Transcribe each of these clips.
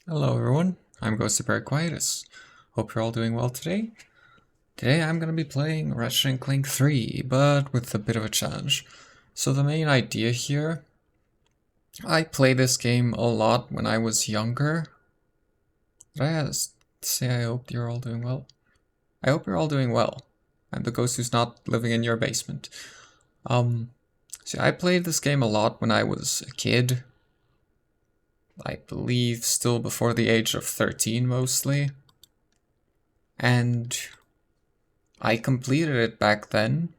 Hello everyone, I'm Ghost Very Quietus. Hope you're all doing well today. Today I'm going to be playing Ratchet and Clank 3, but with a bit of a challenge. So the main idea here, I played this game a lot when I was younger. Did I say I hope you're all doing well? I hope you're all doing well. I'm the ghost who's not living in your basement. See, I played this game a lot when I was a kid. I believe still before the age of 13 mostly. And I completed it back then,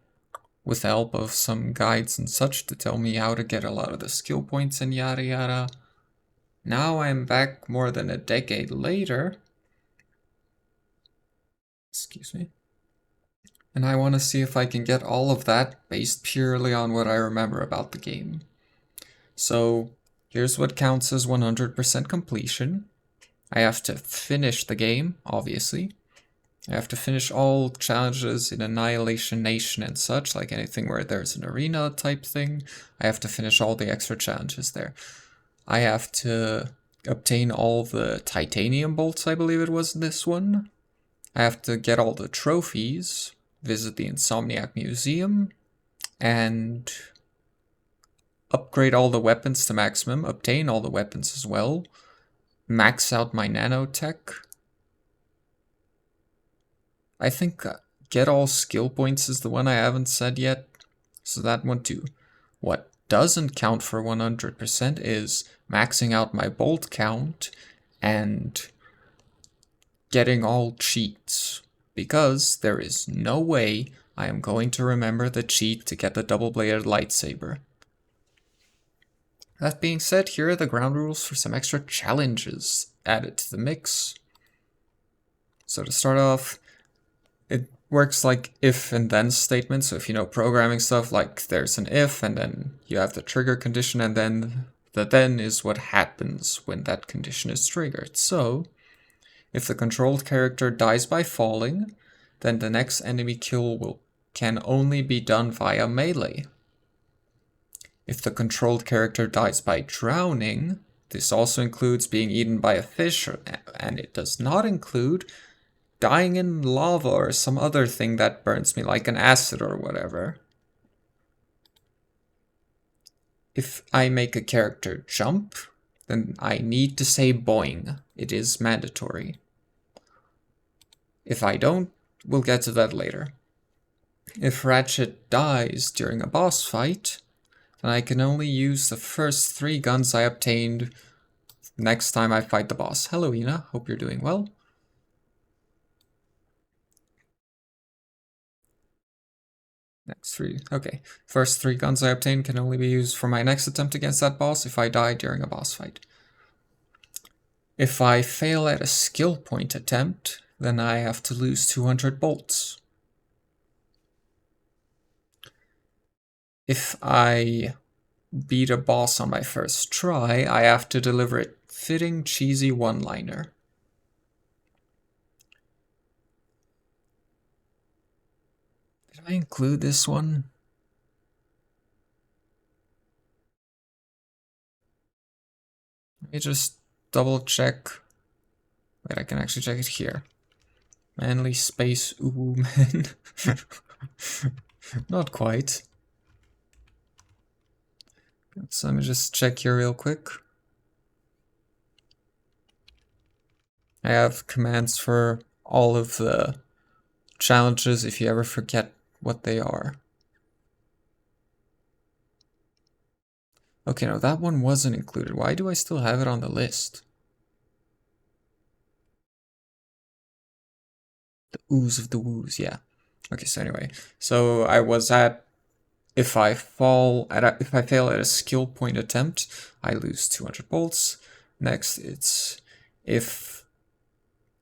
with the help of some guides and such to tell me how to get a lot of the skill points and yada yada. Now I'm back more than a decade later. Excuse me. And I want to see if I can get all of that based purely on what I remember about the game. So, here's what counts as 100% completion. I have to finish the game, obviously. I have to finish all challenges in Annihilation Nation and such, like anything where there's an arena type thing. I have to finish all the extra challenges there. I have to obtain all the titanium bolts, I believe it was in this one. I have to get all the trophies, visit the Insomniac Museum, and upgrade all the weapons to maximum, obtain all the weapons as well, max out my nanotech. I think get all skill points is the one I haven't said yet, so that one too. What doesn't count for 100% is maxing out my bolt count and getting all cheats, because there is no way I am going to remember the cheat to get the double-bladed lightsaber. That being said, here are the ground rules for some extra challenges added to the mix. So to start off, it works like if and then statements. So if you know programming stuff, like there's an if and then you have the trigger condition, and then the then is what happens when that condition is triggered. So if the controlled character dies by falling, then the next enemy kill can only be done via melee. If the controlled character dies by drowning, this also includes being eaten by a fish, and it does not include dying in lava or some other thing that burns me, like an acid or whatever. If I make a character jump, then I need to say boing. It is mandatory. If I don't, we'll get to that later. If Ratchet dies during a boss fight, then I can only use the first 3 guns I obtained next time I fight the boss. Hello, Ina. Hope you're doing well. Next 3. Okay. First 3 guns I obtained can only be used for my next attempt against that boss if I die during a boss fight. If I fail at a skill point attempt, then I have to lose 200 bolts. If I beat a boss on my first try, I have to deliver a fitting, cheesy one-liner. Did I include this one? Let me just double check. Wait, I can actually check it here. Manly space ooh man. Not quite. So let me just check here real quick. I have commands for all of the challenges if you ever forget what they are. Okay, no, that one wasn't included. Why do I still have it on the list? The ooze of the woos, yeah. Okay, so anyway, so I was at if I fail at a skill point attempt, I lose 200 bolts. Next, it's if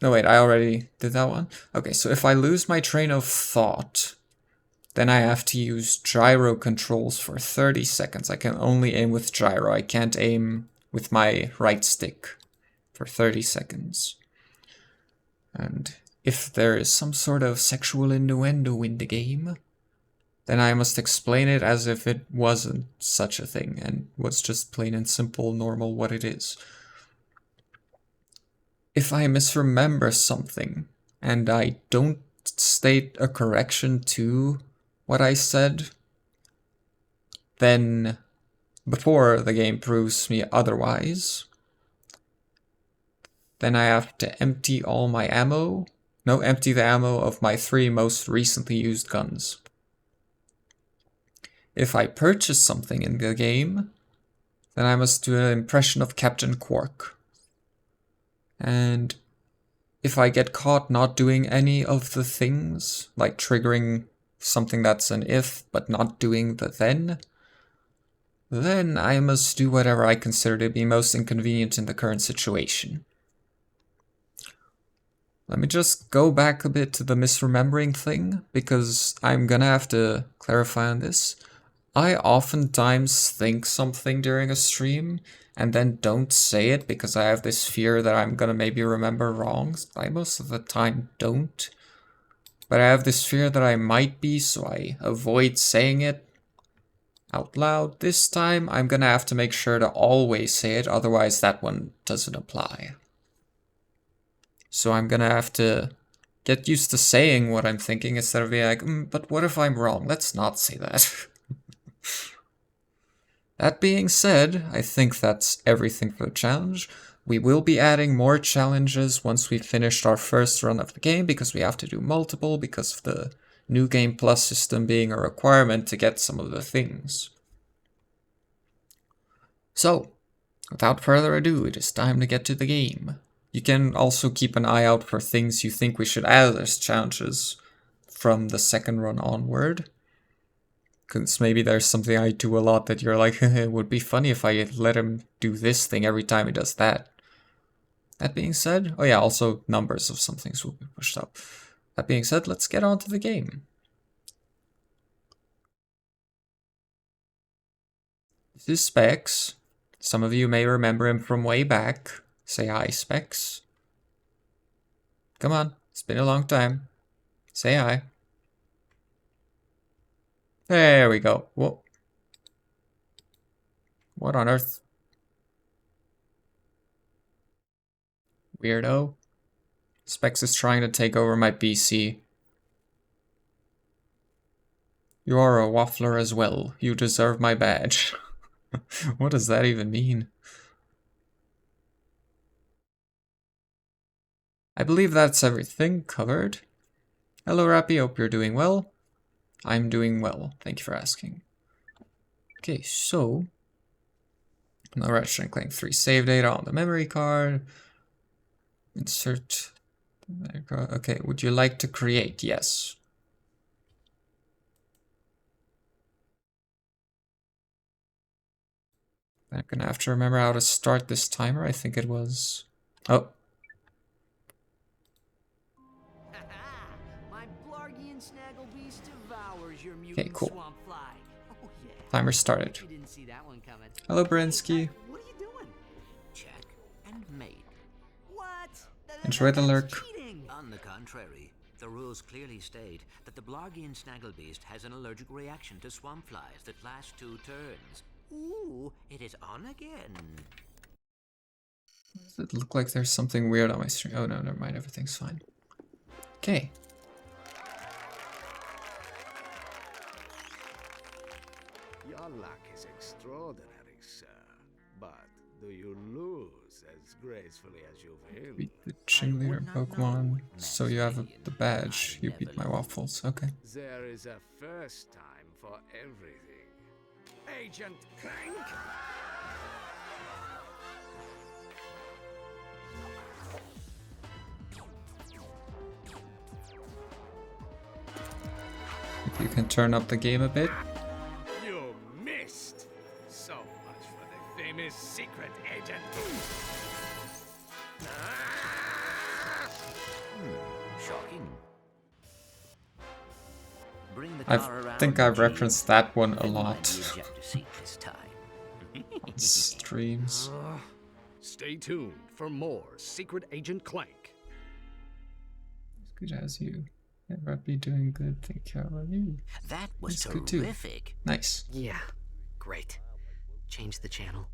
no wait, I already did that one. Okay, so if I lose my train of thought, then I have to use gyro controls for 30 seconds. I can only aim with gyro. I can't aim with my right stick for 30 seconds. And if there is some sort of sexual innuendo in the game, then I must explain it as if it wasn't such a thing and was just plain and simple normal what it is. if I misremember something and I don't state a correction to what I said, then before the game proves me otherwise, then I have to empty all my ammo. No, empty the ammo of my 3 most recently used guns. If I purchase something in the game, then I must do an impression of Captain Quark. And if I get caught not doing any of the things, like triggering something that's an if, but not doing the then I must do whatever I consider to be most inconvenient in the current situation. Let me just go back a bit to the misremembering thing, because I'm gonna have to clarify on this. I oftentimes think something during a stream, and then don't say it because I have this fear that I'm gonna maybe remember wrong. I most of the time don't. But I have this fear that I might be, so I avoid saying it out loud. This time, I'm gonna have to make sure to always say it, otherwise that one doesn't apply. So I'm gonna have to get used to saying what I'm thinking instead of being like, but what if I'm wrong? Let's not say that. That being said, I think that's everything for the challenge. We will be adding more challenges once we've finished our first run of the game, because we have to do multiple because of the New Game Plus system being a requirement to get some of the things. So, without further ado, it is time to get to the game. You can also keep an eye out for things you think we should add as challenges from the second run onward. Because maybe there's something I do a lot that you're like, it would be funny if I let him do this thing every time he does that. That being said, oh yeah, also numbers of some things will be pushed up. That being said, let's get on to the game. This is Specs. Some of you may remember him from way back. Say hi, Specs. Come on, it's been a long time. Say hi. There we go. Whoa. What on earth? Weirdo. Specs is trying to take over my PC. You are a waffler as well. You deserve my badge. What does that even mean? I believe that's everything covered. Hello, Rappy. Hope you're doing well. I'm doing well. Thank you for asking. Okay, so... no Ratchet and Clank 3 save data on the memory card. Insert... okay, would you like to create? Yes. I'm gonna have to remember how to start this timer. I think it was... oh. Okay, cool. Timer started. Hello, Brinsky. What are you doing? Check and mate. What? Enjoy the lurk. On the contrary, the rules clearly state that the Blargian Snagglebeast has an allergic reaction to swamp flies that last 2 turns. Ooh, it is on again. Does it look like there's something weird on my stream? Oh no, never mind, everything's fine. Okay. Your luck is extraordinary, sir. But do you lose as gracefully as you win? Beat the gym leader Pokemon, so you have the badge. You beat my waffles, okay. There is a first time for everything. Agent Clank! If you can turn up the game a bit. You missed! So much for the famous secret agent. Shocking. Bring the I car around, think I've Chief. referenced that one a Then might lot be ejector seat this time. on streams. Stay tuned for more Secret Agent Clank. As good as you. Yeah, Rappy doing good. Thank you. How about you? That was That's good too. terrific. Nice. Yeah, great. Change the channel.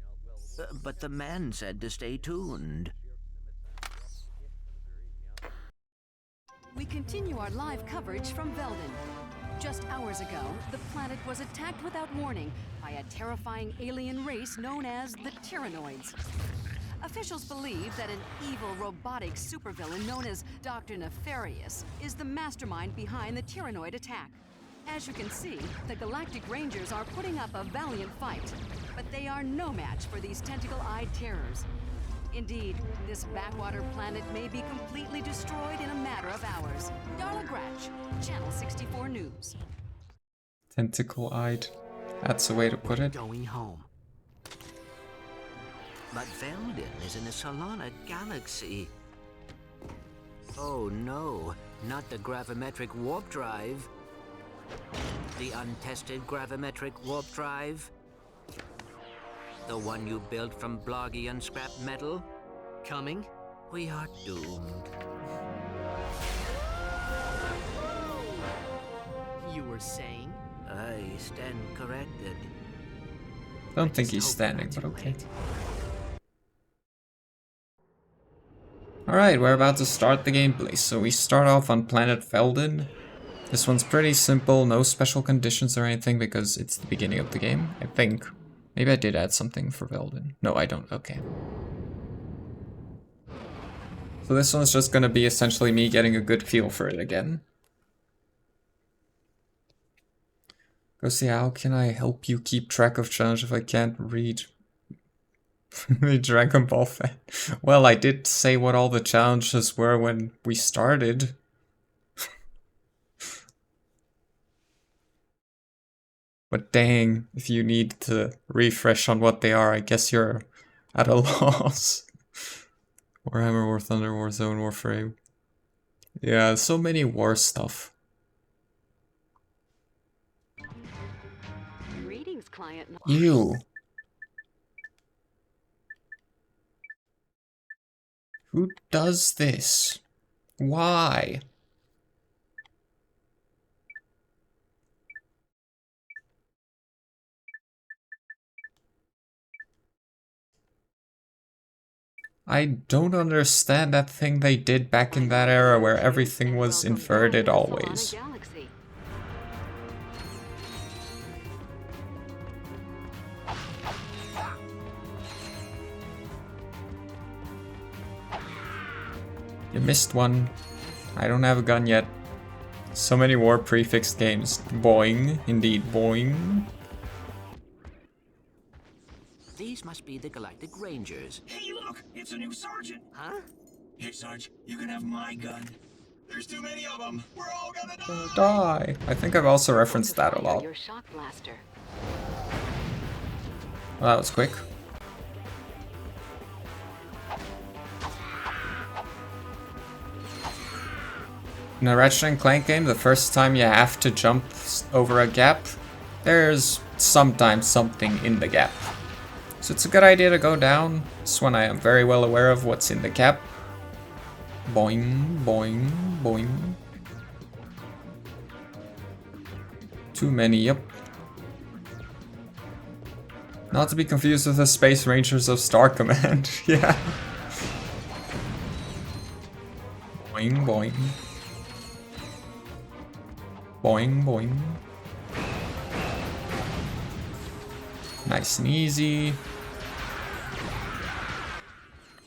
But the man said to stay tuned. We continue our live coverage from Veldin. Just hours ago, the planet was attacked without warning by a terrifying alien race known as the Tyrannoids. Officials believe that an evil robotic supervillain known as Dr. Nefarious is the mastermind behind the Tyrannoid attack. As you can see, the Galactic Rangers are putting up a valiant fight, but they are no match for these tentacle-eyed terrors. Indeed, this backwater planet may be completely destroyed in a matter of hours. Darla Gratch, Channel 64 News. Tentacle-eyed. That's a way to put it. Going home. But Veldin is in the Solana galaxy. Oh no, not the gravimetric warp drive. The untested gravimetric warp drive? The one you built from Bloggian scrap metal? Coming? We are doomed. You were saying? I stand corrected. Don't think he's standing, but okay. Alright, we're about to start the gameplay. So we start off on planet Veldin. This one's pretty simple, no special conditions or anything because it's the beginning of the game, I think. Maybe I did add something for Veldin. No, I don't. Okay. So this one's just gonna be essentially me getting a good feel for it again. Go see, how can I help you keep track of challenge if I can't read the Dragon Ball fan? Well, I did say what all the challenges were when we started. But dang, if you need to refresh on what they are, I guess you're at a loss. Warhammer, War Thunder, Warzone, Warframe. Yeah, so many war stuff. Greetings, client. Ew. Who does this? Why? I don't understand that thing they did back in that era where everything was inverted always. You missed one. I don't have a gun yet. So many war prefix games. Boing. Indeed, boing. These must be the Galactic Rangers. Hey, look! It's a new sergeant! Huh? Hey, Sarge, you can have my gun. There's too many of them! We're all gonna die! Die. I think I've also referenced that a lot. Your shock blaster. Well, that was quick. In a Ratchet and Clank game, the first time you have to jump over a gap, there's sometimes something in the gap. So it's a good idea to go down. This one I am very well aware of what's in the gap. Boing, boing, boing. Too many, yep. Not to be confused with the Space Rangers of Star Command, yeah. Boing, boing. Boing, boing. Nice and easy.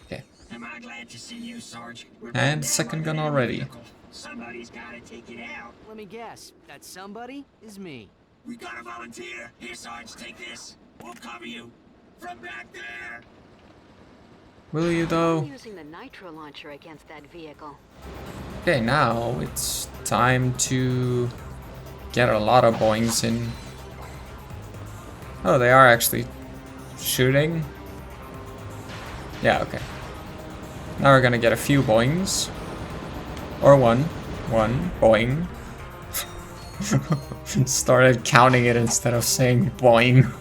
Okay. Am I glad to see you, Sarge? And second gun already. Somebody's gotta take it out. Let me guess. That somebody is me. We gotta volunteer. Here, Sarge, take this. We'll cover you. From back there. Will you though? I'm using the nitro launcher against that vehicle. Okay, now it's time to get a lot of boings in. Oh, they are actually shooting. Yeah, okay. Now we're gonna get a few boings. Or one. One. Boing. Started counting it instead of saying boing.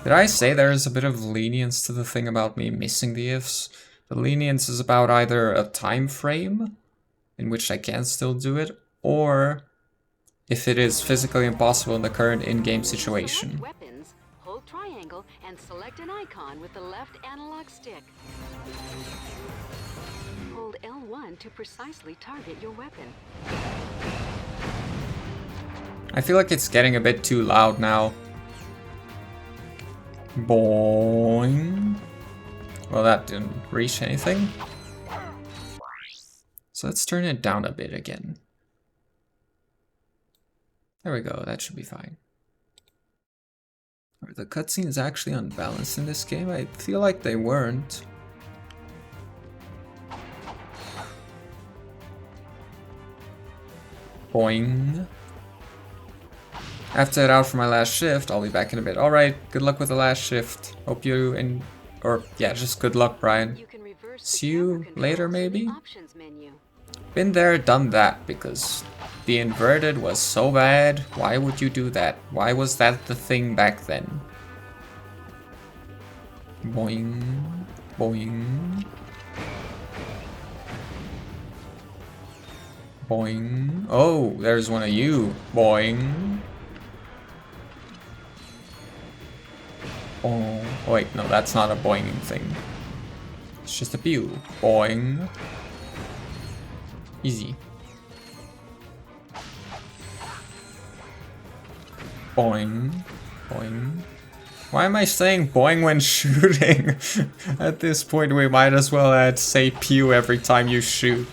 Did I say there's a bit of lenience to the thing about me missing the ifs? The lenience is about either a time frame in which I can still do it, or if it is physically impossible in the current in-game situation. Weapons, hold triangle and select select an icon with the left analog stick. Hold L1 to precisely target your weapon. I feel like it's getting a bit too loud now. Boing. Well, that didn't reach anything. So let's turn it down a bit again. There we go, that should be fine. Are the cutscenes actually unbalanced in this game? I feel like they weren't. Boing. I have to head out for my last shift. I'll be back in a bit. Alright, good luck with the last shift. Hope you just good luck, Brian. See you later, maybe? Been there, done that, because the inverted was so bad. Why would you do that? Why was that the thing back then? Boing, boing. Boing. Oh, there's one of you. Boing. Oh, wait, no, that's not a boinging thing. It's just a pew. Boing. Easy. Boing. Boing. Why am I saying boing when shooting? At this point, we might as well say pew every time you shoot.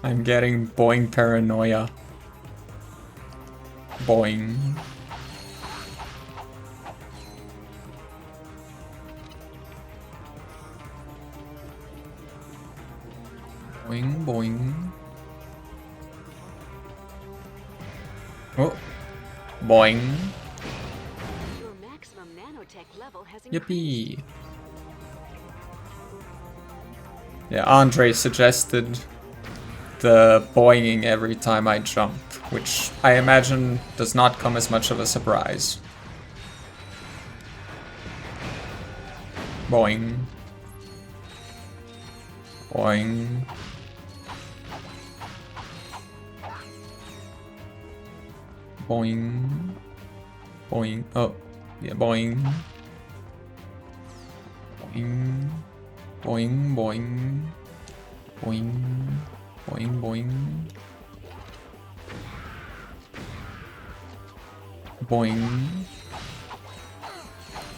I'm getting boing paranoia. Boing. Boing, boing. Oh. Boing. Your maximum nanotech level has Yippee. Yeah, Andre suggested the boinging every time I jump, which I imagine does not come as much of a surprise. Boing. Boing. Boing. Boing. Oh, yeah, boing. Boing. Boing, boing. Boing. Boing, boing. Boing.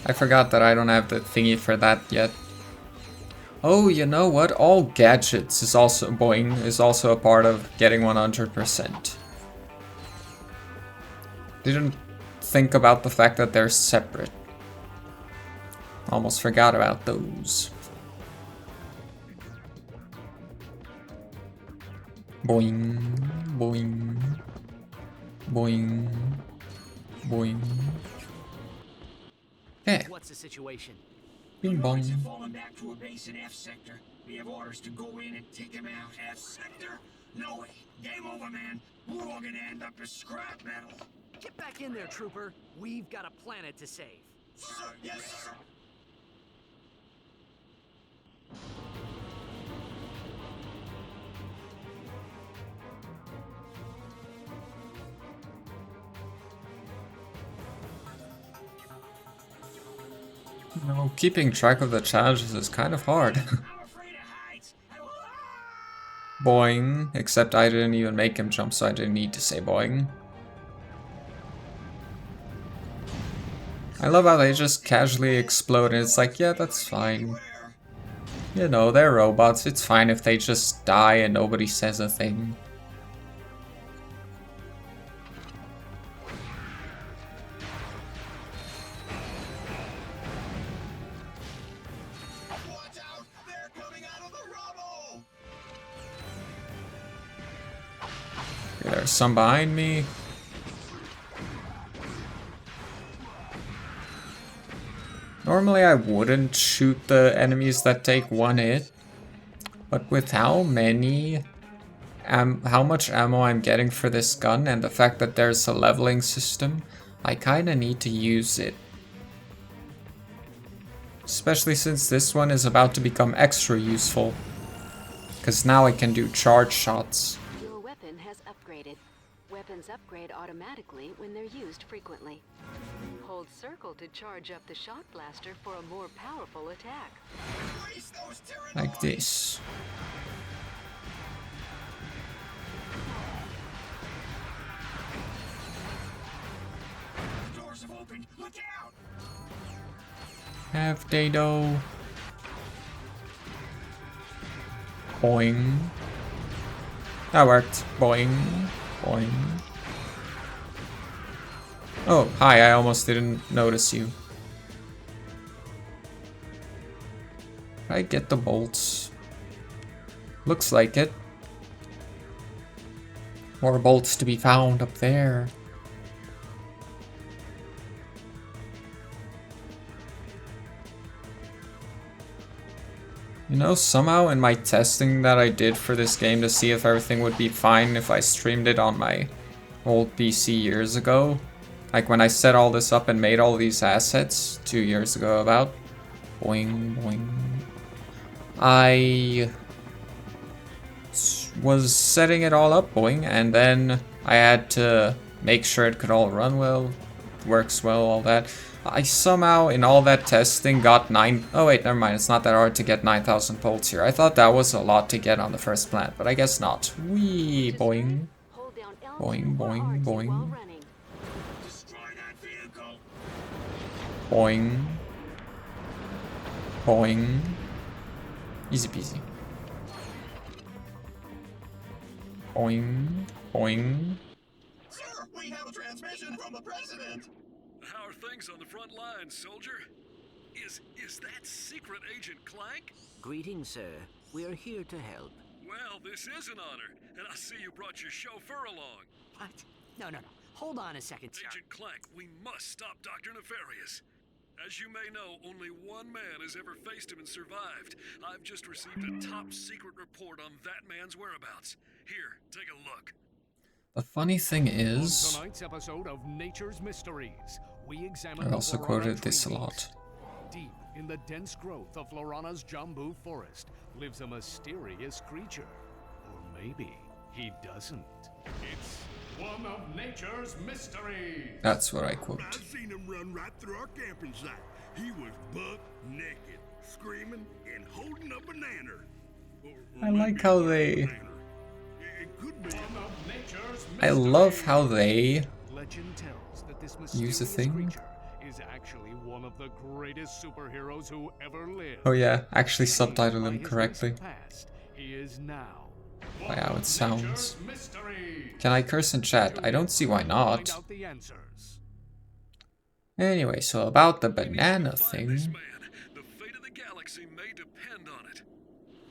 I forgot that I don't have the thingy for that yet. Oh, you know what? All gadgets is also boing is also a part of getting 100%. Didn't think about the fact that they're separate. Almost forgot about those. Boing, boing, boing, boing. Okay. What's the situation? Bing bong. Droids have fallen back to a base in F sector. We have orders to go in and take them out. F sector? No way. Game over, man. We're all gonna end up as scrap metal. Get back in there, trooper. We've got a planet to save. Sir, yes, sir. You know, keeping track of the challenges is kind of hard. I'm afraid of heights. Boing. Except I didn't even make him jump, so I didn't need to say boing. I love how they just casually explode and it's like, yeah, that's fine. You know, they're robots. It's fine if they just die and nobody says a thing. Watch out! They're coming out of the rubble! Okay, there's some behind me. Normally I wouldn't shoot the enemies that take one hit, but with how much ammo I'm getting for this gun and the fact that there's a leveling system, I kinda need to use it. Especially since this one is about to become extra useful, because now I can do charge shots. Your weapon has upgraded. Weapons upgrade automatically when they're used frequently. Hold circle to charge up the shock blaster for a more powerful attack. Erase those Tyrannoids! Like this. The doors have opened! Look out! Have they though? Boing. That worked. Boing. Boing. Oh, hi, I almost didn't notice you. Did I get the bolts? Looks like it. More bolts to be found up there. You know, somehow in my testing that I did for this game to see if everything would be fine if I streamed it on my old PC years ago, like when I set all this up and made all these assets 2 years ago about, boing, boing, I was setting it all up, boing, and then I had to make sure it could all run well, works well, all that. I somehow, in all that testing, got 9... Oh wait, never mind, it's not that hard to get 9,000 bolts here. I thought that was a lot to get on the first plant, but I guess not. Wee, boing. Boing, boing, boing. Destroy that vehicle! Boing. Boing. Easy peasy. Boing. Boing. Sir, we have a transmission from the president! How are things on the front lines, soldier? Is that secret agent Clank? Greetings, sir. We are here to help. Well, this is an honor, and I see you brought your chauffeur along. What? No. Hold on a second, sir. Agent Clank, we must stop Dr. Nefarious. As you may know, only one man has ever faced him and survived. I've just received a top secret report on that man's whereabouts. Here, take a look. The funny thing is, Tonight's episode of Nature's Mysteries, we examine I the also Florana quoted this a tree lot. Deep in the dense growth of Florana's Jambu forest lives a mysterious creature. Or maybe he doesn't. It's one of nature's mysteries. That's what I quote. I've seen him run right through our camping site. He was buck naked, screaming and holding a banana. I like how they... It could be. One of nature's I love how they Legend tells that this use a mysterious thing. creature is actually one of the greatest superheroes who ever lived. Oh yeah, actually By subtitle them his correctly. recent past, he is now By how it sounds. nature's mysteries. Can I curse in chat? I don't see why Find not. out the answers. Anyway, so about the We need you to banana find this thing. man. The fate of the galaxy may depend on it.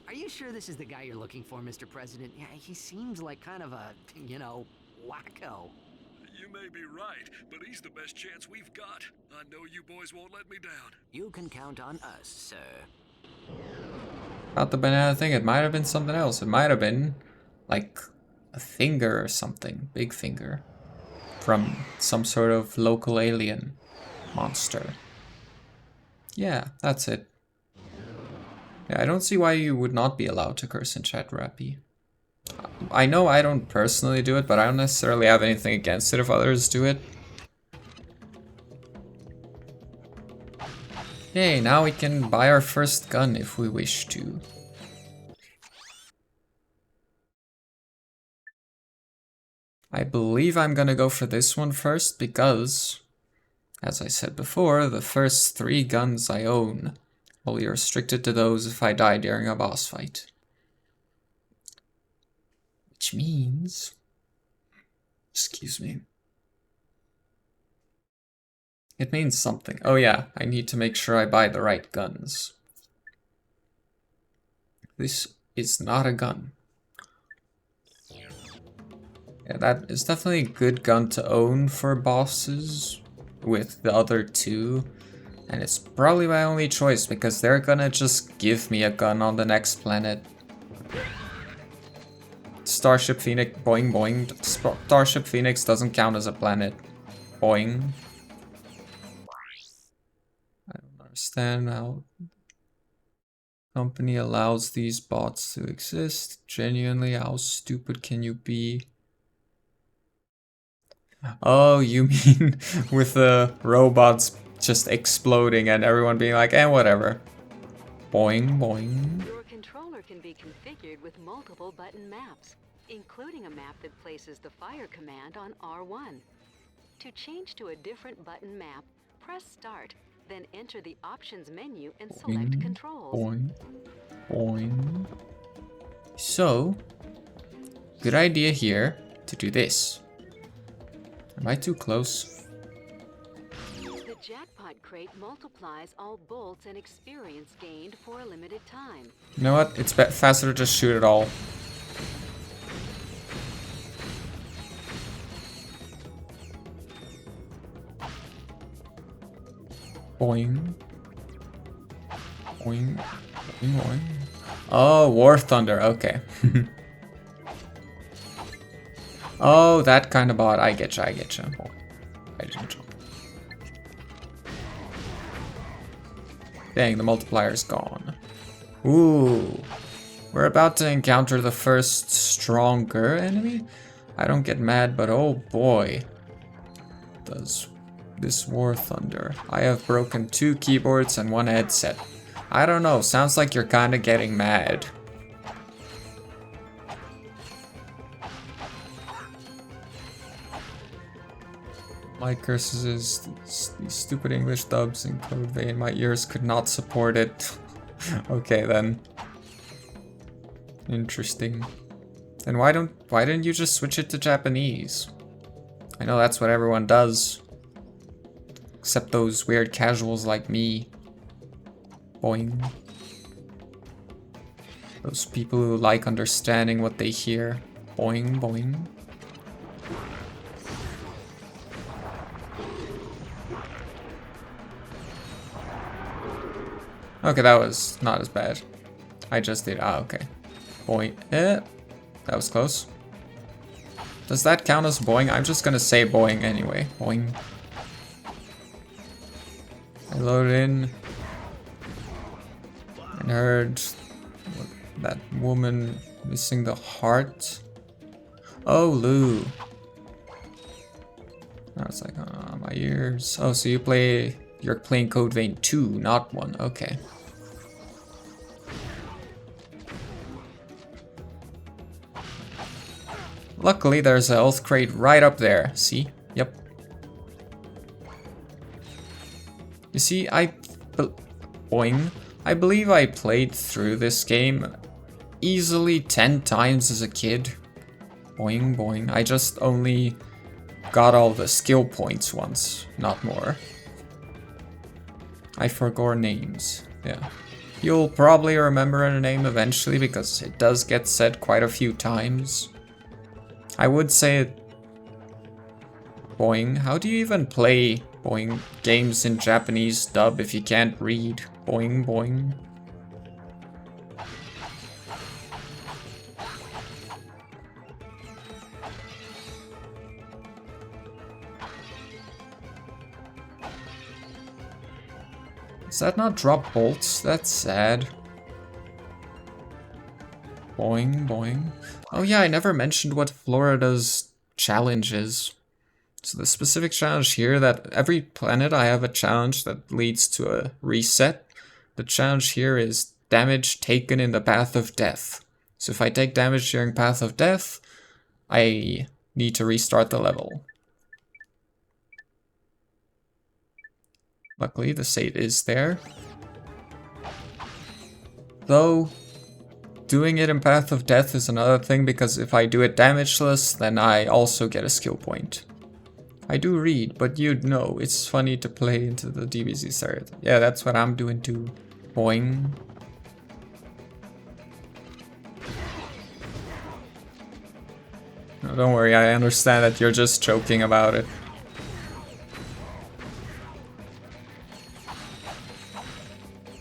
Are you sure this is the guy you're looking for, Mr. President? Yeah, he seems like kind of a, wacko. You may be right, but he's the best chance we've got. I know you boys won't let me down. You can count on us, sir. About the banana thing, it might have been something else. It might have been like a finger or something. Big finger. From some sort of local alien monster. Yeah, that's it. Yeah, I don't see why you would not be allowed to curse in chat, Rappy. I know I don't personally do it, but I don't necessarily have anything against it if others do it. Yay, now we can buy our first gun if we wish to. I believe I'm gonna go for this one first because, as I said before, the first 3 guns I own will be restricted to those if I die during a boss fight. Which means... Excuse me. It means something. Oh yeah, I need to make sure I buy the right guns. This is not a gun. Yeah, that is definitely a good gun to own for bosses with the other 2. And it's probably my only choice because they're gonna just give me a gun on the next planet. Starship Phoenix, boing boing. Starship Phoenix doesn't count as a planet. Boing. I don't understand how company allows these bots to exist. Genuinely, how stupid can you be? Oh, you mean with the robots just exploding and everyone being like, eh, whatever. Boing, boing. Your controller can be configured with multiple button maps, including a map that places the fire command on R1. To change to a different button map, press Start, then enter the Options menu and select Boing, Controls. boing, boing. So, good idea here to do this. Am I too close? The jackpot crate multiplies all bolts and experience gained for a limited time. You know what? It's faster to just shoot it all. Boing. Boing. Boing, boing. Oh, War Thunder. Okay. Oh, that kind of bot. I get you. I get you. Oh, I didn't jump. Dang, the multiplier's gone. Ooh. We're about to encounter the first stronger enemy? I don't get mad, but oh boy. Does this War Thunder. I have broken 2 keyboards and 1 headset. I don't know, sounds like you're kinda getting mad. My curses is these stupid English dubs in Code Vein. My ears could not support it. Okay then. Interesting. Then why didn't you just switch it to Japanese? I know that's what everyone does. Except those weird casuals like me. Boing. Those people who like understanding what they hear. Boing, boing. Okay, that was not as bad. I just did. Ah, okay. Boing. That was close. Does that count as boing? I'm just gonna say boing anyway. Boing. I loaded in and heard that woman missing the heart. Oh, Lou. Now it's like, my ears. Oh, so you're playing Code Vein 2, not 1. Okay. Luckily, there's a health crate right up there. See? Yep. You see, boing. I believe I played through this game easily 10 times as a kid. Boing, boing. I just only got all the skill points once, not more. I forgot names. Yeah. You'll probably remember a name eventually because it does get said quite a few times. I would say boing. How do you even play boing games in Japanese dub if you can't read? Boing, boing. Does that not drop bolts? That's sad. Boing, boing. Oh yeah, I never mentioned what Florida's challenge is. So the specific challenge here, that every planet I have a challenge that leads to a reset. The challenge here is damage taken in the path of death. So if I take damage during path of death, I need to restart the level. Luckily, the save is there. Though, doing it in Path of Death is another thing, because if I do it damageless, then I also get a skill point. I do read, but you'd know, it's funny to play into the DBZ stereotype. Yeah, that's what I'm doing too. Boing. No, don't worry, I understand that you're just joking about it.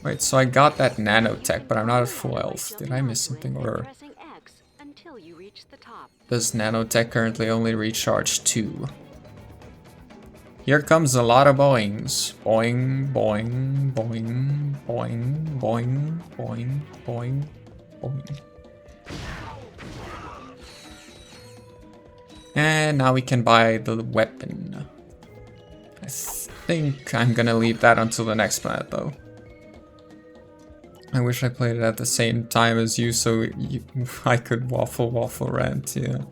Wait, so I got that nanotech, but I'm not at full health. Did I miss something, or does nanotech currently only recharge 2? Here comes a lot of boings. Boing, boing, boing, boing, boing, boing, boing, boing. And now we can buy the weapon. I think I'm gonna leave that until the next planet though. I wish I played it at the same time as you so I could waffle rant, yeah.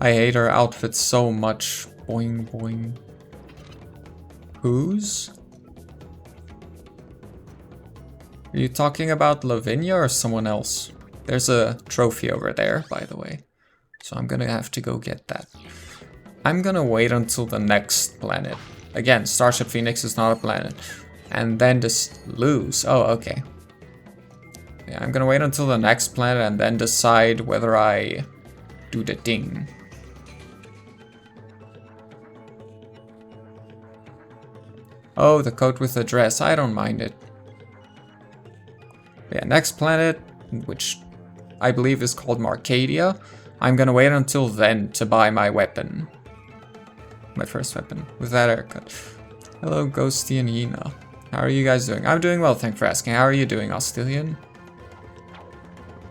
I hate her outfit so much. Boing boing. Whose? Are you talking about Lavinia or someone else? There's a trophy over there, by the way. So I'm gonna have to go get that. I'm gonna wait until the next planet. Again, Starship Phoenix is not a planet. And then just lose. Oh, okay. Yeah, I'm gonna wait until the next planet and then decide whether I do the thing. Oh, the coat with the dress. I don't mind it. Yeah, next planet, which I believe is called Marcadia. I'm gonna wait until then to buy my weapon. My first weapon, with that haircut. Hello, Ghosty and Yina. How are you guys doing? I'm doing well, thanks for asking. How are you doing, Ostilian?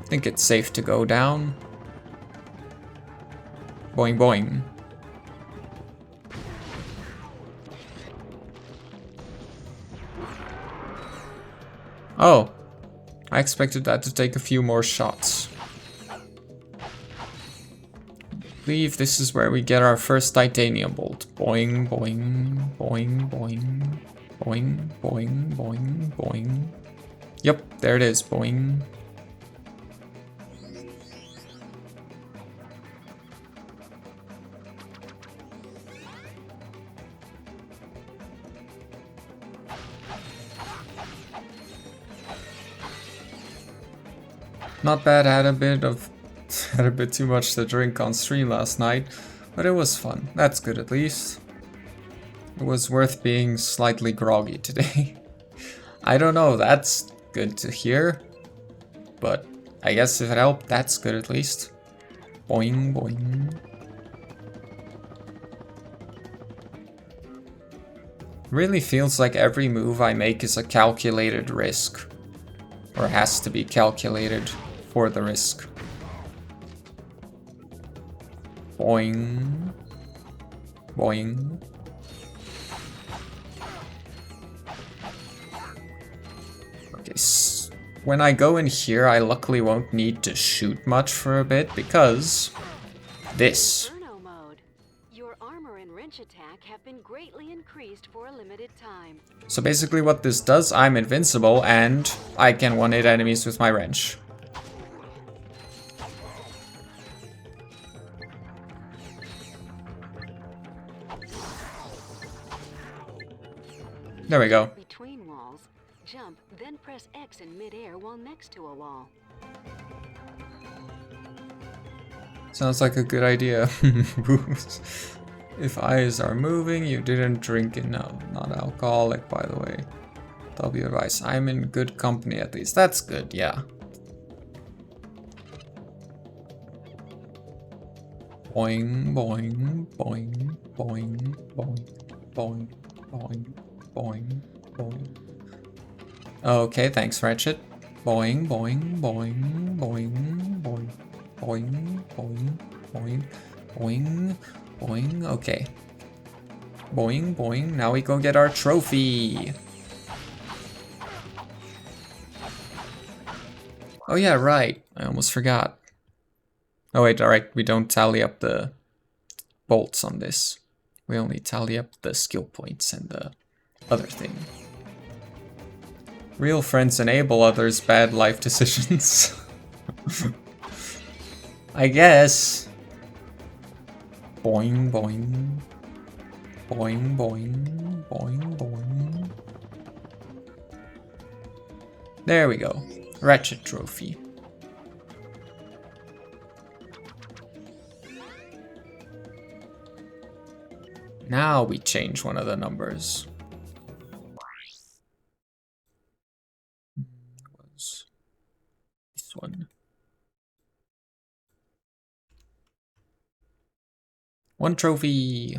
I think it's safe to go down. Boing boing. Oh, I expected that to take a few more shots. I believe this is where we get our first titanium bolt. Boing, boing, boing, boing, boing, boing, boing, boing. Yep, there it is, boing. Not bad, had a bit too much to drink on stream last night, but it was fun. That's good at least. It was worth being slightly groggy today. I don't know, that's good to hear. But I guess if it helped, that's good at least. Boing, boing. Really feels like every move I make is a calculated risk. Or has to be calculated for the risk. Boing. Boing. Okay, when I go in here, I luckily won't need to shoot much for a bit because this. Inferno mode. Your armor and wrench attack have been greatly increased for a limited time. So basically what this does, I'm invincible and I can one-hit enemies with my wrench. There we go. Between walls, jump, then press X in midair while next to a wall. Sounds like a good idea. If eyes are moving, you didn't drink enough. Not alcoholic, by the way. W advice. I'm in good company at least. That's good, yeah. Boing, boing, boing, boing, boing, boing, boing, boing, boing. Okay, thanks, Ratchet. Boing, boing, boing, boing, boing, boing, boing, boing, boing, boing. Okay. Boing, boing. Now we go get our trophy. Oh yeah, right. I almost forgot. Oh wait, alright. We don't tally up the bolts on this. We only tally up the skill points and the other thing. Real friends enable others' bad life decisions. I guess. Boing, boing. Boing, boing. Boing, boing. There we go. Ratchet trophy. Now we change one of the numbers. Was this one? One trophy.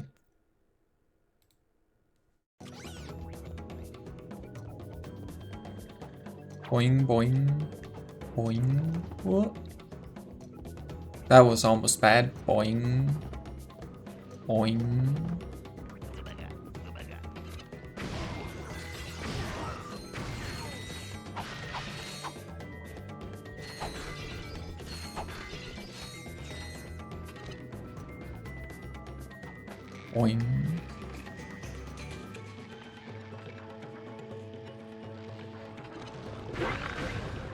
Boing, boing, boing. What? That was almost bad. Boing, Boing. Boing.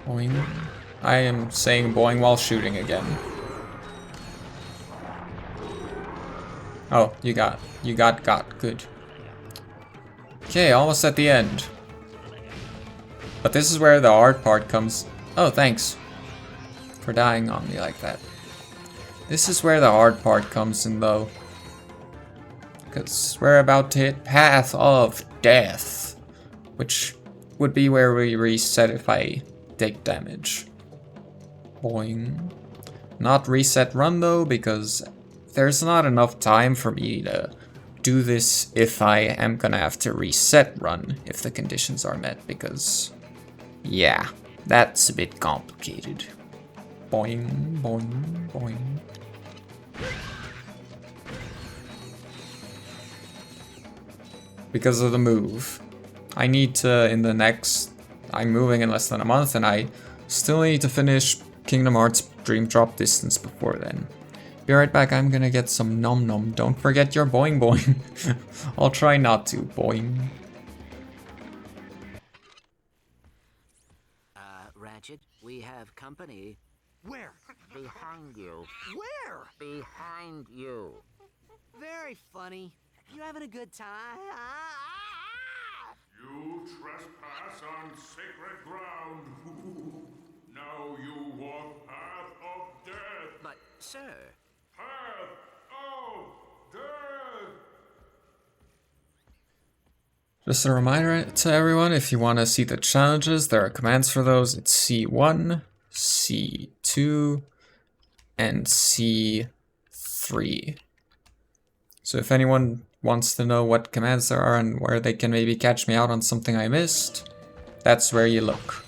Boing. I am saying boing while shooting again. Oh, you got. Good. Okay, almost at the end. But this is where the hard part comes. Oh, thanks for dying on me like that. This is where the hard part comes in, though. Because we're about to hit Path of Death, which would be where we reset if I take damage. Boing. Not reset run though, because there's not enough time for me to do this if I am gonna have to reset run if the conditions are met, because yeah, that's a bit complicated. Boing, boing, boing. Because of the move. I need to, in the next... I'm moving in less than a month, and I still need to finish Kingdom Hearts Dream Drop Distance before then. Be right back, I'm gonna get some nom nom. Don't forget your boing boing. I'll try not to. Boing. Ratchet, we have company. Where? Behind you. Where? Behind you. Very funny. You having a good time? You trespass on sacred ground. Now you walk path of death. But, sir... Path of death. Just a reminder to everyone, if you want to see the challenges, there are commands for those. It's C1, C2, and C3. So if anyone wants to know what commands there are and where they can maybe catch me out on something I missed, that's where you look.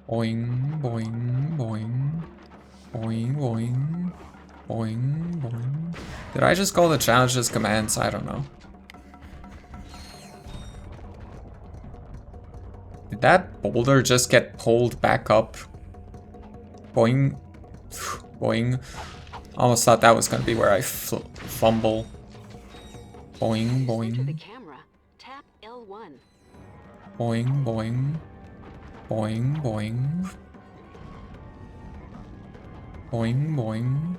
Boing, boing, boing. Boing, boing. Boing, boing. Did I just call the challenges commands? I don't know. Did that boulder just get pulled back up? Boing. Boing. Almost thought that was going to be where I fumble. Boing, boing. Enter the camera. Tap L1. Boing, boing. Boing, boing. Boing, boing.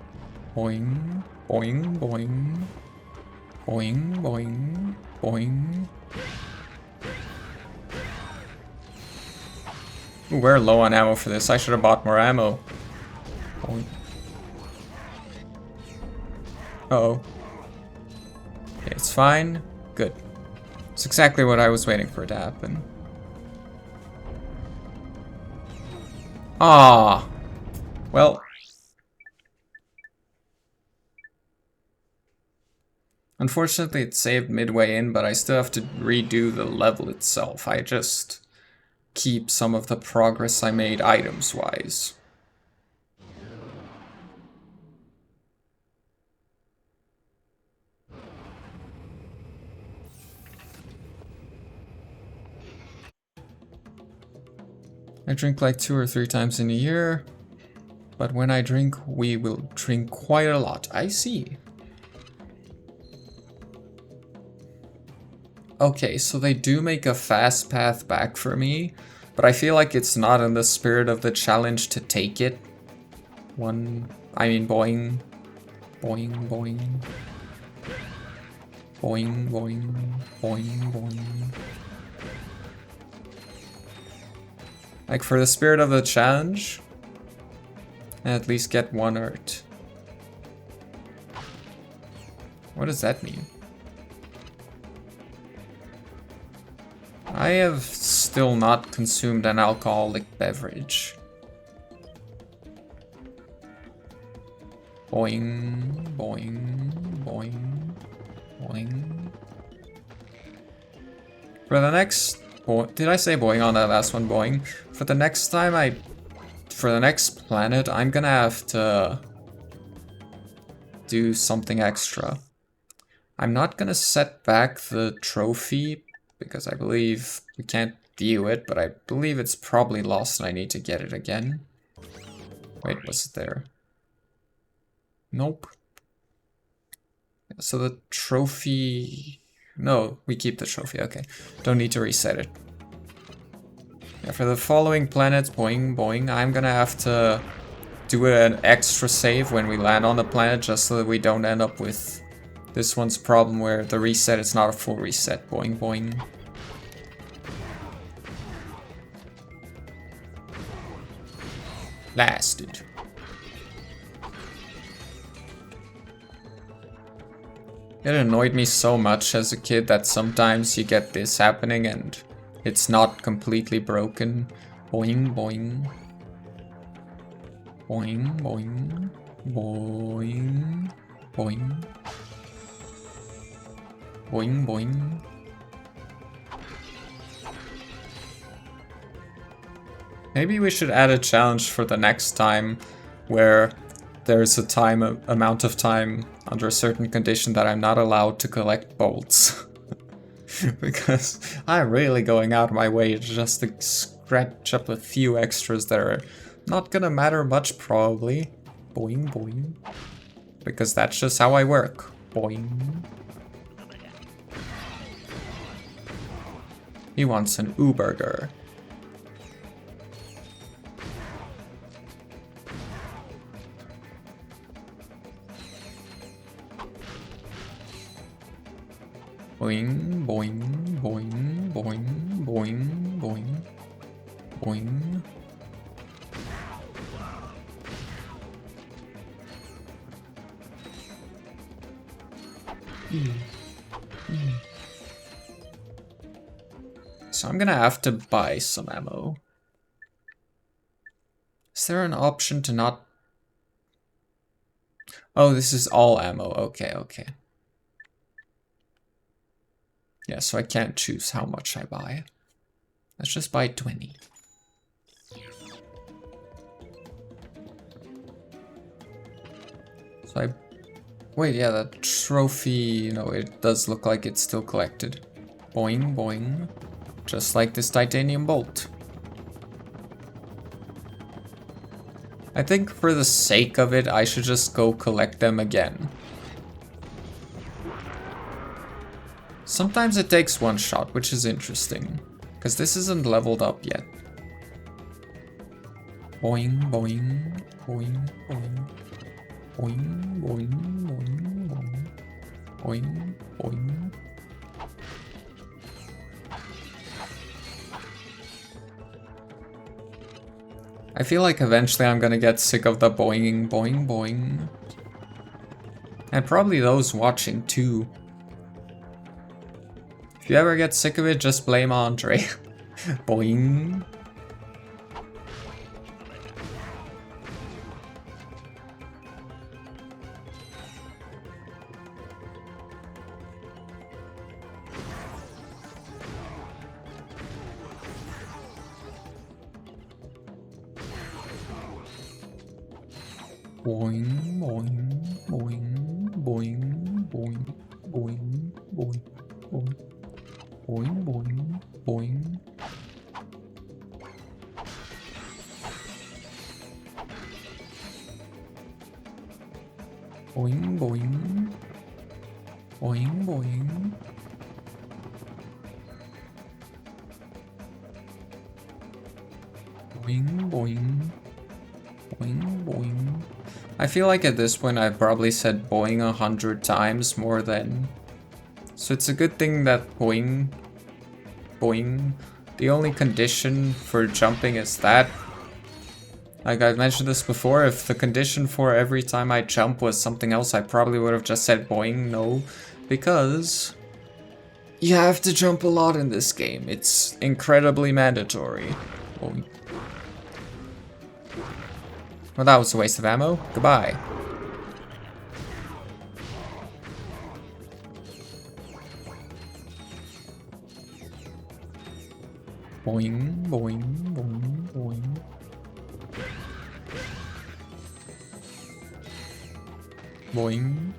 Boing, boing, boing. Boing, boing, boing. Ooh, we're low on ammo for this. I should have bought more ammo. Boing. Uh-oh. Okay, it's fine. Good. It's exactly what I was waiting for to happen. Ah. Well. Unfortunately, it saved midway in, but I still have to redo the level itself. I just keep some of the progress I made items-wise. I drink like 2 or 3 times in a year, but when I drink, we will drink quite a lot. I see. Okay, so they do make a fast path back for me, but I feel like it's not in the spirit of the challenge to take it. Boing, boing. Boing, boing. Boing, boing. Boing, boing. Like, for the spirit of the challenge, at least get 1 Earth. What does that mean? I have still not consumed an alcoholic beverage. Boing, boing, boing, boing. For the next... Did I say boing on that last one? Boing. For the next time I for the next planet, I'm gonna have to do something extra. I'm not gonna set back the trophy, because I believe we can't view it, but I believe it's probably lost and I need to get it again. Wait, was it there? Nope. So the trophy... No, we keep the trophy, okay. Don't need to reset it. Yeah, for the following planets, boing, boing, I'm gonna have to do an extra save when we land on the planet, just so that we don't end up with this one's problem where the reset is not a full reset. Boing, boing. Blasted. It annoyed me so much as a kid that sometimes you get this happening and it's not completely broken. Boing, boing. Boing, boing. Boing. Boing. Boing, boing. Maybe we should add a challenge for the next time where there's a amount of time under a certain condition that I'm not allowed to collect bolts. Because I'm really going out of my way just to scratch up a few extras that are not gonna matter much probably. Boing, boing. Because that's just how I work. Boing. He wants an U-burger. Boing, boing, boing, boing, boing, boing, boing. So I'm gonna have to buy some ammo. Is there an option to not... Oh, this is all ammo. Okay, okay. Yeah, so I can't choose how much I buy. Let's just buy 20. So I... Wait, yeah, that trophy, you know, it does look like it's still collected. Boing, boing. Just like this titanium bolt. I think for the sake of it, I should just go collect them again. Sometimes it takes one shot, which is interesting. Because this isn't leveled up yet. Boing, boing, boing, boing. Boing, boing, boing, boing. Boing, boing. I feel like eventually I'm gonna get sick of the boinging, boing, boing. And probably those watching too. If you ever get sick of it, just blame Andre. Boing. Boing, boing, boing, boing, boing, boing, boing, boing, boing, boing, boing. Boing, boing, boing, boing. Boing, boing, boing, boing. I feel like at this point I've probably said boing 100 times more than... So it's a good thing that boing, boing, the only condition for jumping is that. Like I've mentioned this before, if the condition for every time I jump was something else, I probably would have just said boing, no. Because you have to jump a lot in this game. It's incredibly mandatory. Boing. Well, that was a waste of ammo. Goodbye. Boing, boing, boing, boing. Boing.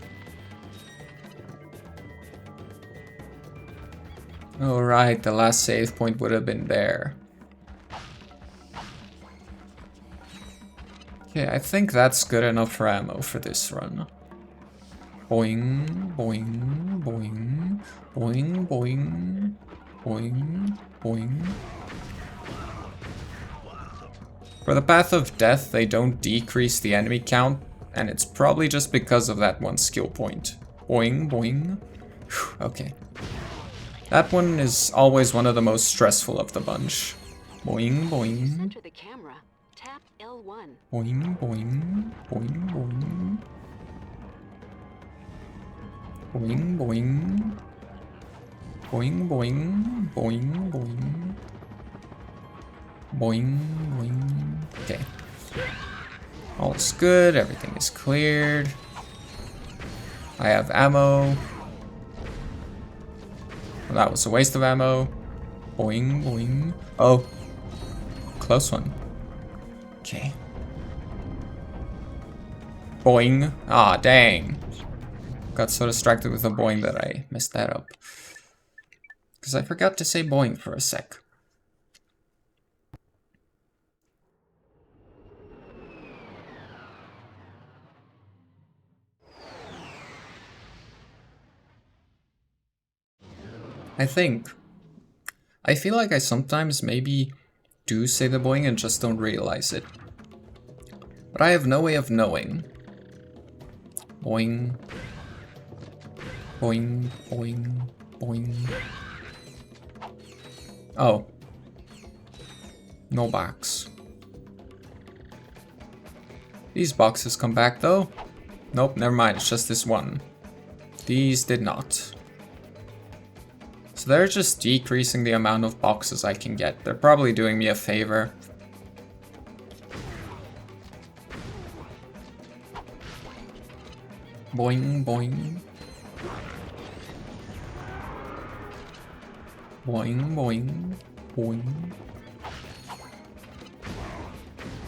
Alright, the last save point would have been there. Okay, I think that's good enough for ammo for this run. Boing, boing, boing, boing, boing, boing, boing. For the Path of Death, they don't decrease the enemy count, and it's probably just because of that one skill point. Boing, boing. Whew, okay. That one is always one of the most stressful of the bunch. Boing, boing. Center the camera. Tap L1. Boing, boing, boing, boing. Boing, boing. Boing, boing, boing, boing. Boing, boing. Okay. All's good, everything is cleared. I have ammo. Well, that was a waste of ammo. Boing, boing. Oh. Close one. Okay. Boing. Ah, dang. Got so distracted with the boing that I messed that up. Because I forgot to say boing for a sec. I feel like I sometimes maybe do say the boing and just don't realize it. But I have no way of knowing. Boing. Boing, boing, boing. Oh. No box. These boxes come back though. Nope, never mind, it's just this one. These did not. So they're just decreasing the amount of boxes I can get. They're probably doing me a favor. Boing, boing. Boing, boing, boing.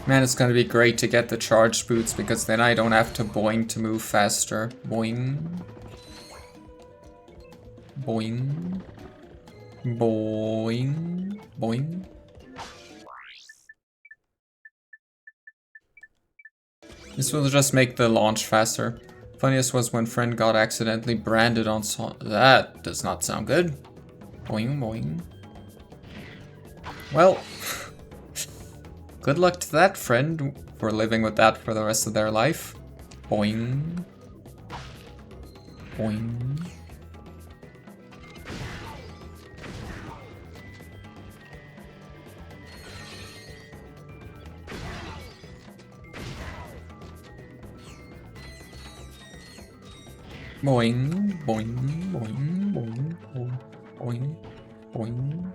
Man, it's gonna be great to get the charged boots because then I don't have to boing to move faster. Boing. Boing. Boing. Boing. This will just make the launch faster. Funniest was when friend got accidentally branded on that does not sound good. Boing, boing. Well, good luck to that friend for living with that for the rest of their life. Boing. Boing. Boing, boing, boing, boing, boing, boing, boing.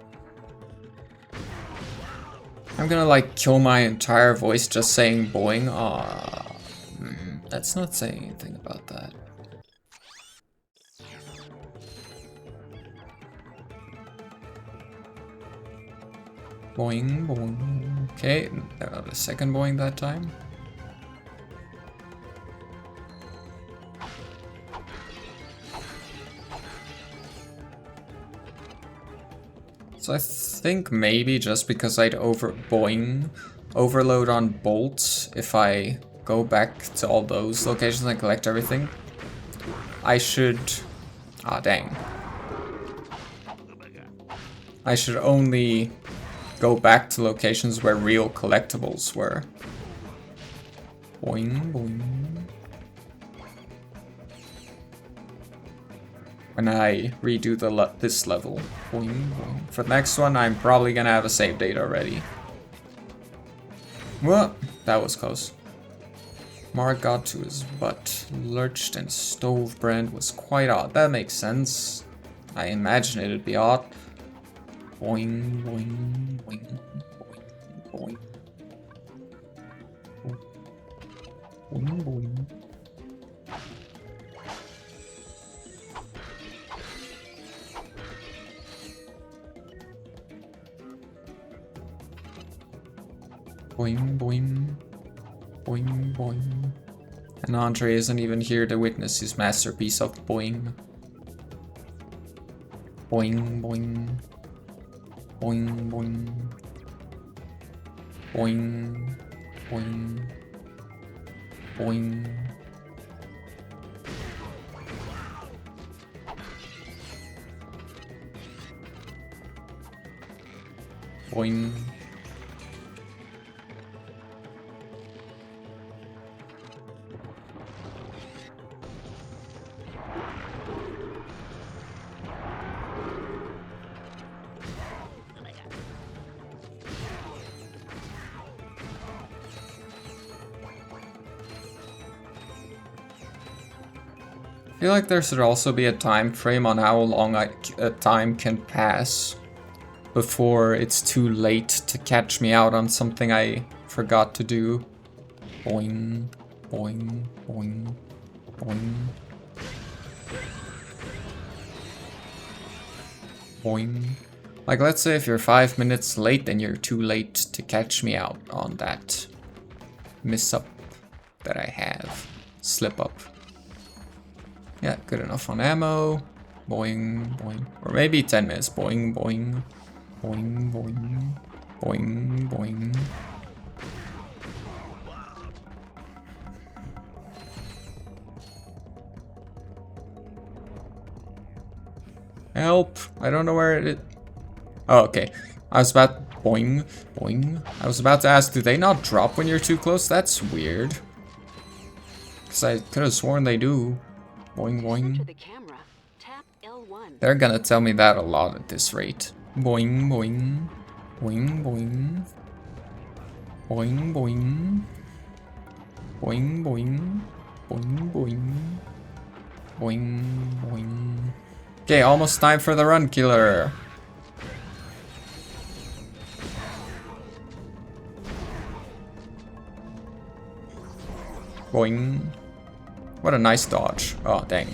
I'm gonna like kill my entire voice just saying boing. Aw, that's not saying anything about that. Boing, boing. Okay, the second boing that time. So I think maybe just because I'd overload on bolts, if I go back to all those locations and collect everything, I should... Ah, dang. I should only go back to locations where real collectibles were. Boing, boing. When I redo this level. Boing, boing. For the next one, I'm probably gonna have a save date already. Well, that was close. Mark got to his butt. Lurched and stove brand was quite odd. That makes sense. I imagine it'd be odd. Boing, boing, boing, boing, boing. Boing, boing. Boing, boing, boing, boing, And Andre isn't even here to witness his masterpiece of boing. Boing, boing. Boing, boing. Boing, boing. Boing. Boing. I feel like there should also be a time frame on how long a time can pass before it's too late to catch me out on something I forgot to do. Boing, boing, boing, boing. Boing. Like, let's say if you're 5 minutes late, then you're too late to catch me out on that miss up that I have. Slip up. Yeah, good enough on ammo. Boing, boing. Or maybe 10 minutes. Boing, boing. Boing, boing. Boing, boing. Help! I don't know where it is. Oh, okay. I was about... Boing, boing. I was about to ask, do they not drop when you're too close? That's weird. Because I could have sworn they do. Boing, boing. They're gonna tell me that a lot at this rate. Boing, boing. Boing, boing. Boing, boing. Boing, boing. Boing, boing. Boing, boing. Okay, almost time for the run killer. Boing. What a nice dodge. Oh, dang.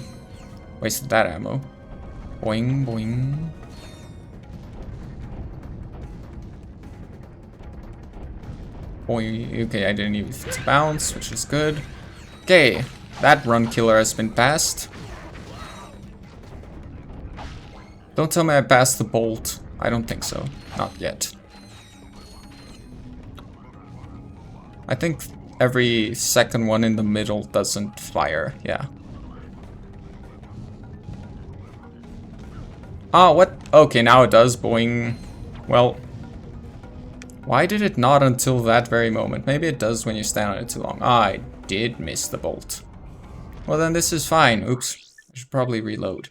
Wasted that ammo. Boing, boing. Boing. Okay, I didn't use to bounce, which is good. Okay, that run killer has been passed. Don't tell me I passed the bolt. I don't think so. Not yet. I think every second one in the middle doesn't fire. Yeah. Oh, what? Okay, now it does. Boing. Well, why did it not until that very moment? Maybe it does when you stand on it too long. Ah, I did miss the bolt. Well, then this is fine. Oops. I should probably reload.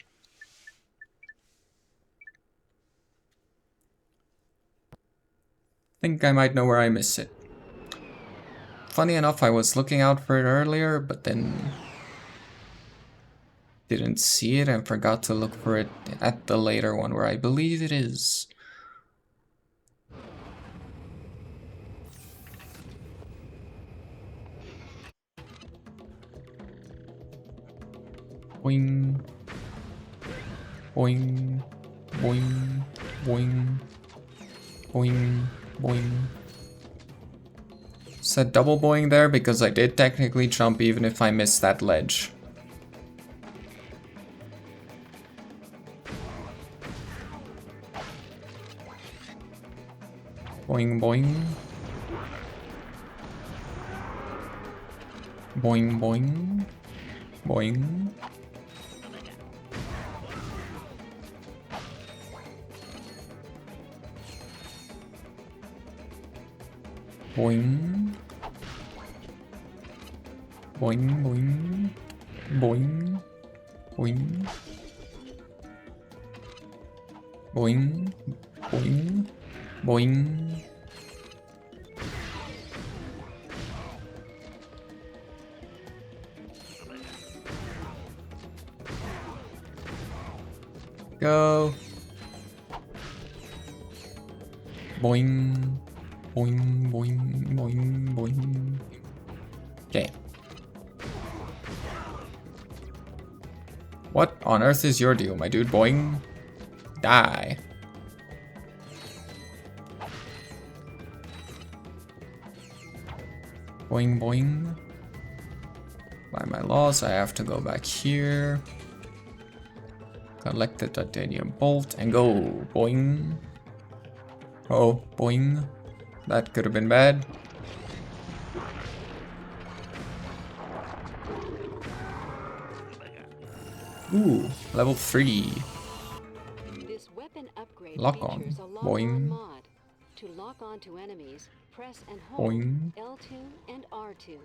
Think I might know where I miss it. Funny enough, I was looking out for it earlier, but then didn't see it and forgot to look for it at the later one where I believe it is. Boing. Boing. Boing. Boing. Boing. Boing. Said double boing there because I did technically jump even if I missed that ledge. Boing, boing. Boing, boing. Boing. Boing. Boing, boing. Boing. Boing. Boing. Boing. Boing. Go. Boing. Boing, boing, boing, boing. Okay. What on earth is your deal, my dude? Boing. Die. Boing, boing. By my laws, I have to go back here. Collect the titanium bolt and go. Boing. Oh, boing. That could have been bad. Ooh, level 3. This weapon upgrade Lock on. features a lock Boing. on mod. To lock onto enemies, press and hold Boing. L2 and R2.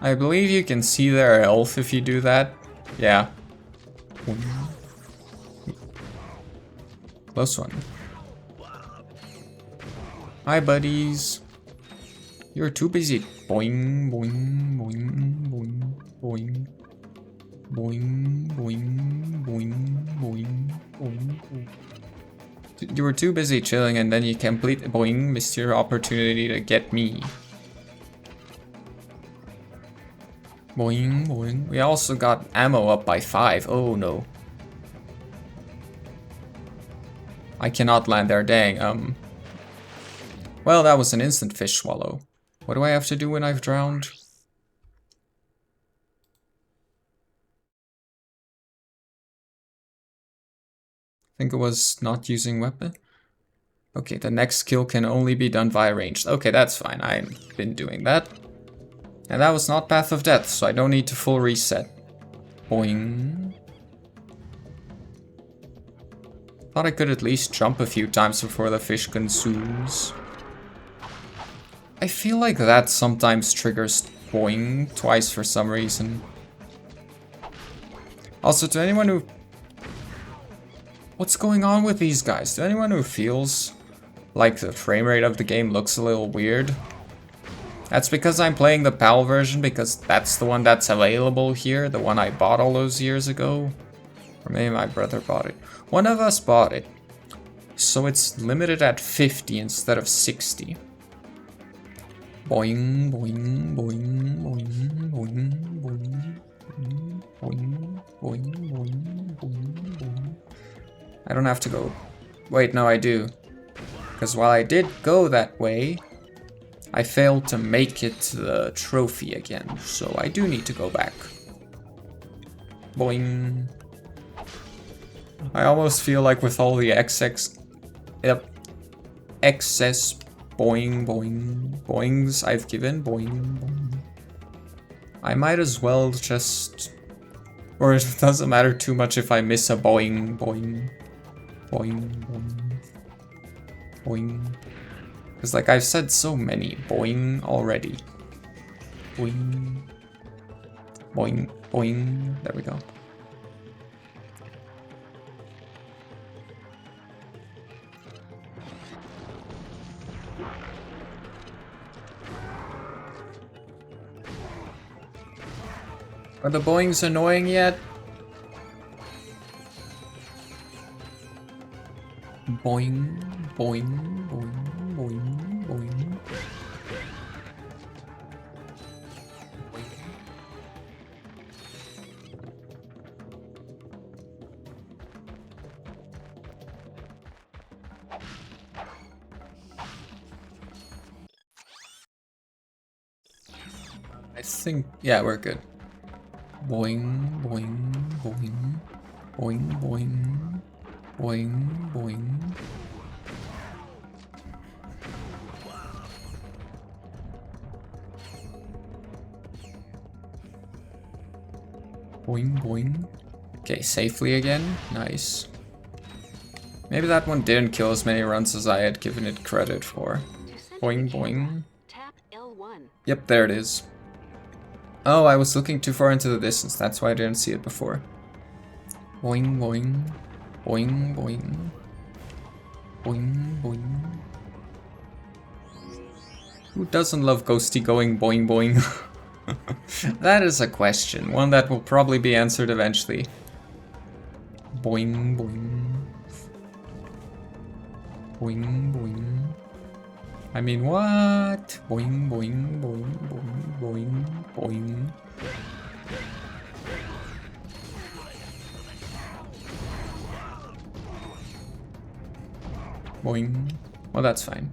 I believe you can see their health if you do that. Yeah. Close one. Hi, buddies. You're too busy. Boing, boing, boing, boing, boing. Boing, boing, boing, boing, boing. You were too busy chilling and then you boing, missed your opportunity to get me. Boing, boing. We also got ammo up by 5. Oh no. I cannot land there, dang. Well, that was an instant fish swallow. What do I have to do when I've drowned? I think it was not using weapon. Okay, the next kill can only be done via ranged. Okay, that's fine. I've been doing that. And that was not Path of Death, so I don't need to full reset. Boing. Thought I could at least jump a few times before the fish consumes. I feel like that sometimes triggers boing twice for some reason. Also, to anyone who... What's going on with these guys? To anyone who feels like the frame rate of the game looks a little weird, that's because I'm playing the PAL version, because that's the one that's available here, the one I bought all those years ago. Or maybe my brother bought it. One of us bought it. So it's limited at 50 instead of 60. Boing, boing, boing, boing, boing, boing, boing, boing, boing, boing, boing, boing. I don't have to go. Wait, no, I do. Because while I did go that way, I failed to make it to the trophy again. So I do need to go back. Boing. I almost feel like with all the excess boing, boing, boings I've given, boing, boing, I might as well just... Or it doesn't matter too much if I miss a boing, boing, boing, boing, boing. Because like I've said so many boing already. Boing, boing, boing, there we go. Are the boings annoying yet? Boing, boing, boing, boing, boing. I think, yeah, we're good. Boing, boing, boing, boing, boing, boing, boing. Boing, boing. Okay, safely again. Nice. Maybe that one didn't kill as many runs as I had given it credit for. Boing, boing. Tap L1. Yep, there it is. Oh, I was looking too far into the distance. That's why I didn't see it before. Boing, boing. Boing, boing. Boing, boing. Who doesn't love ghosty going boing, boing? That is a question. One that will probably be answered eventually. Boing, boing. Boing, boing. I mean, what? Boing, boing, boing, boing, boing, boing. Boing. Well, that's fine.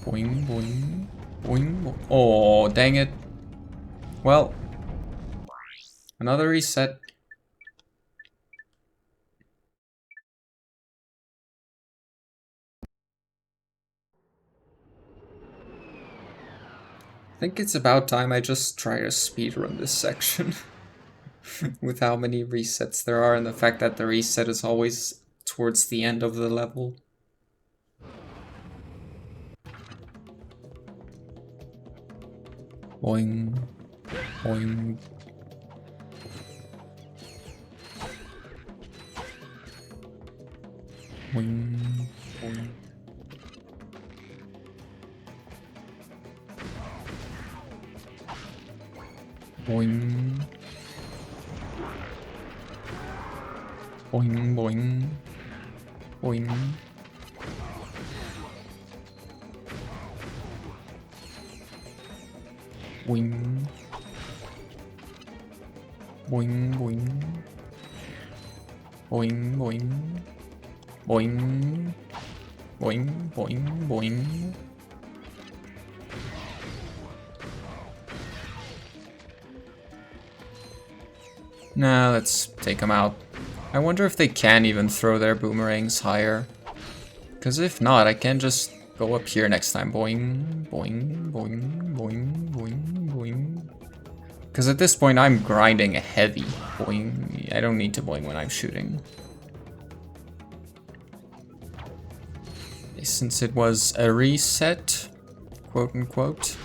Boing, boing. Boing. Oh, dang it. Well, another reset. I think it's about time I just try to speedrun this section. With how many resets there are and the fact that the reset is always towards the end of the level. Boing. Boing. Boing. Boing. Boing. Boing, boing. Boing. Boing. Boing, boing. Boing, boing. Boing. Boing, boing, boing. Nah, let's take them out. I wonder if they can even throw their boomerangs higher. Because if not, I can just go up here next time. Boing, boing, boing, boing, boing, boing. Because at this point, I'm grinding heavy. Boing. I don't need to boing when I'm shooting. Since it was a reset, quote unquote,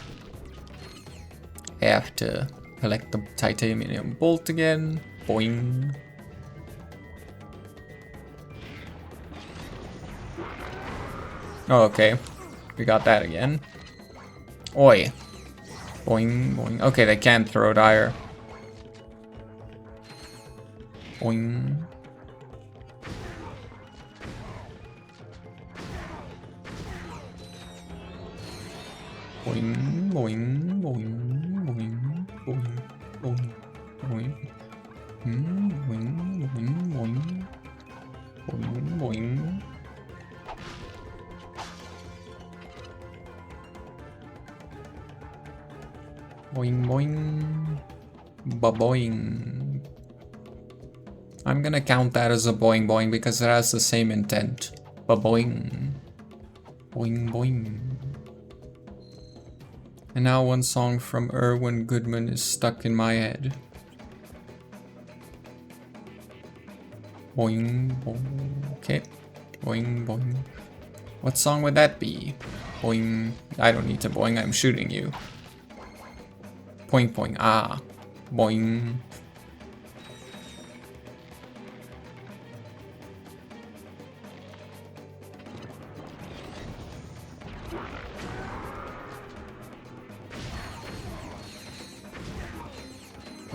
I have to collect the titanium bolt again. Boing. Oh, okay. We got that again. Oi. Boing, boing. Okay, they can throw it higher. Boing. Boing, boing, boing, boing, boing, boing, boing. Boing, boing, boing. Boing, boing. Boing, boing. Ba-boing. I'm gonna count that as a boing boing because it has the same intent. Ba-boing. Boing, boing. And now one song from Erwin Goodman is stuck in my head. Boing, boing. Okay. Boing, boing. What song would that be? Boing. I don't need to boing, I'm shooting you. Boing, boing. Ah. Boing.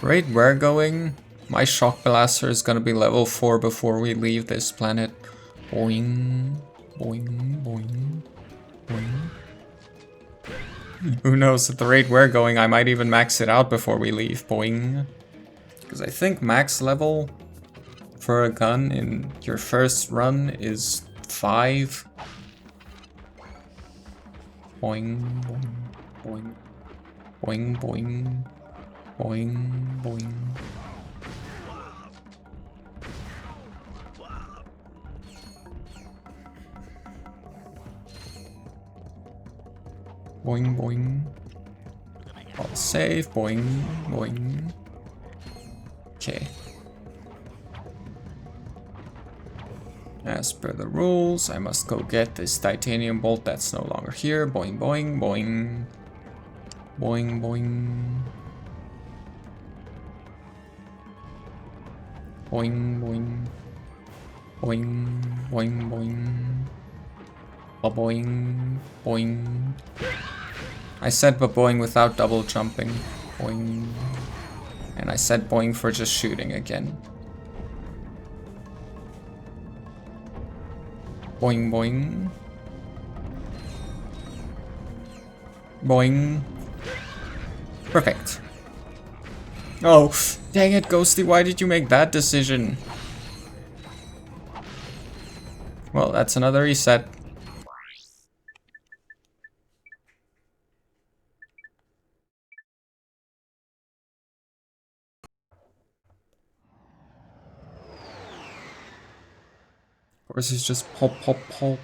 Right, we're going. My shock blaster is gonna be level 4 before we leave this planet. Boing, boing, boing, boing. Who knows, at the rate we're going, I might even max it out before we leave. Boing. Because I think max level for a gun in your first run is 5. Boing, boing, boing, boing, boing. Boing, boing. Boing, boing. All safe. Boing, boing. Okay. As per the rules, I must go get this titanium bolt that's no longer here. Boing, boing, boing. Boing, boing. Boing, boing. Boing, boing, boing. Ba-boing, boing. I said ba-boing without double jumping. Boing. And I said boing for just shooting again. Boing, boing. Boing. Perfect. Oh, dang it, Ghosty, why did you make that decision? Well, that's another reset. Or is it just pop, pop, pop,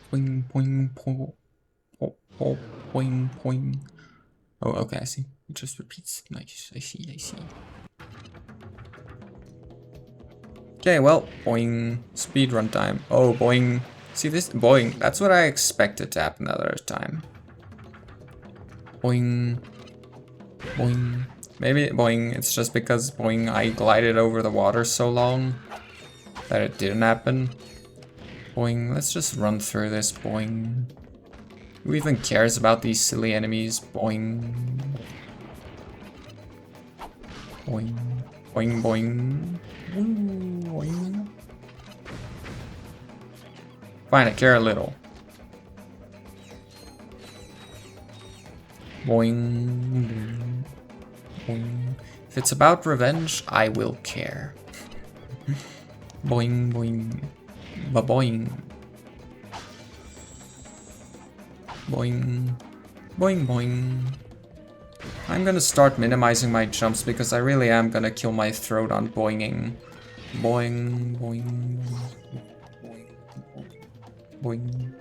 poing, poing, pop, pop, pop, poing, poing? Oh, okay, I see. It just repeats. Nice, I see, I see. Okay, well, boing. Speed run time. Oh, boing. See this? Boing. That's what I expected to happen the other time. Boing. Boing. Maybe boing. It's just because boing, I glided over the water so long that it didn't happen. Boing. Let's just run through this. Boing. Who even cares about these silly enemies? Boing. Boing. Boing, boing. Boing. Fine, I care a little. Boing. Boing. If it's about revenge, I will care. Boing, boing. Ba-boing. Boing. Boing, boing. I'm gonna start minimizing my jumps because I really am gonna kill my throat on boinging. Boing, boing, boing, boing.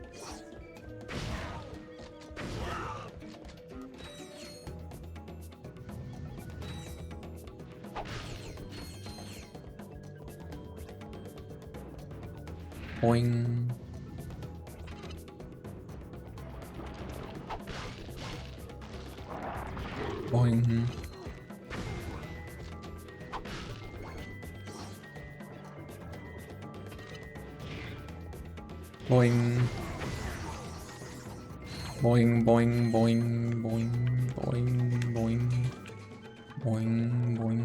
Boing. Boing. Boing. Boing, boing, boing, boing, boing, boing. Boing, boing,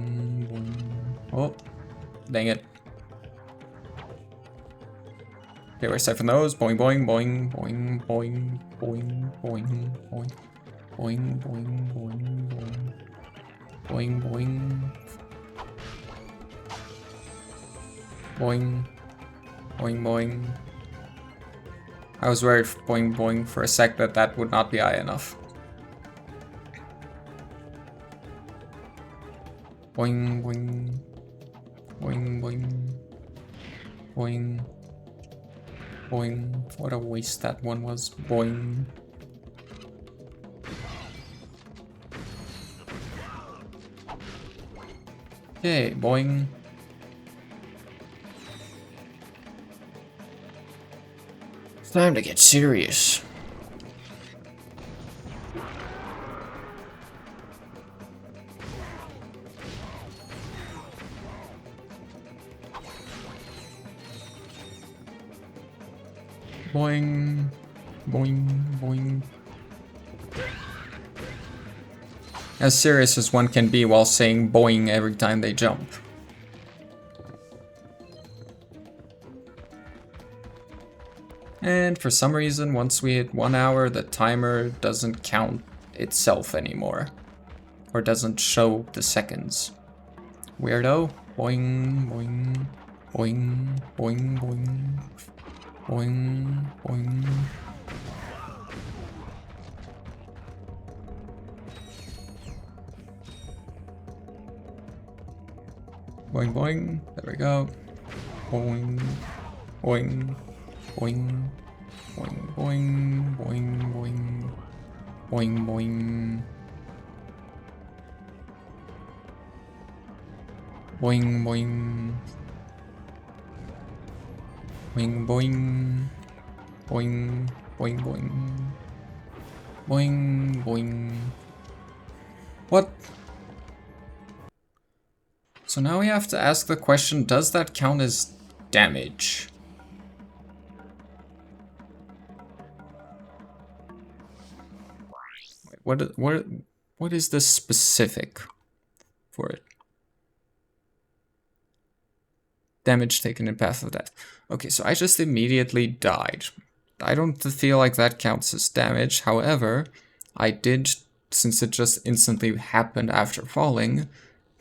boing. Oh, dang it. Okay, we're safe from those. Boing, boing, boing, boing, boing, boing, boing, boing. Boing, boing, boing, boing. Boing, boing. Boing. Boing, boing. I was worried boing, boing for a sec that that would not be high enough. Boing, boing. Boing, boing. Boing. Boing. What a waste that one was. Boing. Okay, boing. It's time to get serious. Boing. Boing. Boing. As serious as one can be while saying boing every time they jump. And for some reason, once we hit 1 hour, the timer doesn't count itself anymore. Or doesn't show the seconds. Weirdo. Boing, boing, boing, boing, boing, boing, boing. Boing, boing. There we go. Boing, boing, boing, boing, boing, boing, boing, boing, boing. Boing, boing. Boing, boing. Boing, boing, boing. Boing, boing. What? So now we have to ask the question, does that count as damage? Wait, what is the specific for it? Damage taken in Path of Death. Okay, so I just immediately died. I don't feel like that counts as damage. However, I did, since it just instantly happened after falling,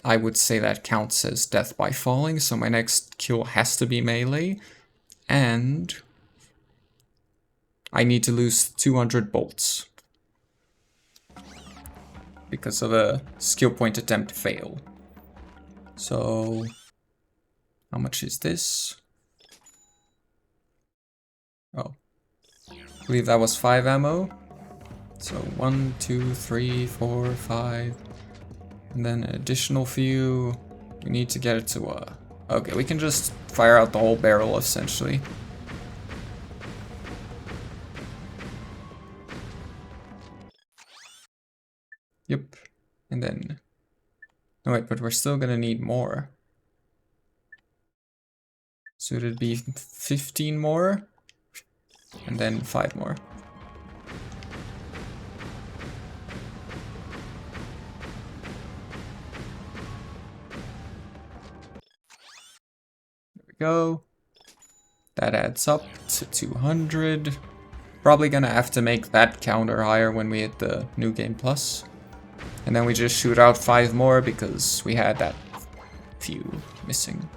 I would say that counts as death by falling, so my next kill has to be melee, and I need to lose 200 bolts because of a skill point attempt fail. So, how much is this? Oh. I believe that was 5 ammo. So 1, 2, 3, 4, 5. And then an additional few. We need to get it to okay, we can just fire out the whole barrel essentially. Yep. And then... No wait, but we're still gonna need more. So it'd be 15 more. And then 5 more. There we go. That adds up to 200. Probably gonna have to make that counter higher when we hit the New Game Plus. And then we just shoot out 5 more because we had that few missing.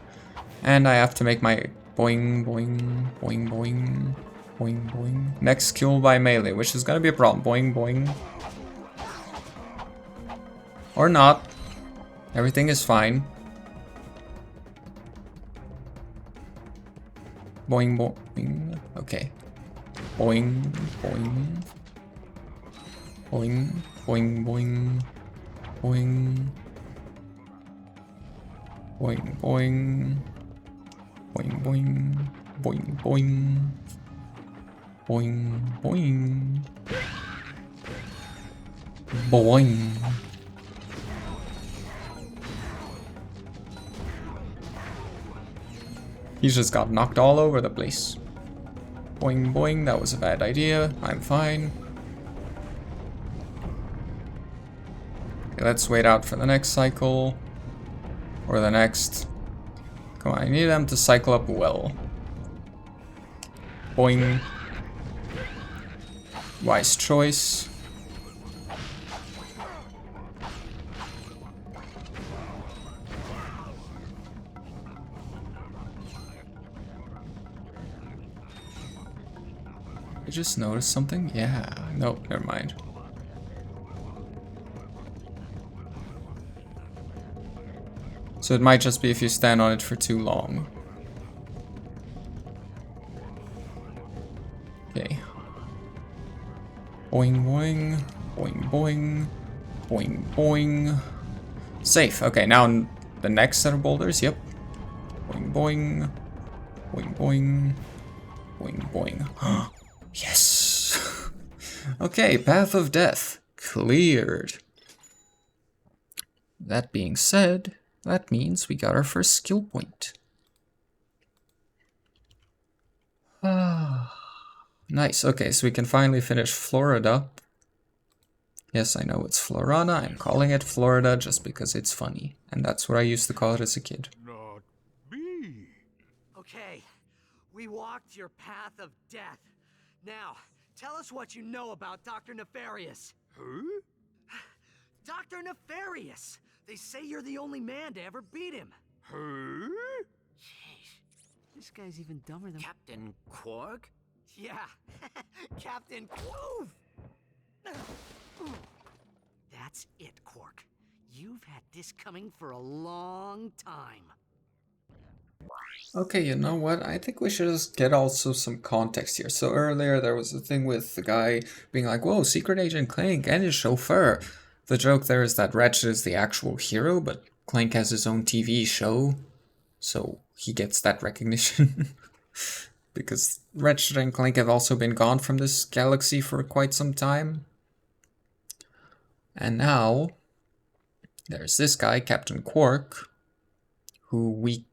And I have to make my boing, boing, boing, boing, boing, boing. Next kill by melee, which is gonna be a problem. Boing, boing. Or not. Everything is fine. Boing, boing. Okay. Boing, boing. Boing, boing, boing. Boing. Boing, boing. Boing, boing. Boing, boing. Boing, boing. Boing. He just got knocked all over the place. Boing, boing, that was a bad idea. I'm fine. Okay, let's wait out for the next cycle. Or the next. Come on, I need them to cycle up well. Boing. Wise choice. I just noticed something? Yeah. Nope, never mind. So it might just be if you stand on it for too long. Okay. Boing, boing. Boing, boing. Boing, boing. Safe. Okay, now the next set of boulders. Yep. Boing, boing. Boing, boing. Boing, boing. Yes! Okay, Path of Death. Cleared. That being said, that means we got our first skill point. Nice. Okay, so we can finally finish Florida. Yes, I know it's Florana. I'm calling it Florida just because it's funny. And that's what I used to call it as a kid. Not me. Okay, we walked your path of death. Now, tell us what you know about Dr. Nefarious. Huh? Dr. Nefarious! They say you're the only man to ever beat him. Huh? Jeez, this guy's even dumber than... Captain Quark? Yeah, Captain Quark. That's it, Quark. You've had this coming for a long time. Okay, you know what? I think we should just get also some context here. So earlier there was a thing with the guy being like, whoa, Secret Agent Clank and his chauffeur. The joke there is that Ratchet is the actual hero, but Clank has his own TV show, so he gets that recognition. Because Ratchet and Clank have also been gone from this galaxy for quite some time. And now, there's this guy, Captain Quark, who we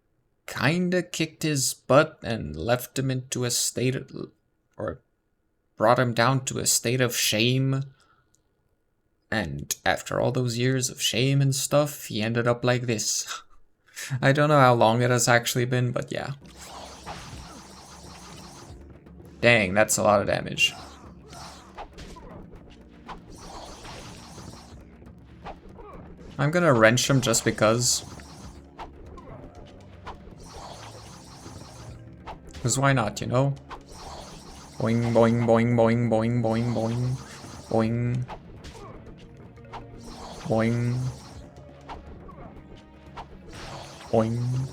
kinda kicked his butt and left him into a state of, or brought him down to a state of shame. And after all those years of shame and stuff, he ended up like this. I don't know how long it has actually been, but yeah. Dang, that's a lot of damage. I'm gonna wrench him just because. Because why not, you know? Boing, boing, boing, boing, boing, boing, boing, boing. Boing. Boing.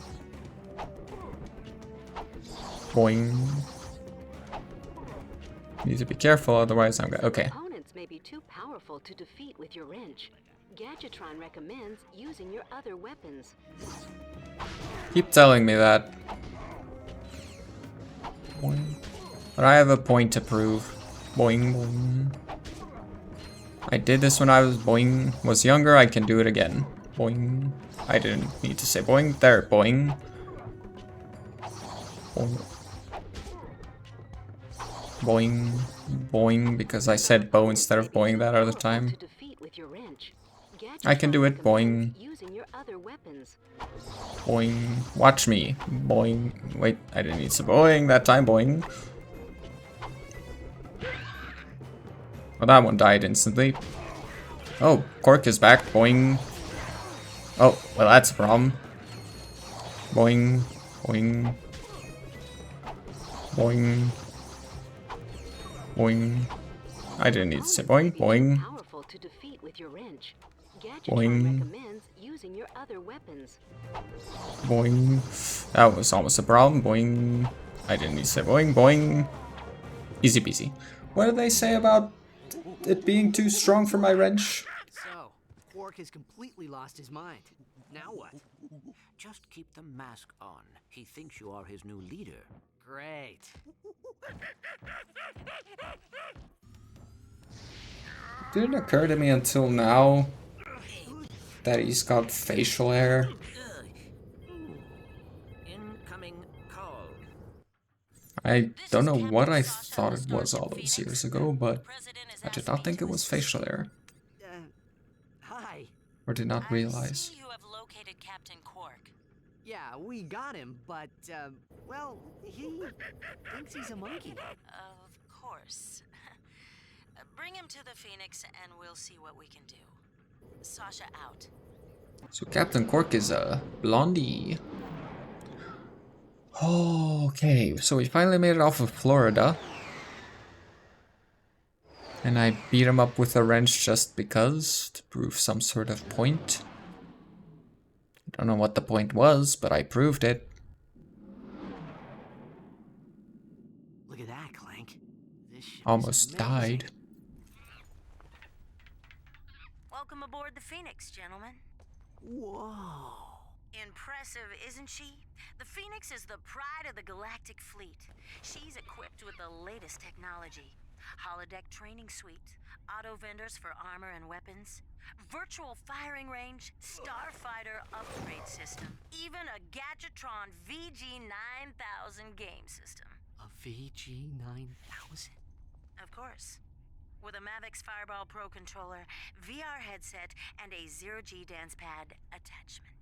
Boing. Need to be careful, otherwise I'm gonna... Okay. Opponents may be too powerful to defeat with your wrench. Gadgetron recommends using your other weapons. Keep telling me that. Boing. But I have a point to prove. Boing, boing. I did this when I was younger. I can do it again. Boing. I didn't need to say boing. There, boing. Boing. Boing. Boing, because I said bow instead of boing that other time. I can do it. Boing. Boing. Watch me. Boing. Wait, I didn't need to boing that time. Boing. Well, that one died instantly. Oh, Cork is back. Boing. Oh, well, that's a problem. Boing. Boing. Boing. Boing. I didn't need to say boing. Boing. Boing. Boing. That was almost a problem. Boing. I didn't need to say boing. Boing. Easy peasy. What did they say about it being too strong for my wrench? So, Quark has completely lost his mind. Now what? Just keep the mask on. He thinks you are his new leader. Great. Didn't occur to me until now that he's got facial hair. Incoming call. I don't know what I thought it was all those years ago, but I did not think it was facial hair. Hi. Or did not realize. You have located Captain Quark. Yeah, we got him, but, well, he thinks he's a monkey. Of course. Bring him to the Phoenix and we'll see what we can do. Sasha out. So Captain Quark is a blondie. Okay, so we finally made it off of Florida. And I beat him up with a wrench just because, to prove some sort of point. I don't know what the point was, but I proved it. Look at that, Clank. This ship is Almost amazing. died. Welcome aboard the Phoenix, gentlemen. Whoa. Impressive, isn't she? The Phoenix is the pride of the galactic fleet. She's equipped with the latest technology. Holodeck training suite, auto vendors for armor and weapons, virtual firing range, starfighter upgrade system, even a Gadgetron VG-9000 game system. A VG-9000? Of course. With a Mavix Fireball Pro controller, VR headset, and a zero-G dance pad attachment.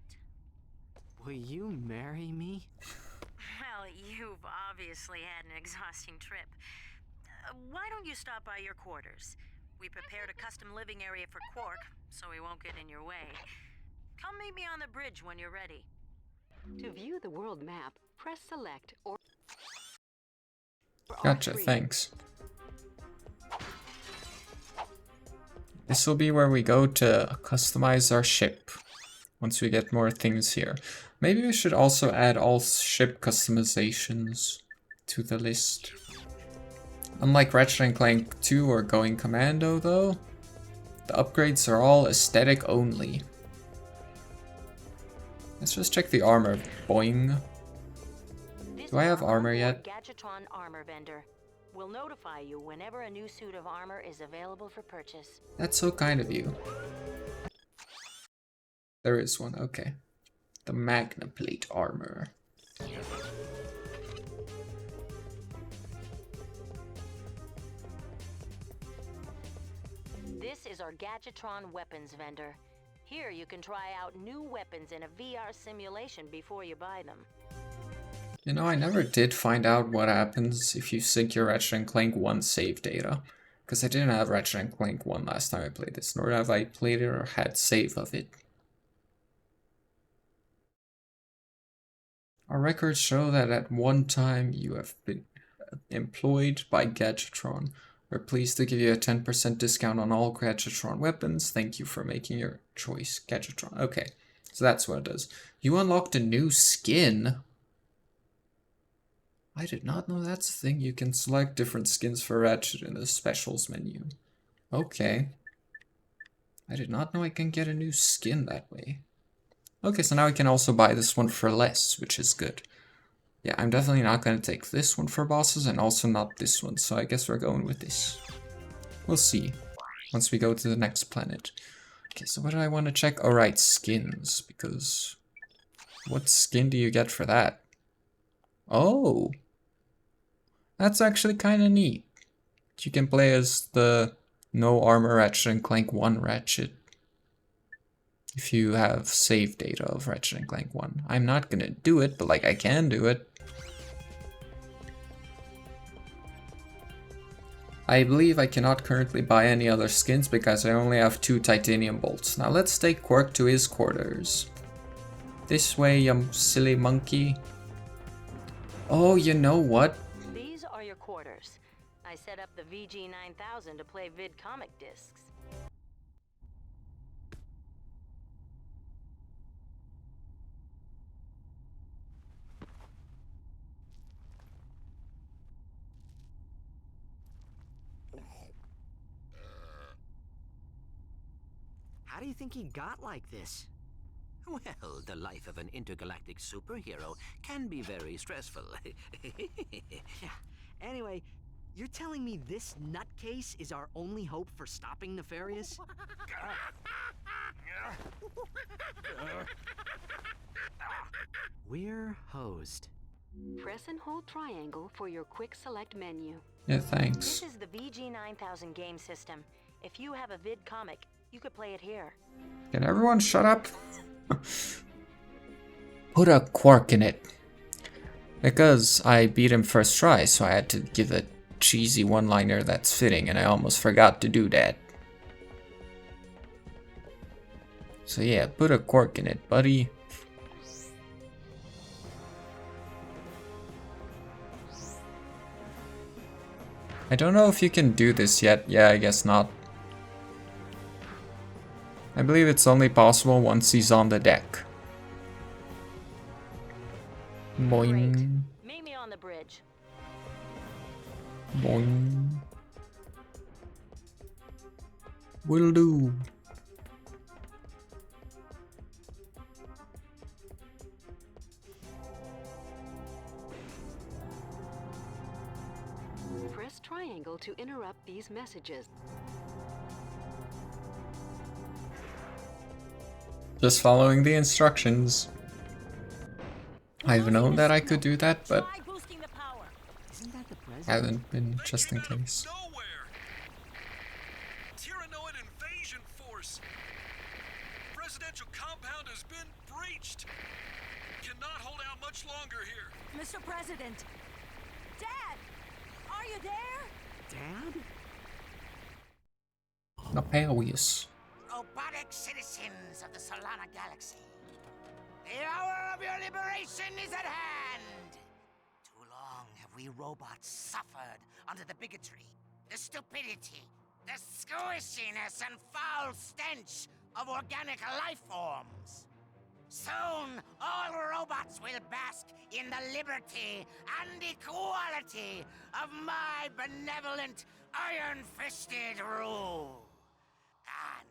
Will you marry me? Well, you've obviously had an exhausting trip. Why don't you stop by your quarters? We prepared a custom living area for Quark, so he won't get in your way. Come meet me on the bridge when you're ready. To view the world map, press select or Gotcha, R3. thanks. This will be where we go to customize our ship. Once we get more things here. Maybe we should also add all ship customizations to the list. Unlike Ratchet and Clank 2 or Going Commando though, the upgrades are all aesthetic only. Let's just check the armor. Boing. Do I have armor yet? Gadgetron armor vendor. We'll notify you whenever a new suit of armor is available for purchase. That's so kind of you. There is one, okay. The Magna Plate armor. This is our Gadgetron weapons vendor. Here you can try out new weapons in a VR simulation before you buy them. You know, I never did find out what happens if you sync your Ratchet and Clank 1 save data. Because I didn't have Ratchet and Clank 1 last time I played this, nor have I played it or had save of it. Our records show that at one time you have been employed by Gadgetron. We're pleased to give you a 10% discount on all Gadgetron weapons. Thank you for making your choice, Gadgetron. Okay, so that's what it does. You unlocked a new skin. I did not know that's a thing. You can select different skins for Ratchet in the specials menu. Okay. I did not know I can get a new skin that way. Okay, so now I can also buy this one for less, which is good. Yeah, I'm definitely not going to take this one for bosses and also not this one, so I guess we're going with this. We'll see once we go to the next planet. Okay, so what do I want to check? Oh, right, skins, because what skin do you get for that? Oh, that's actually kind of neat. You can play as the no armor Ratchet and Clank 1 Ratchet if you have save data of Ratchet and Clank 1. I'm not gonna do it, but like I can do it. I believe I cannot currently buy any other skins because I only have 2 titanium bolts. Now let's take Quark to his quarters. This way, you silly monkey. Oh, you know what? These are your quarters. I set up the VG9000 to play vid comic discs. How do you think he got like this? Well, the life of an intergalactic superhero can be very stressful. Yeah. Anyway, you're telling me this nutcase is our only hope for stopping Nefarious? We're hosed. Press and hold triangle for your quick select menu. Yeah, thanks. This is the VG9000 game system. If you have a vid comic, you could play it here. Can everyone shut up? Put a Quark in it. Because I beat him first try, so I had to give a cheesy one-liner that's fitting, and I almost forgot to do that. So yeah, put a Quark in it, buddy. I don't know if you can do this yet. Yeah, I guess not. I believe it's only possible once he's on the deck. Boing. Great. Meet me on the bridge. Boing. Will do. Press triangle to interrupt these messages. Just following the instructions. I've known that I could do that, but Isn't that the president? haven't been just in case. Nowhere. Tyrannoid invasion force. Presidential compound has been breached. Cannot hold out much longer here. Mr. President! Dad! Are you there? Dad? Nefarious. Robotic citizens of the Solana Galaxy. The hour of your liberation is at hand! Too long have we robots suffered under the bigotry, the stupidity, the squishiness and foul stench of organic life forms. Soon, all robots will bask in the liberty and equality of my benevolent, iron-fisted rule. And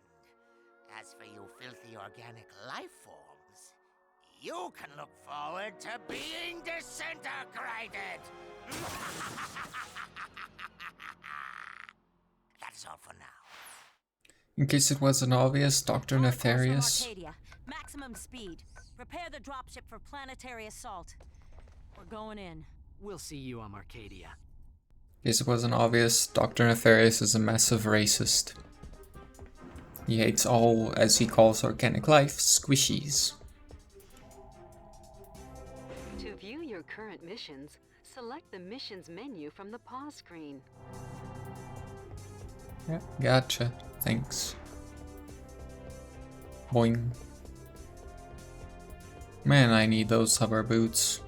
as for you filthy organic life forms, you can look forward to being disintegrated. That's all for now. In case it wasn't obvious, Dr. Nefarious. Arcadia. Maximum speed. Prepare the dropship for planetary assault. We're going in. We'll see you on Arcadia. In case it wasn't obvious, Dr. Nefarious is a massive racist. He hates all, as he calls organic life, squishies. To view your current missions, select the missions menu from the pause screen. Yeah, gotcha. Thanks. Boing. Man, I need those hover boots.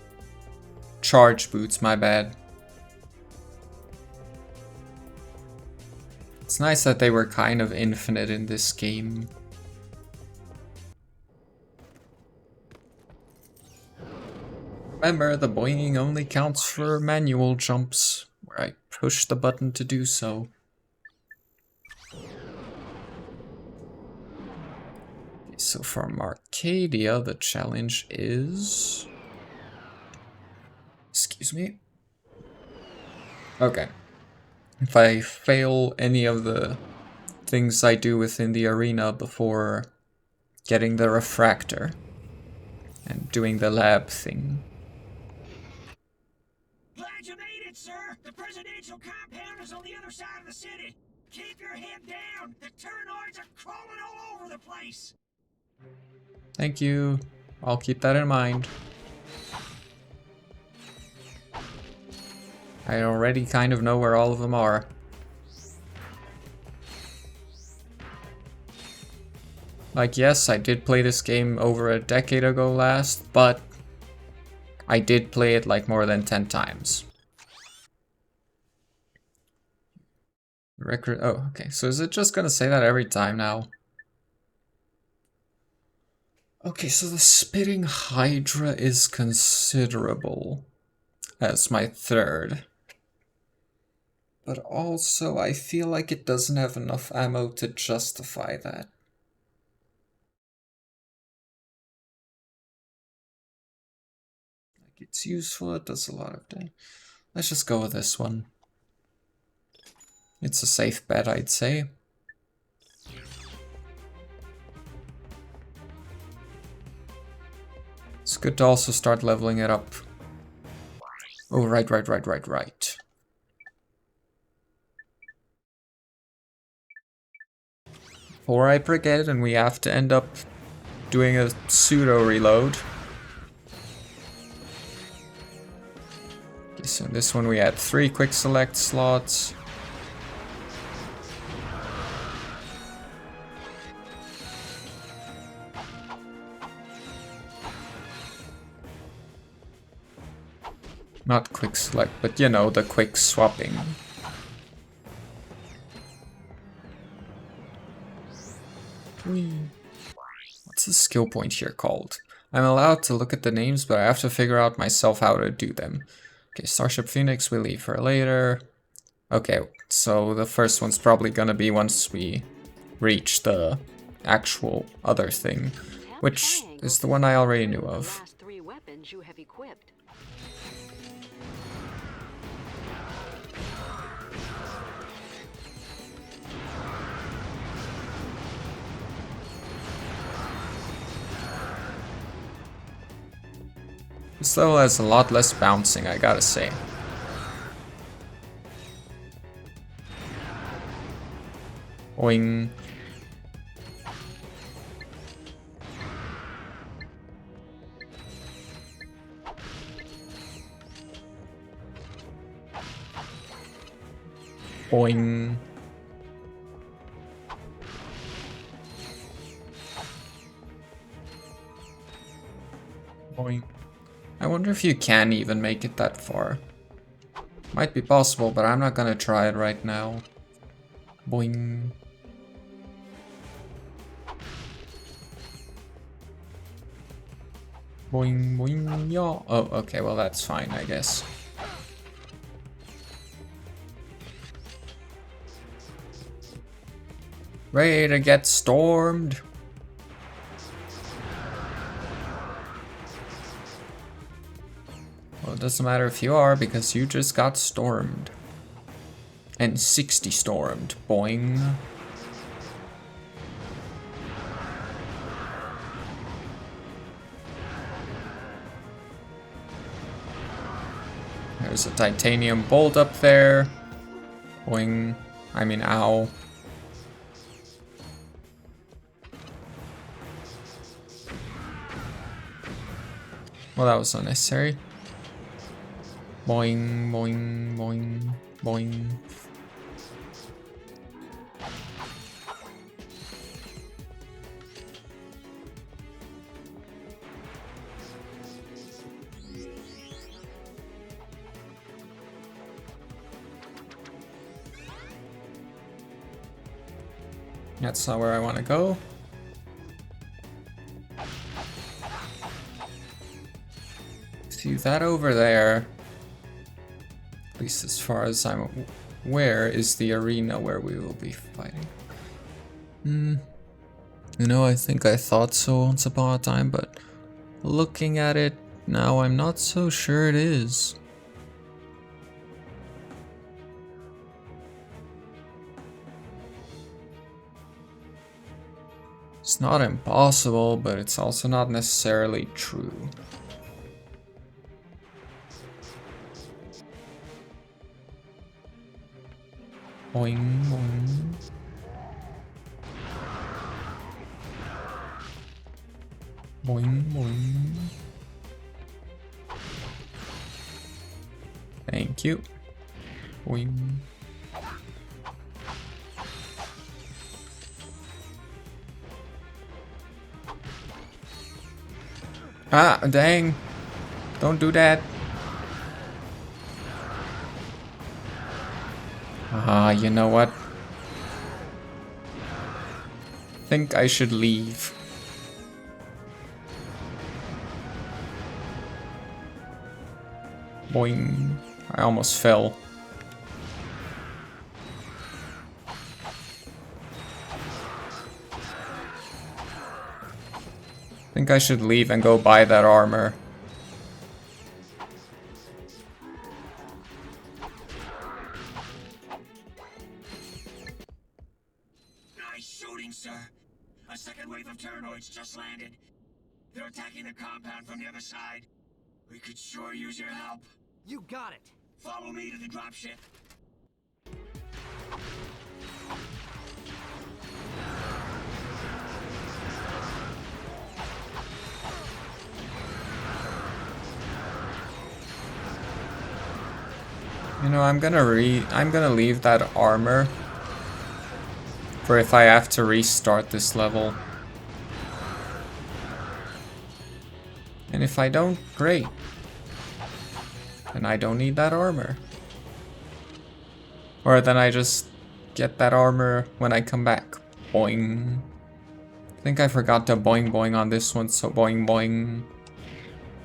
Charge boots, my bad. It's nice that they were kind of infinite in this game. Remember, the boinging only counts for manual jumps, where I push the button to do so. Okay, so from Arcadia, the challenge is... Excuse me. Okay. If I fail any of the things I do within the arena before getting the refractor and doing the lab thing. Glad you made it, sir. The presidential compound is on the other side of the city. Keep your head down. The Tyrannoids are crawling all over the place. Thank you. I'll keep that in mind. I already kind of know where all of them are. Like, yes, I did play this game over a decade ago last, but I did play it like more than 10 times. Record. Oh, okay. So is it just gonna say that every time now? Okay, so the Spitting Hydra is considerable as my third. But also, I feel like it doesn't have enough ammo to justify that. Like, it's useful, it does a lot of damage. Let's just go with this one. It's a safe bet, I'd say. It's good to also start leveling it up. Oh, right. Before I forget, and we have to end up doing a pseudo reload. Okay, so in this one we had 3 quick select slots. Not quick select, but you know, the quick swapping. What's the skill point here called? I'm allowed to look at the names, but I have to figure out myself how to do them. Okay, Starship Phoenix, we leave for later. Okay, so the first one's probably gonna be once we reach the actual other thing, which is the one I already knew of. This level has a lot less bouncing, I gotta say. Boing. Boing. Boing. I wonder if you can even make it that far. Might be possible, but I'm not gonna try it right now. Boing. Boing, boing, yeah. Oh, okay, well that's fine, I guess. Ready to get stormed. Well, it doesn't matter if you are, because you just got stormed. And 60 stormed. Boing. There's a titanium bolt up there. Boing. I mean, ow. Well, that was unnecessary. Boing, boing, boing, boing. That's not where I want to go. See that over there, at least as far as I'm aware, is the arena where we will be fighting. You know, I think I thought so once upon a time, but looking at it now, I'm not so sure it is. It's not impossible, but it's also not necessarily true. Boing, boing. Boing, boing. Thank you. Boing. Ah, dang. Don't do that. Ah, you know what? Think I should leave. Boing. I almost fell. Think I should leave and go buy that armor. Nice shooting, sir. A second wave of Terranoids just landed. They're attacking the compound from the other side. We could sure use your help. You got it. Follow me to the dropship. You know, I'm gonna leave that armor for if I have to restart this level. And if I don't, great. Then I don't need that armor. Or then I just get that armor when I come back. Boing. I think I forgot to boing boing on this one, so boing boing.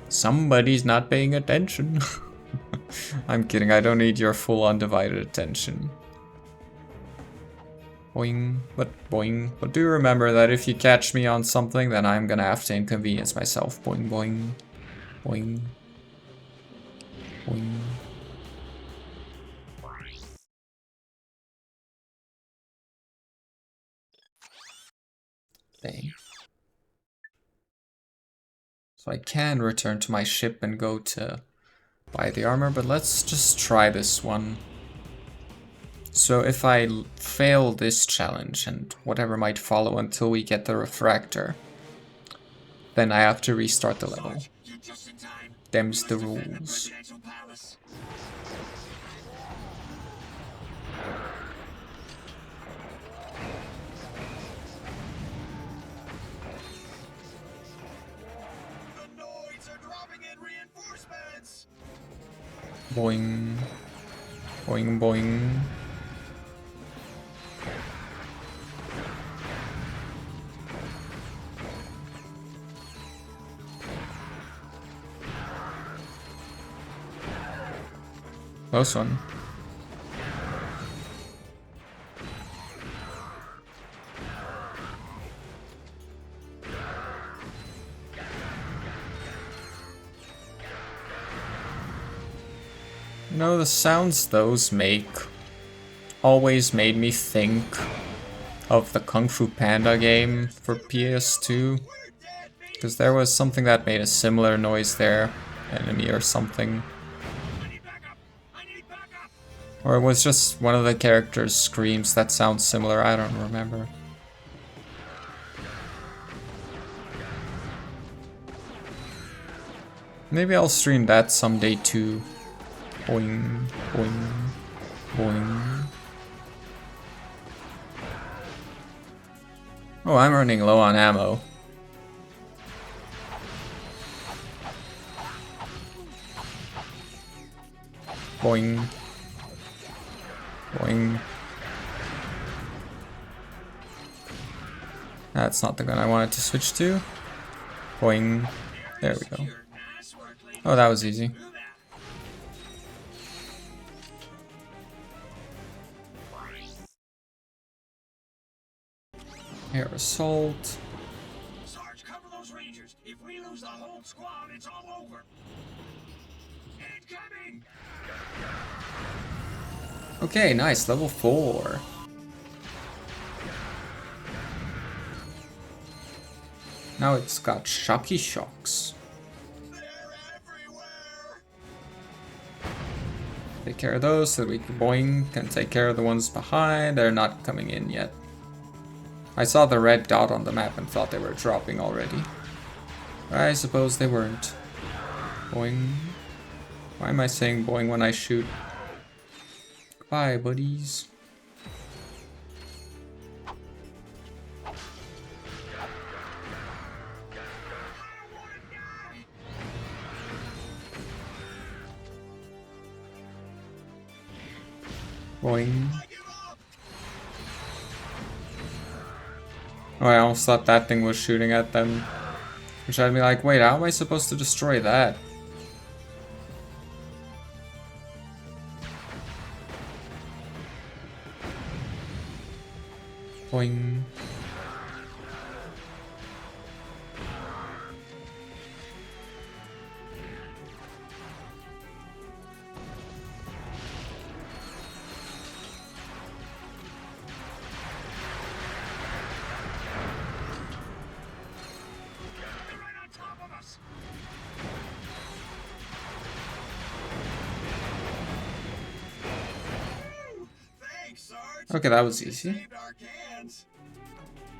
Somebody's not paying attention. I'm kidding, I don't need your full undivided attention. Boing, but boing. But do remember that if you catch me on something, then I'm gonna have to inconvenience myself. Boing, boing. Boing. Boing. Dang. So I can return to my ship and go to buy the armor, but let's just try this one. So if I fail this challenge and whatever might follow until we get the refractor, then I have to restart the level. Them's the rules. Boing. Boing, boing. Close one. You know, the sounds those make always made me think of the Kung Fu Panda game for PS2. Because there was something that made a similar noise there, enemy or something. Or it was just one of the characters' screams that sounds similar, I don't remember. Maybe I'll stream that someday too. Boing, boing, boing. Oh, I'm running low on ammo. Boing. Boing. That's not the gun I wanted to switch to. Boing. There we go. Oh, that was easy. Air assault. Sarge, cover those Rangers. If we lose the whole squad, it's all over. Incoming! Okay, nice. Level 4. Now it's got shocky shocks. They're everywhere! Take care of those so that we can boing can take care of the ones behind. They're not coming in yet. I saw the red dot on the map and thought they were dropping already. I suppose they weren't. Boing. Why am I saying boing when I shoot? Bye, buddies. Boing. Oh, I almost thought that thing was shooting at them. Which I'd be like, wait, how am I supposed to destroy that? Boing. Okay, that was easy.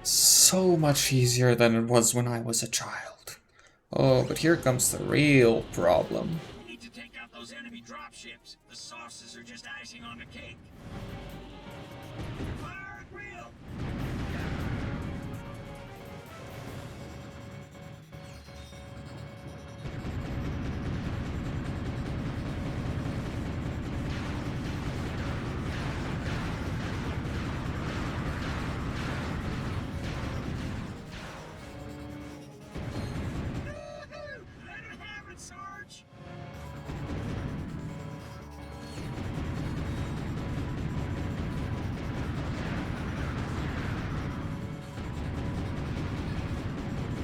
So much easier than it was when I was a child. Oh, but here comes the real problem. We need to take out those enemy dropships. The sauces are just icing on the cake. Fire at will! Let it have it, Sarge!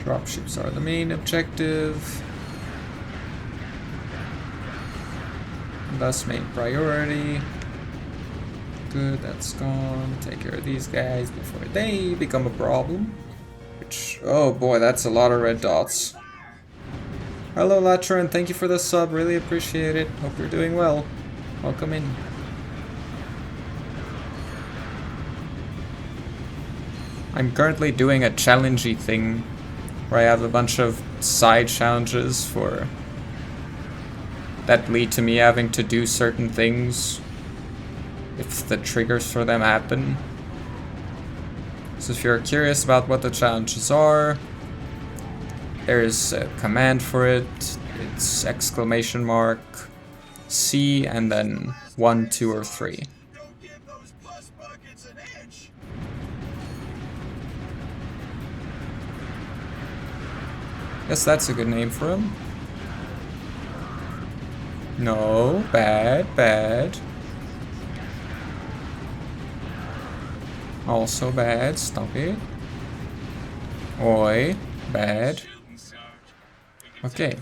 Dropships are the main objective. Thus main priority. Good, that's gone. Take care of these guys before they become a problem. Which, oh boy, that's a lot of red dots. Hello Latra, and thank you for the sub, really appreciate it. Hope you're doing well. Welcome in. I'm currently doing a challengey thing where I have a bunch of side challenges for that lead to me having to do certain things if the triggers for them happen. So if you're curious about what the challenges are, there's a command for it. It's exclamation mark C and then 1, 2, or 3. Don't give those plus buckets an inch! Guess that's a good name for him. No, bad, bad. Also bad, stop it. Oi, bad. Okay,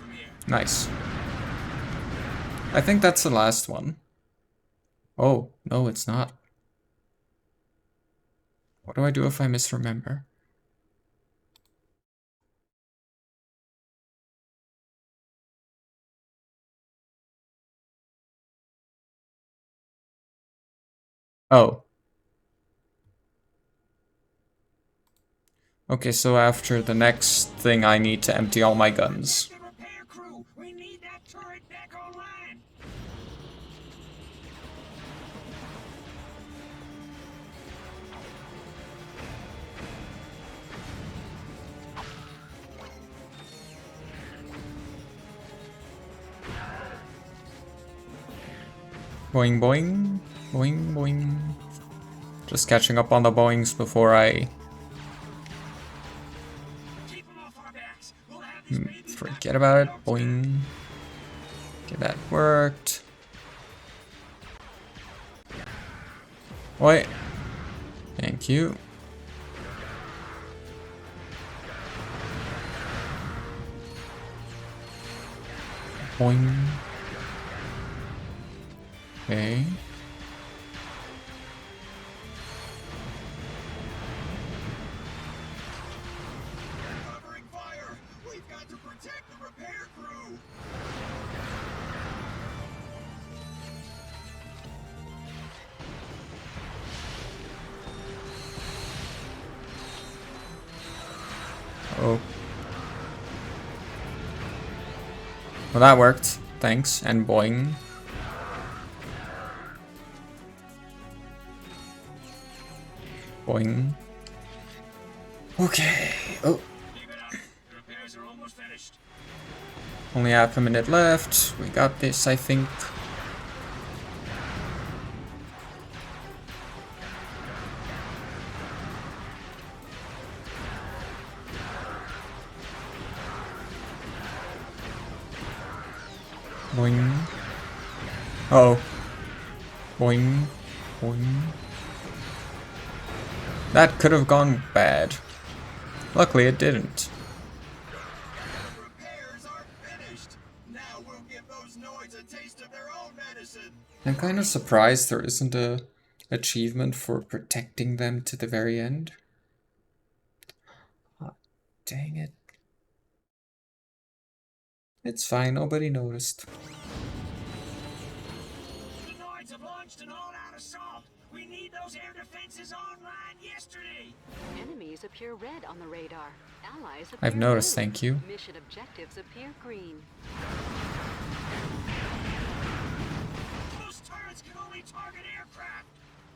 nice. I think that's the last one. Oh, no, it's not. What do I do if I misremember? Oh. Okay, so after the next thing I need to empty all my guns. The repair crew! We need that turret back online! Boing boing, boing boing. Just catching up on the boings before I Keep them off our backs! We'll have these forget about it. Boing. Okay, that worked. Wait. Thank you. Boing. Okay. Covering fire! We've got to protect the repair crew! Oh. Well, that worked. Thanks. And boing. Boing. Okay. Oh. Keep it up. The repairs are almost finished. Only half a minute left. We got this, I think. Boing. Uh oh. Boing. Boing. That could have gone bad. Luckily it didn't. Repairs aren't finished. Now we'll give those noids a taste of their own medicine. I'm kind of surprised there isn't a achievement for protecting them to the very end. Oh, dang it. It's fine, nobody noticed. The noids have launched an all-out assault. We need those air defenses online yesterday. Enemies appear red on the radar. Allies appear I've noticed, blue. thank you. Mission objectives appear green. Those turrets can only target aircraft.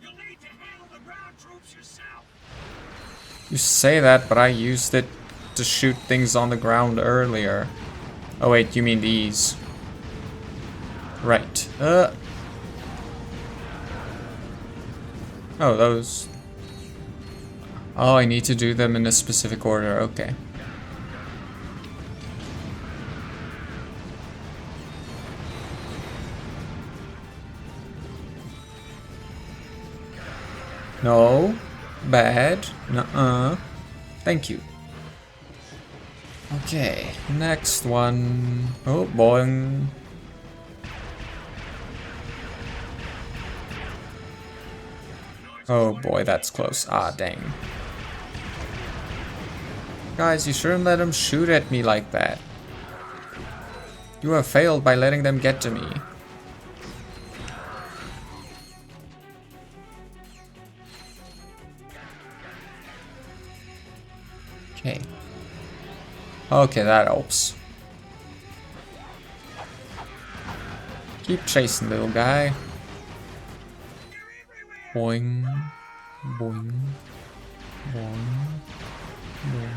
You'll need to handle the ground troops yourself. You say that, but I used it to shoot things on the ground earlier. Oh wait, you mean these. Right. Oh, those. Oh, I need to do them in a specific order. Okay. No. Bad. Nuh-uh. Thank you. Okay, next one. Oh, boing. Oh boy, that's close. Ah, dang. Guys, you shouldn't let them shoot at me like that. You have failed by letting them get to me. Okay. Okay, that helps. Keep chasing, little guy. Boing. Boing. Boing. Boing.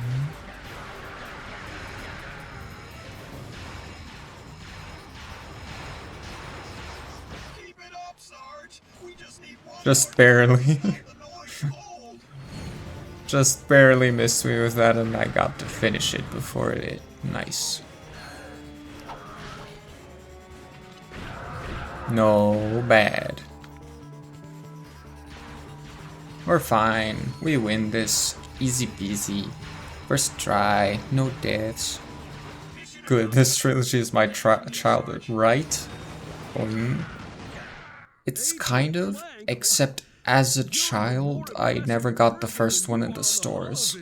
Keep it up, Sarge. We just need one Just barely. the noise cold. Just barely missed me with that, and I got to finish it before it hit. Nice. No, bad. We're fine. We win this. Easy peasy. First try. No deaths. Good. This trilogy is my childhood, right? It's kind of, except as a child, I never got the first one in the stores.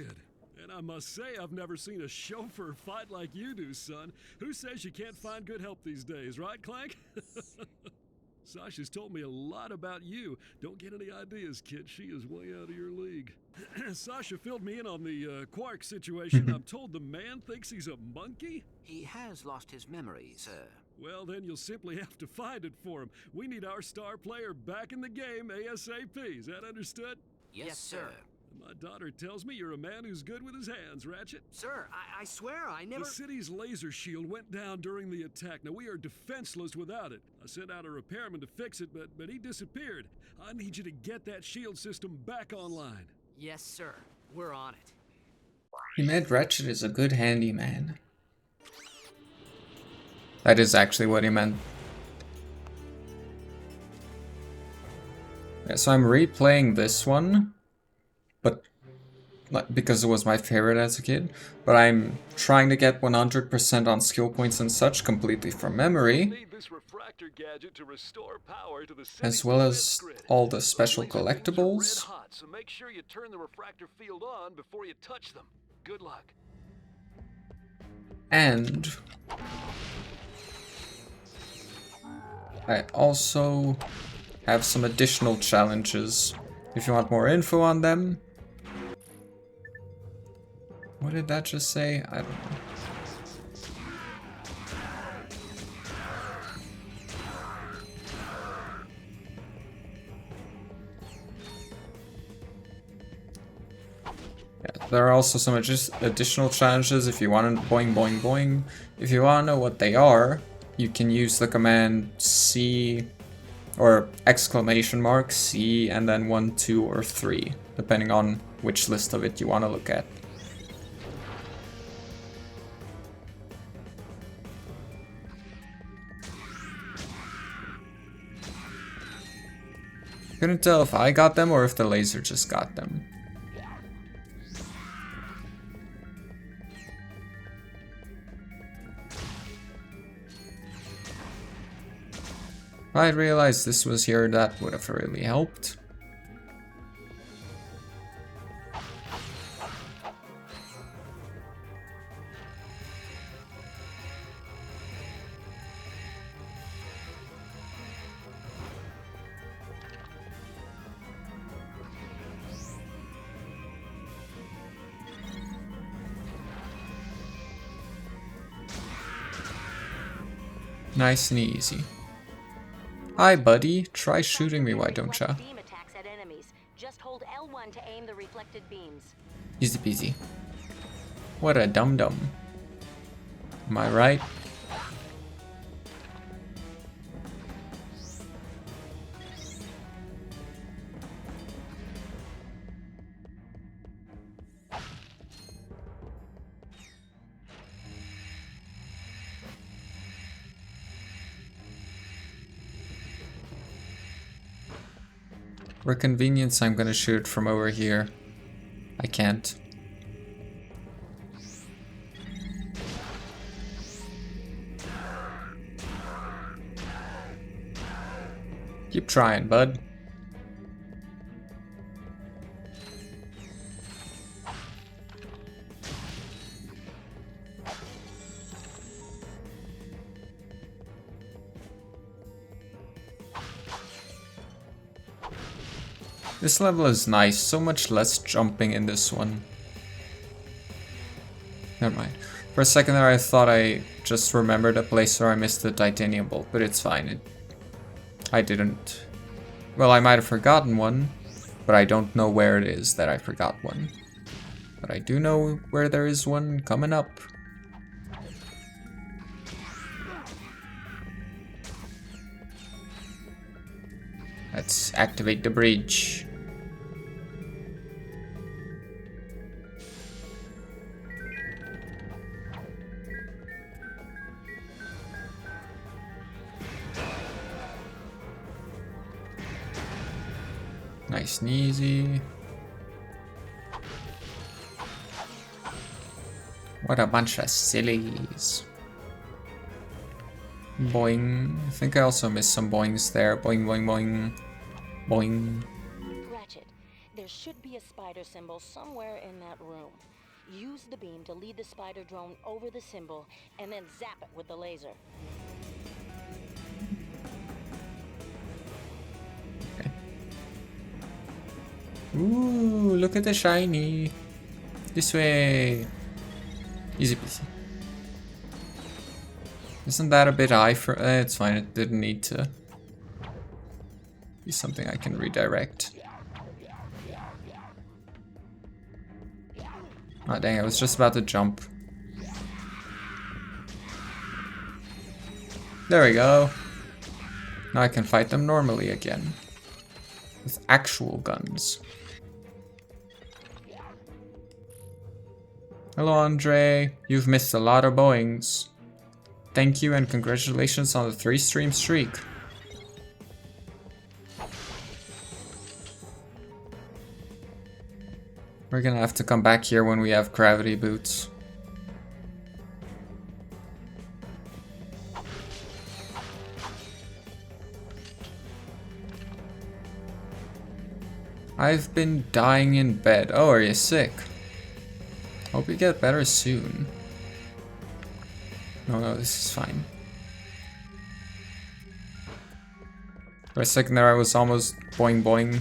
And I must say, I've never seen a chauffeur fight like you do, son. Who says you can't find good help these days, right, Clank? Sasha's told me a lot about you. Don't get any ideas, kid. She is way out of your league. Sasha filled me in on the Quark situation. I'm told the man thinks he's a monkey? He has lost his memory, sir. Well, then you'll simply have to find it for him. We need our star player back in the game ASAP. Is that understood? Yes, sir. My daughter tells me you're a man who's good with his hands, Ratchet. Sir, I swear I never... The city's laser shield went down during the attack. Now, we are defenseless without it. I sent out a repairman to fix it, but he disappeared. I need you to get that shield system back online. Yes, sir. We're on it. He meant Ratchet is a good handyman. That is actually what he meant. Yeah, so I'm replaying this one, but not because it was my favorite as a kid, but I'm trying to get 100% on skill points and such completely from memory, as well as all the special collectibles. So make sure you turn the refractor field on before you touch them. Good luck. And I also have some additional challenges. If you want more info on them. What did that just say? I don't know. Yeah, there are also some additional challenges if you want to boing boing boing. If you want to know what they are, you can use the command C or exclamation mark C and then 1, 2, or 3, depending on which list of it you want to look at. Couldn't tell if I got them or if the laser just got them. If I had realized this was here, that would have really helped. Nice and easy. Hi, buddy. Try shooting me, why don't ya? Beam attacks at enemies. Just hold L1 to aim the reflected beams. Easy peasy. What a dum-dum. Am I right? For convenience, I'm gonna shoot from over here. I can't. Keep trying, bud. This level is nice, so much less jumping in this one. Never mind. For a second there I thought I just remembered a place where I missed the titanium bolt, but it's fine. I didn't. Well, I might have forgotten one, but I don't know where it is that I forgot one. But I do know where there is one coming up. Let's activate the bridge. Nice and easy. What a bunch of sillies. Boing. I think I also missed some boings there. Boing, boing, boing. Boing. Ratchet, there should be a spider symbol somewhere in that room. Use the beam to lead the spider drone over the symbol and then zap it with the laser. Ooh, look at the shiny. This way. Easy peasy. Isn't that a bit high for... it's fine, it didn't need to be something I can redirect. Oh dang, I was just about to jump. There we go. Now I can fight them normally again. With actual guns. Hello, Andre. You've missed a lot of boings. thank you and congratulations on the 3-stream streak. We're gonna have to come back here when we have gravity boots. I've been dying in bed. Oh, are you sick? Hope you get better soon. No, this is fine. For a second there I was almost boing boing,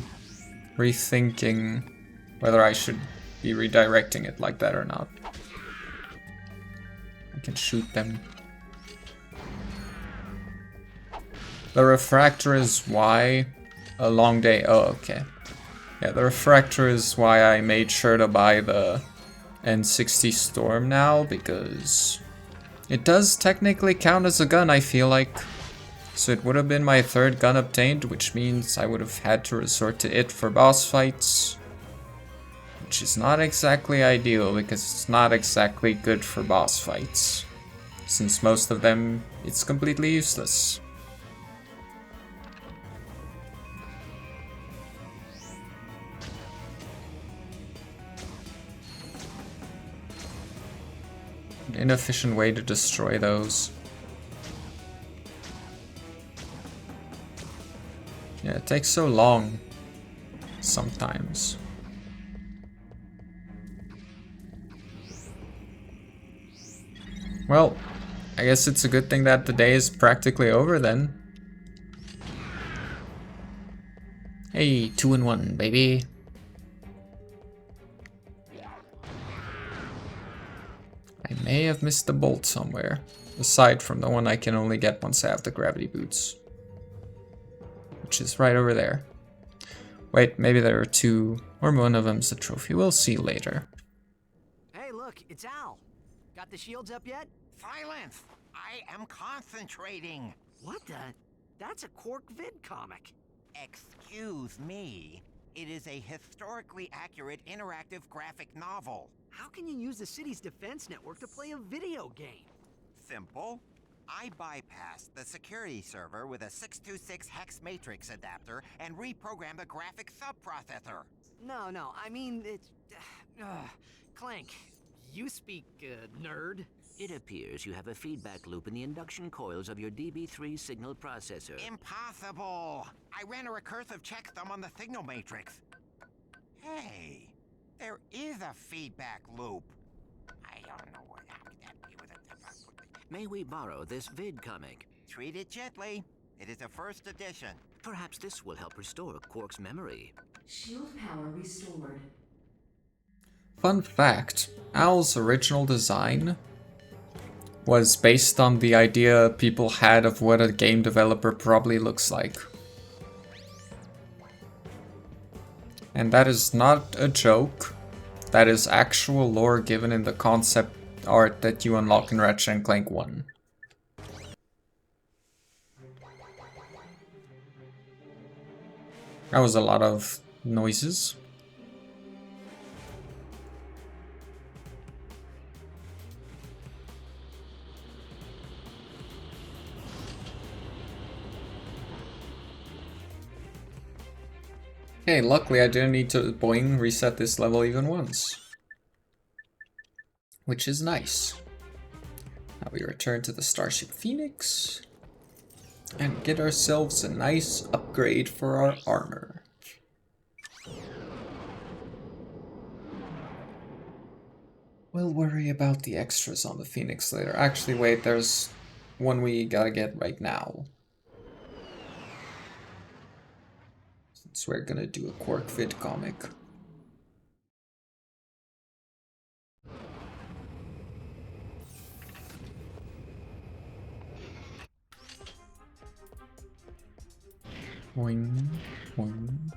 rethinking whether I should be redirecting it like that or not. I can shoot them. The refractor is why a long day. Oh, okay. Yeah, the refractor is why I made sure to buy the N60 Storm now, because it does technically count as a gun, I feel like. So it would have been my 3rd gun obtained, which means I would have had to resort to it for boss fights. Which is not exactly ideal, because it's not exactly good for boss fights. Since most of them, it's completely useless. An inefficient way to destroy those. Yeah, it takes so long sometimes. Well, I guess it's a good thing that the day is practically over then. Hey, 2-in-1, baby. I may have missed the bolt somewhere, aside from the one I can only get once I have the gravity boots. Which is right over there. Wait, maybe there are 2, or one of them's a trophy. We'll see later. Hey, look, it's Al. Got the shields up yet? Silence! I am concentrating. What the? That's a Quark vid comic. Excuse me. It is a historically accurate interactive graphic novel. How can you use the city's defense network to play a video game? Simple. I bypassed the security server with a 626 hex matrix adapter and reprogrammed the graphic subprocessor. No, I mean, it's... Clank, you speak, nerd. It appears you have a feedback loop in the induction coils of your DB3 signal processor. Impossible! I ran a recursive checksum on the signal matrix. Hey, there is a feedback loop. I don't know what happened to me with it. May we borrow this vid comic? Treat it gently. It is a 1st edition. Perhaps this will help restore Quark's memory. Shield power restored. Fun fact, Al's original design was based on the idea people had of what a game developer probably looks like. And that is not a joke. That is actual lore given in the concept art that you unlock in Ratchet and Clank 1. That was a lot of noises. Okay, luckily I didn't need to boing reset this level even once. Which is nice. Now we return to the Starship Phoenix and get ourselves a nice upgrade for our armor. We'll worry about the extras on the Phoenix later. Actually, wait, there's one we gotta get right now. Since we're gonna do a Quark vid comic. Boing, boing.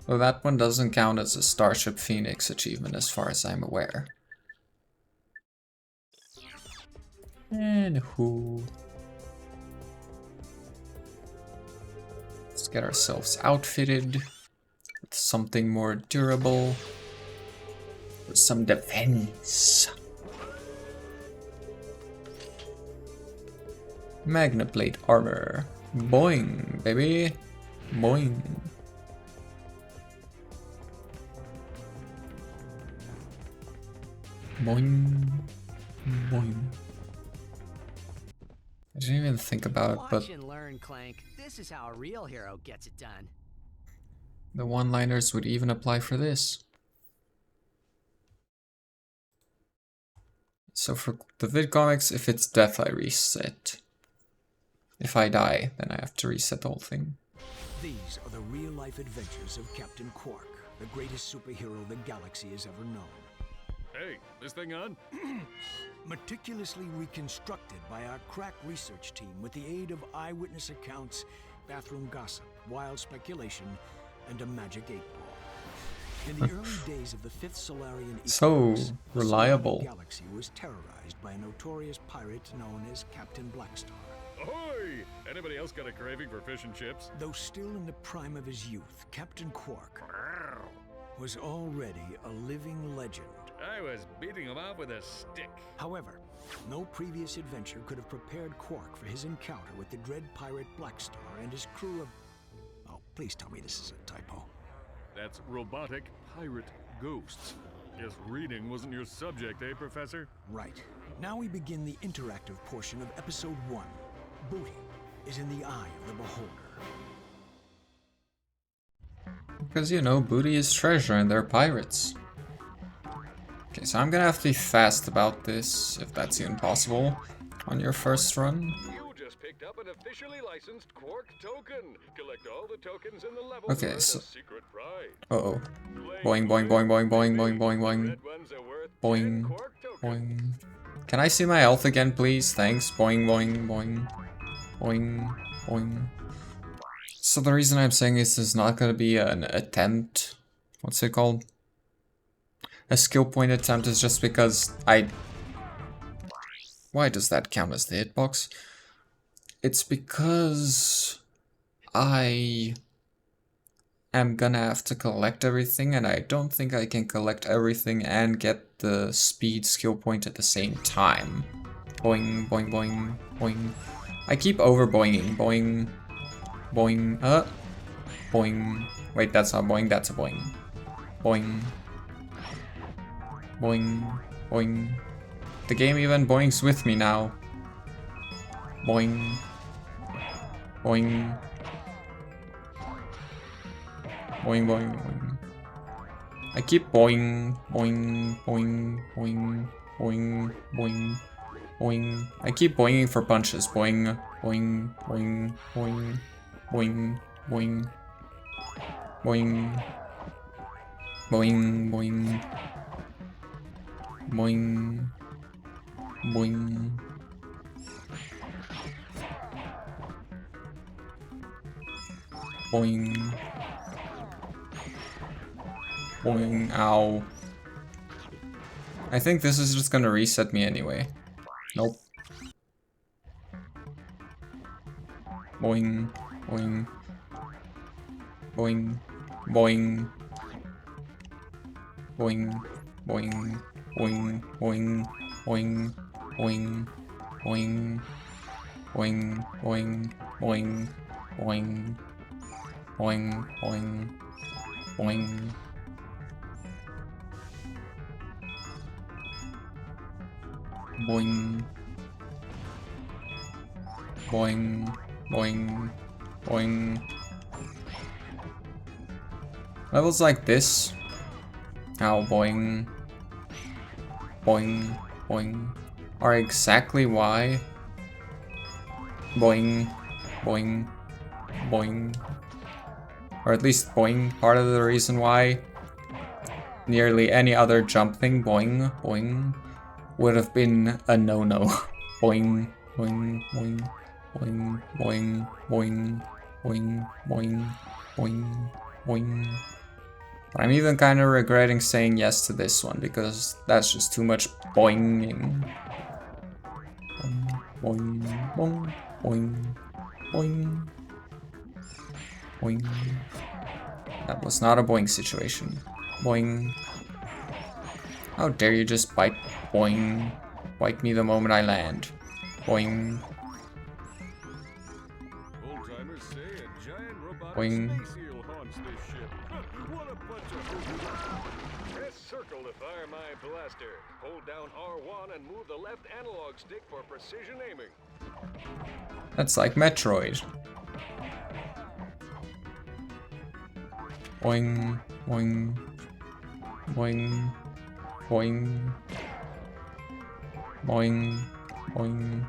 Well, that one doesn't count as a Starship Phoenix achievement as far as I'm aware. Anywho. Let's get ourselves outfitted with something more durable. For some defense. Magna plate armor. Boing, baby. Boing. Boing. Boing. I didn't even think about it, but Watch and learn, Clank. This is how a real hero gets it done. the one-liners would even apply for this. So for the vidcomics, if it's death, I reset. If I die, then I have to reset the whole thing. These are the real-life adventures of Captain Quark, the greatest superhero the galaxy has ever known. Hey, this thing on? Meticulously reconstructed by our crack research team with the aid of eyewitness accounts, bathroom gossip, wild speculation, and a magic 8-ball. In the early days of the Fifth Solarian So equinox, reliable. the galaxy was terrorized by a notorious pirate known as Captain Blackstar. Ahoy! Anybody else got a craving for fish and chips? Though still in the prime of his youth, Captain Quark was already a living legend. I was beating him up with a stick. However, no previous adventure could have prepared Quark for his encounter with the dread pirate Blackstar and his crew of... Oh, please tell me this is a typo. That's robotic pirate ghosts. Guess reading wasn't your subject, eh, Professor? Right. Now we begin the interactive portion of Episode 1. Booty is in the eye of the beholder. Because, you know, booty is treasure and they're pirates. Okay, so I'm gonna have to be fast about this, if that's even possible, on your first run. You just picked up an officially licensed Quark token. Collect all the tokens in the level. Okay, so... Secret prize. Uh-oh. Boing, boing, boing, boing, boing, boing, boing, boing. Boing, boing. Can I see my health again, please? Thanks. Boing, boing, boing. Boing, boing. So the reason I'm saying this is not gonna be an attempt. What's it called? A skill point attempt is just because I... Why does that count as the hitbox? It's because I am gonna have to collect everything, and I don't think I can collect everything and get the speed skill point at the same time. Boing, boing, boing, boing. I keep over-boinging. Boing, boing, boing. Wait, that's not boing, that's a boing. Boing. Boing, boing. The game even boings with me now. Boing. Boing. Boing, boing, boing. I keep boing, boing, boing, boing, boing, boing, boing. I keep boinging for punches. Boing, boing, boing, boing, boing, boing, boing, boing, boing. Boing. Boing. Boing. Boing. Ow. I think this is just gonna reset me anyway. Nope. Boing. Boing. Boing. Boing. Boing. Boing. Boing, boing, boing, boing, boing, boing, boing, boing, boing, boing, boing, boing. Boing. Boing, boing, boing. Levels like this. Ow, boing. Boing, boing, are exactly why boing, boing, boing, or at least boing, part of the reason why nearly any other jump thing, boing, boing, would have been a no-no. Boing, boing, boing, boing, boing, boing, boing, boing, boing, boing. But I'm even kind of regretting saying yes to this one, because that's just too much boinging. Boing, boing, boing, boing, boing. That was not a boing situation. Boing. How dare you just bite? Boing. Bite me the moment I land. Boing. Boing. Space eel haunts this ship. What a bunch of... Press circle to fire my blaster. Hold down R1 and move the left analog stick for precision aiming. That's like Metroid. Boing, boing, boing, boing, boing, boing.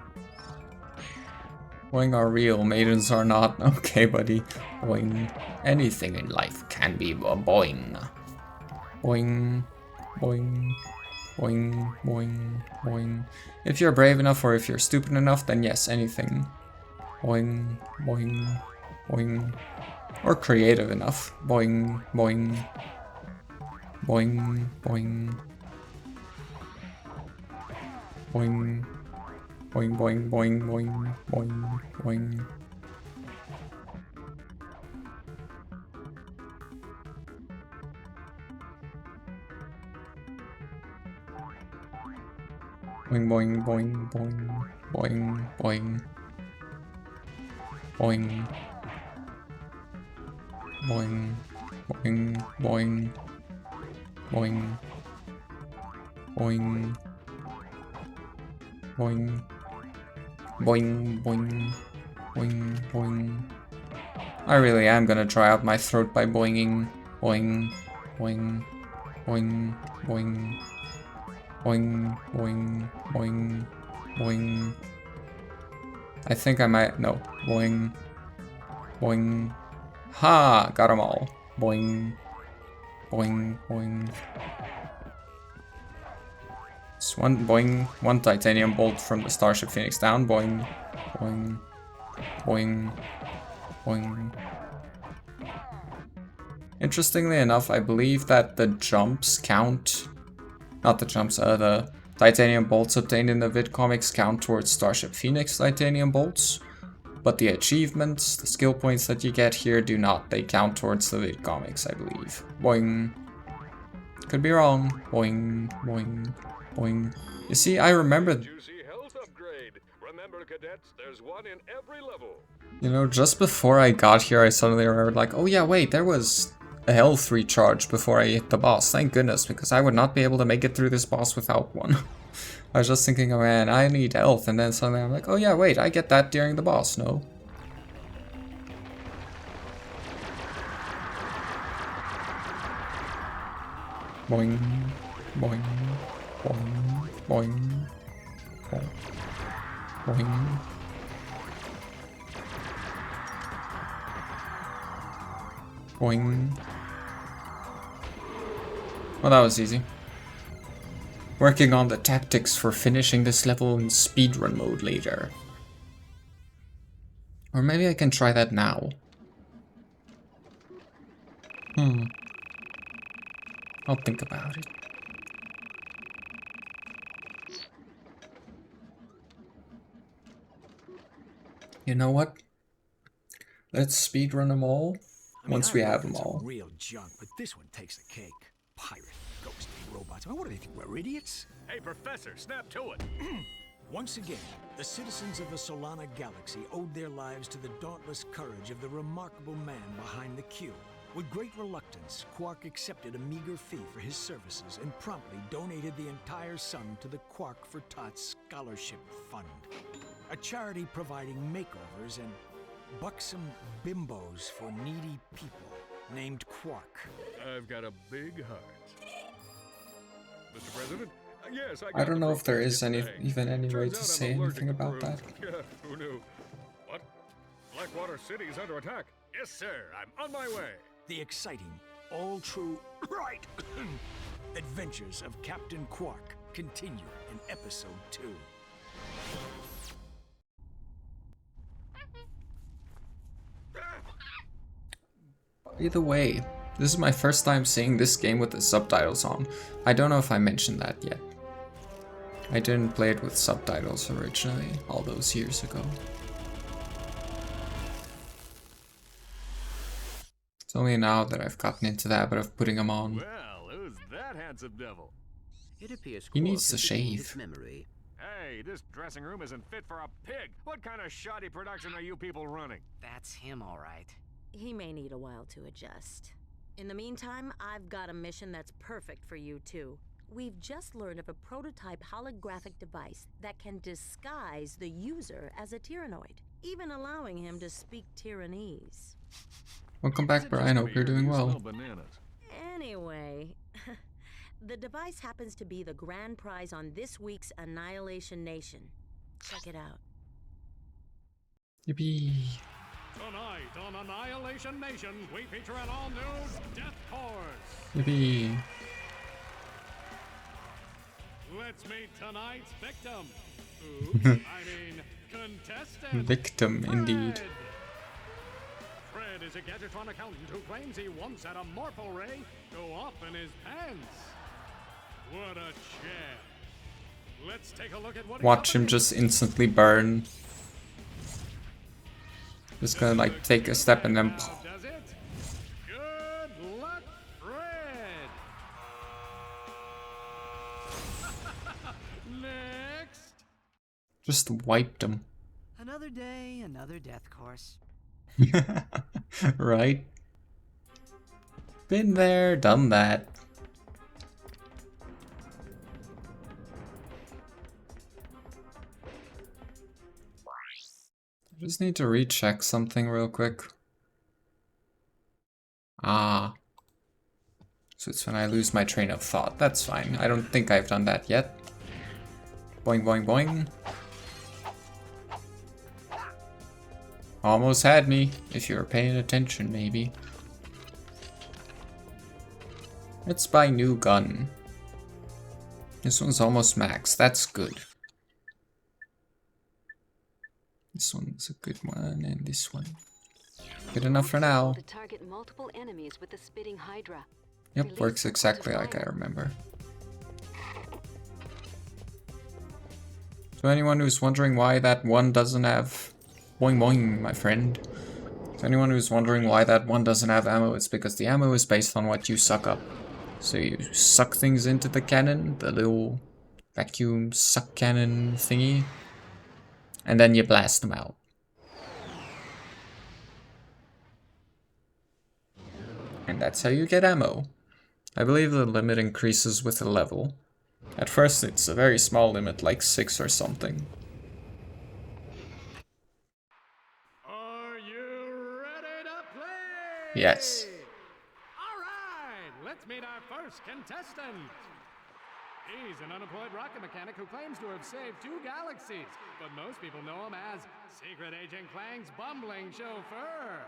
Boing are real, maidens are not. Okay, buddy. Boing. Anything in life can be a boing. Boing, boing, boing, boing, boing. If you're brave enough or if you're stupid enough, then yes, anything. Boing, boing, boing. Or creative enough. Boing, boing, boing, boing. Boing. Boing, boing, boing, boing, boing, boing. Boing, boing, boing, boing, boing, boing. Boing. Boing, boing, boing, boing, boing, boing. Boing, boing, boing, boing. I really am gonna dry out my throat by boinging. Boing, boing, boing, boing, boing, boing, boing, boing. I think I might, no. Boing, boing. Ha! Got them all. Boing, boing, boing. It's one boing, one titanium bolt from the Starship Phoenix down. Boing, boing, boing, boing. Interestingly enough, I believe that the jumps count, not the jumps, the titanium bolts obtained in the vid comics count towards Starship Phoenix titanium bolts, but the achievements, the skill points that you get here do not. They count towards the vid comics, I believe. Boing. Could be wrong. Boing, boing. Boing. You see, I remember. Juicy health upgrade. Remember, cadets, there's one in every level. You know, just before I got here, I suddenly remembered, like, oh yeah, wait, there was a health recharge before I hit the boss. Thank goodness, because I would not be able to make it through this boss without one. I was just thinking, oh man, I need health, and then suddenly I'm like, oh yeah, wait, I get that during the boss, no? Boing, boing. Boing, boing, boing, boing. Boing. Well, that was easy. Working on the tactics for finishing this level in speedrun mode later. Or maybe I can try that now. I'll think about it. You know what? Let's speedrun them all once we have them all. Real junk, but this one takes the cake. Pirate, ghost, robots. I mean, what do they think? We're idiots? Hey, Professor, snap to it. Once again, the citizens of the Solana Galaxy owed their lives to the dauntless courage of the remarkable man behind the cube. With great reluctance, Quark accepted a meager fee for his services and promptly donated the entire sum to the Quark for Tots Scholarship Fund, a charity providing makeovers and buxom bimbos for needy people named Quark. I've got a big heart. Mr. President? Yes, I don't know if there is even any way to say anything about that. Yeah, who knew? What? Blackwater City is under attack. Yes, sir. I'm on my way. The exciting, all-true, right, adventures of Captain Quark continue in Episode 2. Either way, this is my first time seeing this game with the subtitles on. I don't know if I mentioned that yet. I didn't play it with subtitles originally, all those years ago. It's only now that I've gotten into the habit of putting them on. Well, who's that handsome devil? It appears He needs to Quark has regained shave. his memory. Hey, this dressing room isn't fit for a pig. What kind of shoddy production are you people running? That's him, all right. he may need a while to adjust. In the meantime, I've got a mission that's perfect for you two. We've just learned of a prototype holographic device that can disguise the user as a Tyrannoid, even allowing him to speak Tyrannese. Welcome back, Brian. Hope you're doing well. Anyway, the device happens to be the grand prize on this week's Annihilation Nation. Check it out. Yippee. Tonight on Annihilation Nation, we feature an all-new Death Course. Yippee. Let's meet tonight's victim. Oops, I mean contestant. Victim, indeed. Fred is a Gadgetron accountant who claims he once had a Morpho Ray go off in his pants. What a champ. Let's take a look at what Watch him just instantly burn. Just gonna like take a step and then does it? Good luck, Fred. Next. just wiped him. Another day, another death course. Right? Been there, done that. I just need to recheck something real quick. Ah. So it's when I lose my train of thought. That's fine. I don't think I've done that yet. Boing, boing, boing. Almost had me, if you were paying attention, maybe. Let's buy new gun. This one's almost max. That's good. This one's a good one, and this one. Good enough for now. To target multiple enemies with the spitting hydra. Yep, works exactly like I remember. So anyone who's wondering why that one doesn't have... Boing boing, my friend. So anyone who's wondering why that one doesn't have ammo, it's because the ammo is based on what you suck up. So you suck things into the cannon, the little vacuum suck cannon thingy, and then you blast them out. And that's how you get ammo. I believe the limit increases with the level. At first it's a very small limit, like 6 or something. Are you ready to play? Yes. Alright, let's meet our first contestant. He's an unemployed rocket mechanic who claims to have saved 2 galaxies, but most people know him as Secret Agent Clang's bumbling chauffeur.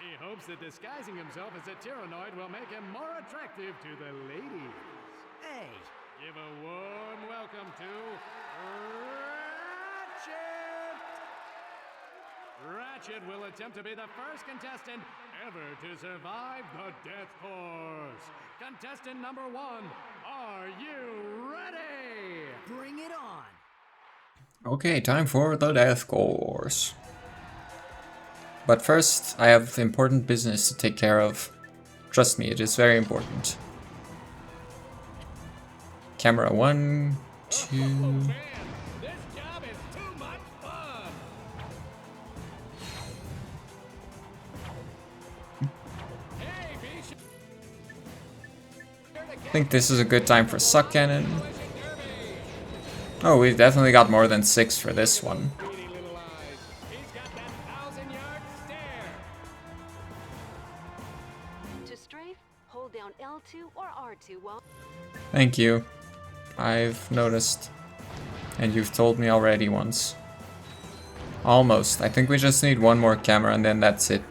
He hopes that disguising himself as a Tyrannoid will make him more attractive to the ladies. Hey, Give a warm welcome to Ratchet! Ratchet will attempt to be the first contestant ever to survive the Death Course. Contestant number 1, are you ready? bring it on. Okay, time for the Death Course. But first, I have important business to take care of. Trust me, it is very important. Camera 1, 2... Man, this job is too much fun! Hey, be sure I think this is a good time for suck cannon. Oh, we've definitely got more than 6 for this one. Pretty little eyes. He's got that 1,000-yard stare. To strafe, hold down L2 or R2 while... Thank you. I've noticed. And you've told me already once. Almost. I think we just need one more camera and then that's it.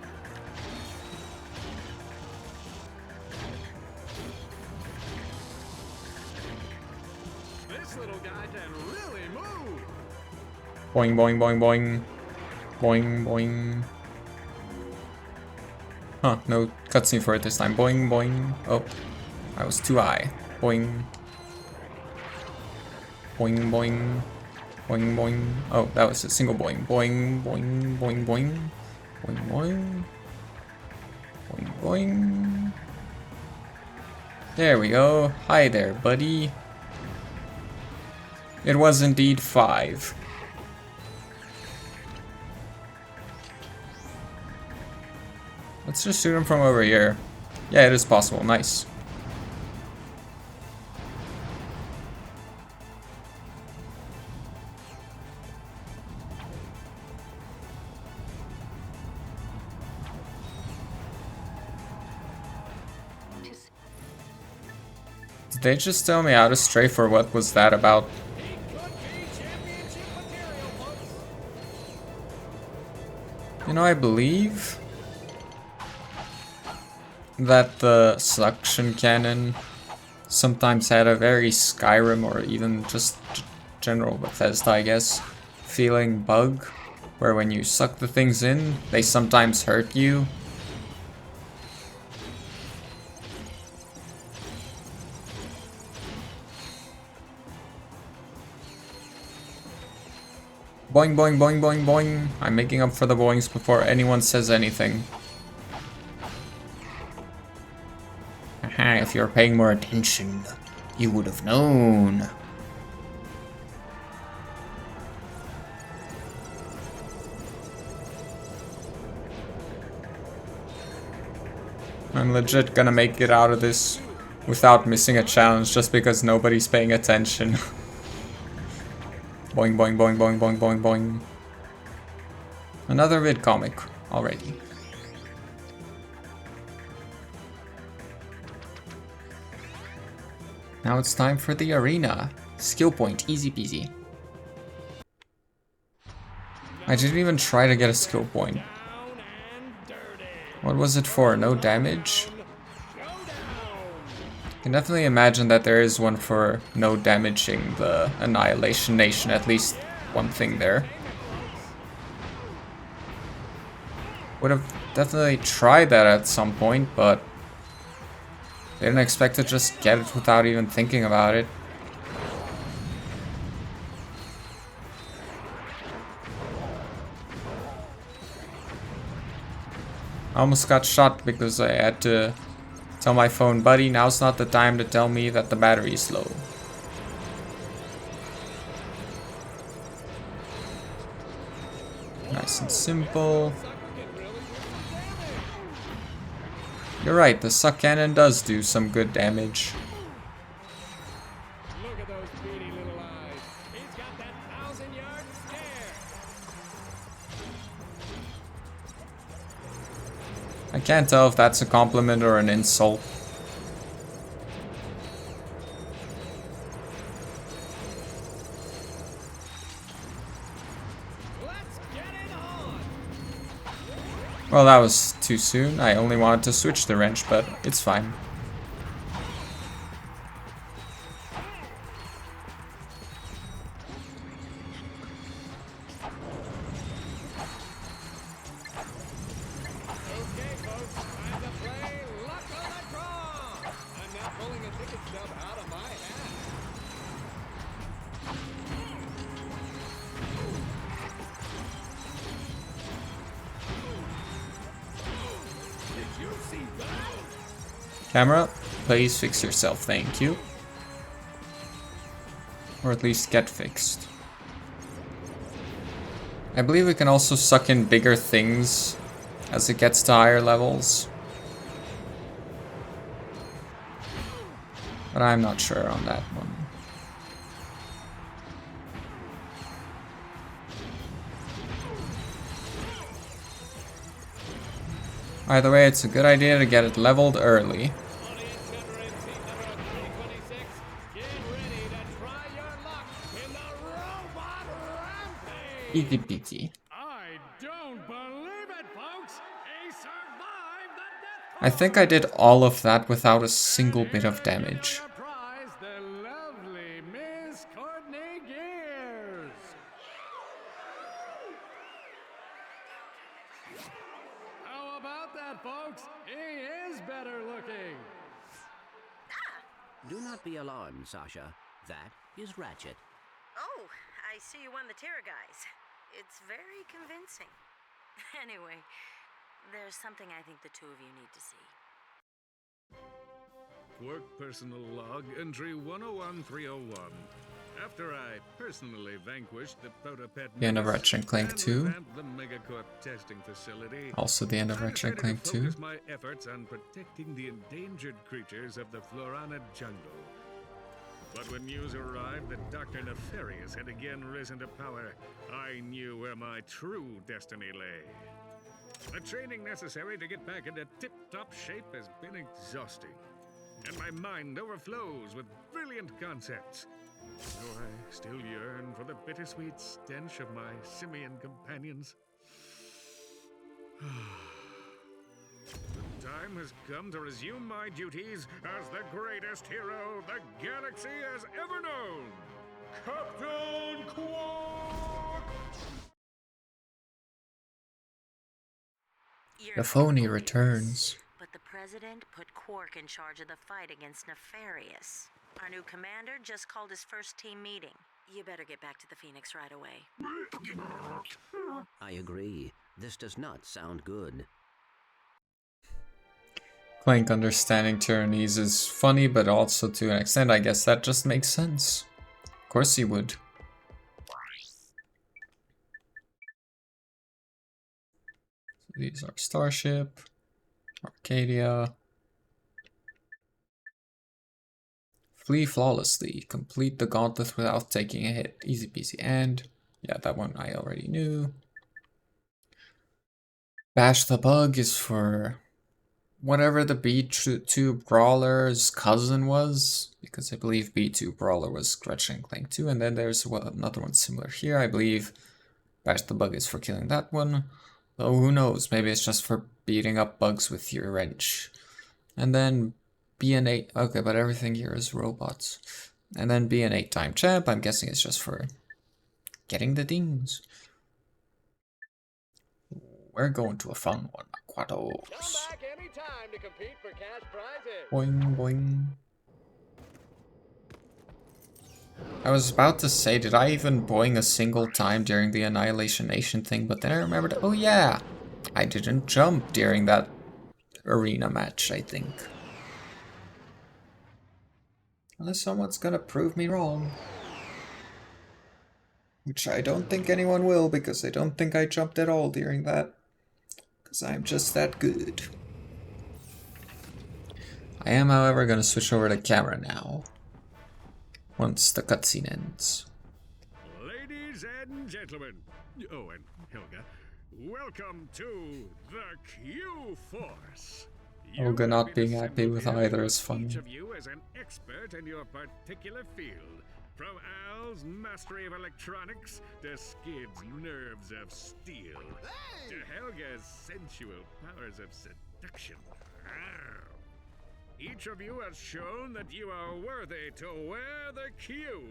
This little guy can really move. Boing, boing, boing, boing. Boing, boing. Huh, no cutscene for it this time. Boing, boing. Oh, I was too high. Boing. Boing, boing. Boing, boing. Oh, that was a single boing. Boing, boing, boing, boing. Boing, boing. Boing, boing. There we go. Hi there, buddy. It was indeed 5. Let's just shoot him from over here. Yeah, it is possible. Nice. Did they just tell me how to strafe, or what was that about? You know, I believe that the suction cannon sometimes had a very Skyrim, or even just general Bethesda, I guess, feeling bug, where when you suck the things in, they sometimes hurt you. Boing, boing, boing, boing, boing. I'm making up for the boings before anyone says anything. Aha, if you're paying more attention, you would have known. I'm legit gonna make it out of this without missing a challenge just because nobody's paying attention. Boing, boing, boing, boing, boing, boing, boing. Another vid comic already. Now it's time for the arena. Skill point, easy peasy. I didn't even try to get a skill point. What was it for? No damage? I can definitely imagine that there is one for no damaging the Annihilation Nation, at least one thing there. Would have definitely tried that at some point, but didn't expect to just get it without even thinking about it. I almost got shot because I had to tell my phone, buddy, now's not the time to tell me that the battery is low. Nice and simple. You're right, the suck cannon does do some good damage. Look at those beady little eyes. He's got that 1,000-yard stare. I can't tell if that's a compliment or an insult. Let's get it on. Well, that was too soon. I only wanted to switch the wrench, but it's fine. Okay, folks, time to play Luck of the Draw. I'm now pulling a ticket stub out of my hat. Did you see that? Camera, please fix yourself, thank you. Or at least get fixed. I believe we can also suck in bigger things as it gets to higher levels. But I'm not sure on that one. Either way, it's a good idea to get it leveled early. Audience member in seat number 326, get ready to try your luck in the Robot Rampage! Easy peasy. I don't believe it, folks! He survived the death I think I did all of that without a single bit of damage. Your prize, the lovely Miss Courtney Gears! How about that, folks? He is better looking! Do not be alarmed, Sasha. That is Ratchet. Oh, I see you won the Terror Guys. It's very convincing. Anyway, there's something I think the two of you need to see. Work personal log, entry 101301. After I personally vanquished the protopet, The end of Ratchet and Clank 2. revamped the Megacorp testing facility. Also the end of I Ratchet and decided Clank to 2. focus my efforts on protecting the endangered creatures of the Florana jungle. But when news arrived that Dr. Nefarious had again risen to power, I knew where my true destiny lay. The training necessary to get back into tip-top shape has been exhausting, and my mind overflows with brilliant concepts. Though I still yearn for the bittersweet stench of my simian companions. The time has come to resume my duties as the greatest hero the galaxy has ever known, Captain Quark! The phony returns. But the president put Quark in charge of the fight against Nefarious. Our new commander just called his first team meeting. You better get back to the Phoenix right away. I agree. This does not sound good. Clank understanding Tyrannese is funny, but also to an extent, I guess that just makes sense. Of course he would. So these are Starship, Arcadia. Flee flawlessly. Complete the gauntlet without taking a hit. Easy peasy. And yeah, that one I already knew. Bash the Bug is for whatever the B2 Brawler's cousin was, because I believe B2 Brawler was Ratchet and Clank 2, and then there's another one similar here. I believe Bash the Bug is for killing that one. Though who knows, maybe it's just for beating up bugs with your wrench. And then be an 8, okay, but everything here is robots. And then be an 8-time champ, I'm guessing it's just for getting the things. We're going to a fun one, Quatos. Come back anytime to compete for cash prizes. Boing, boing. I was about to say, did I even boing a single time during the Annihilation Nation thing? But then I remembered, oh yeah, I didn't jump during that arena match, I think. Unless someone's gonna prove me wrong. Which I don't think anyone will, because I don't think I jumped at all during that. Because I'm just that good. I am, however, gonna switch over to camera now. Once the cutscene ends. Ladies and gentlemen, oh, and Helga, welcome to the Q-Force. Olga not being happy with either is funny. Each of you is an expert in your particular field. From Al's mastery of electronics to Skid's nerves of steel, to Helga's sensual powers of seduction. Each of you has shown that you are worthy to wear the Q.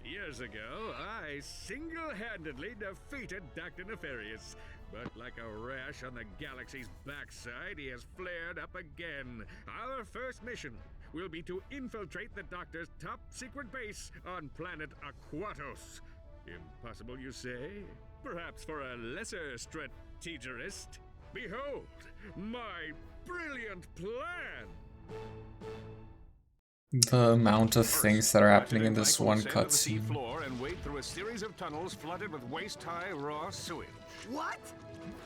Years ago, I single-handedly defeated Dr. Nefarious, but like a rash on the galaxy's backside, he has flared up again. Our first mission will be to infiltrate the Doctor's top-secret base on planet Aquatos. Impossible, you say? Perhaps for a lesser strategist? Behold, my brilliant plan! The amount of things that are happening in this one cutscene. Floor and wade through a series of tunnels flooded with waist-high raw sewage. What?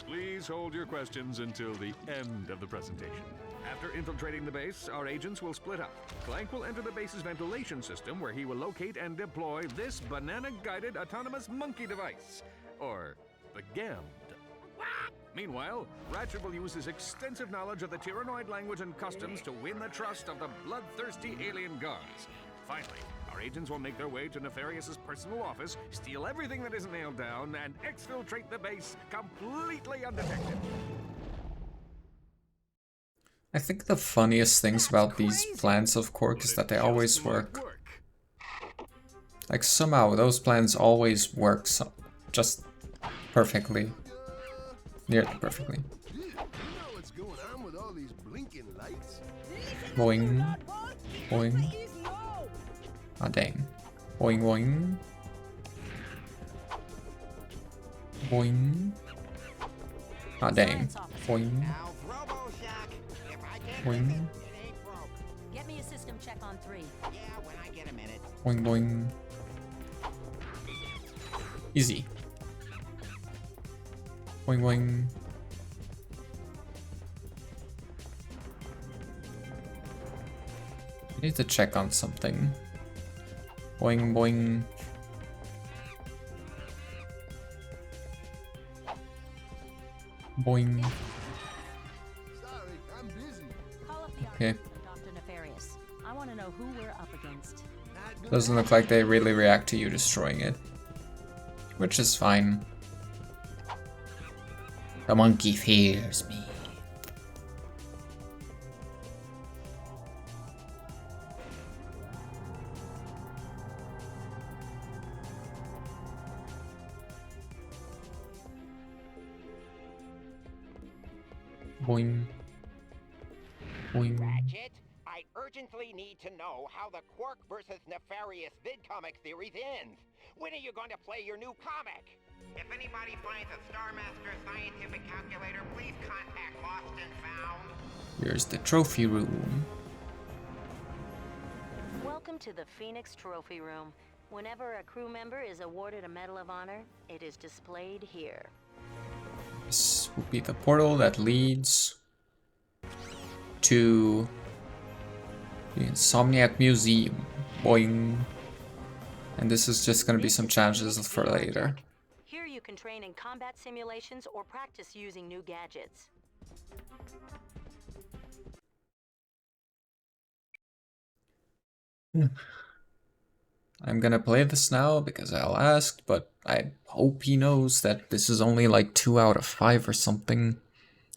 Please hold your questions until the end of the presentation. After infiltrating the base, our agents will split up. Clank will enter the base's ventilation system, where he will locate and deploy this banana-guided autonomous monkey device, or the GAMD. Meanwhile, Ratchet will use his extensive knowledge of the Tyrannoid language and customs to win the trust of the bloodthirsty alien guards. Finally, our agents will make their way to Nefarious's personal office, steal everything that isn't nailed down, and exfiltrate the base completely undetected. I think the funniest things about these plans of Quark is that they always work. Like somehow those plans always work just perfectly. Nearly perfectly. Boing. Boing. Ah, dang. Boing, boing. Boing. Ah, dang. Boing. Get me a system check on 3. Yeah, when I get a minute. Boing, boing. Easy. Boing boing. I need to check on something. Boing boing. Boing. Sorry, I'm busy. Call up the Okay. Dr. Nefarious. I want to know who we're up against. Doesn't look like they really react to you destroying it. Which is fine. The monkey fears me. Boing. Boing. Ratchet, I urgently need to know how the Quark versus Nefarious vidcomic series ends. When are you going to play your new comic? If anybody finds a Star Master scientific calculator, please contact Lost and Found. Here's the trophy room. Welcome to the Phoenix Trophy Room. Whenever a crew member is awarded a Medal of Honor, it is displayed here. This will be the portal that leads to the Insomniac Museum. Boing. And this is just gonna be some challenges for later. Here you can train in combat simulations or practice using new gadgets. I'm gonna play this now because Al asked, but I hope he knows that this is only like 2 out of 5 or something,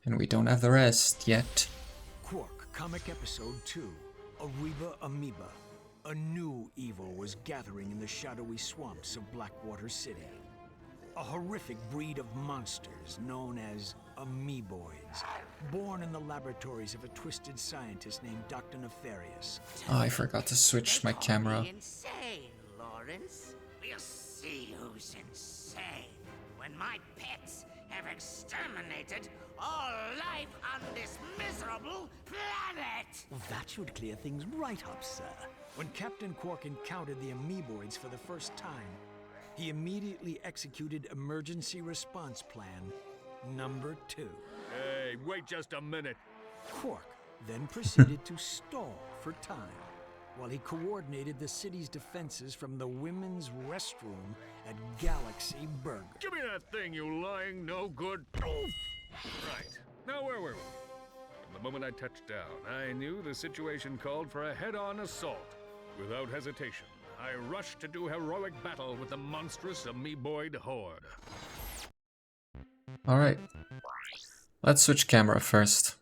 and we don't have the rest yet. Quark, Comic Episode 2, Ariba Amoeba. A new evil was gathering in the shadowy swamps of Blackwater City. A horrific breed of monsters known as amoeboids, born in the laboratories of a twisted scientist named Dr. Nefarious. Oh, I forgot to switch my camera. Insane, Lawrence. We'll see who's insane when my pets have exterminated all life on this miserable planet. Well, that should clear things right up, sir. When Captain Quark encountered the amoeboids for the first time, he immediately executed Emergency Response Plan number 2. Hey, wait just a minute. Quark then proceeded to stall for time while he coordinated the city's defenses from the women's restroom at Galaxy Burger. Give me that thing, you lying no good. Right. Now where were we? From the moment I touched down, I knew the situation called for a head-on assault. Without hesitation, I rushed to do heroic battle with the monstrous amoeboid horde. Alright. Let's switch camera first.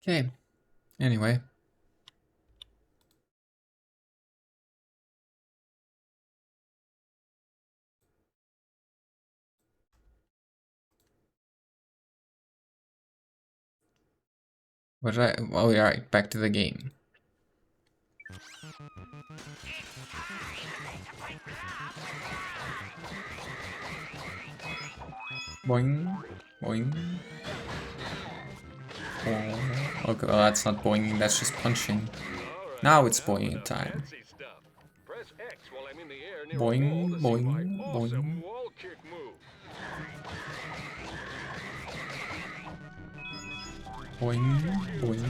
Okay. Anyway. What did I... Oh, yeah, right. Back to the game. Boing. Boing. Oh, okay, well, that's not boinging, that's just punching. Now it's boinging time. Boing, boing, boing. Boing, boing,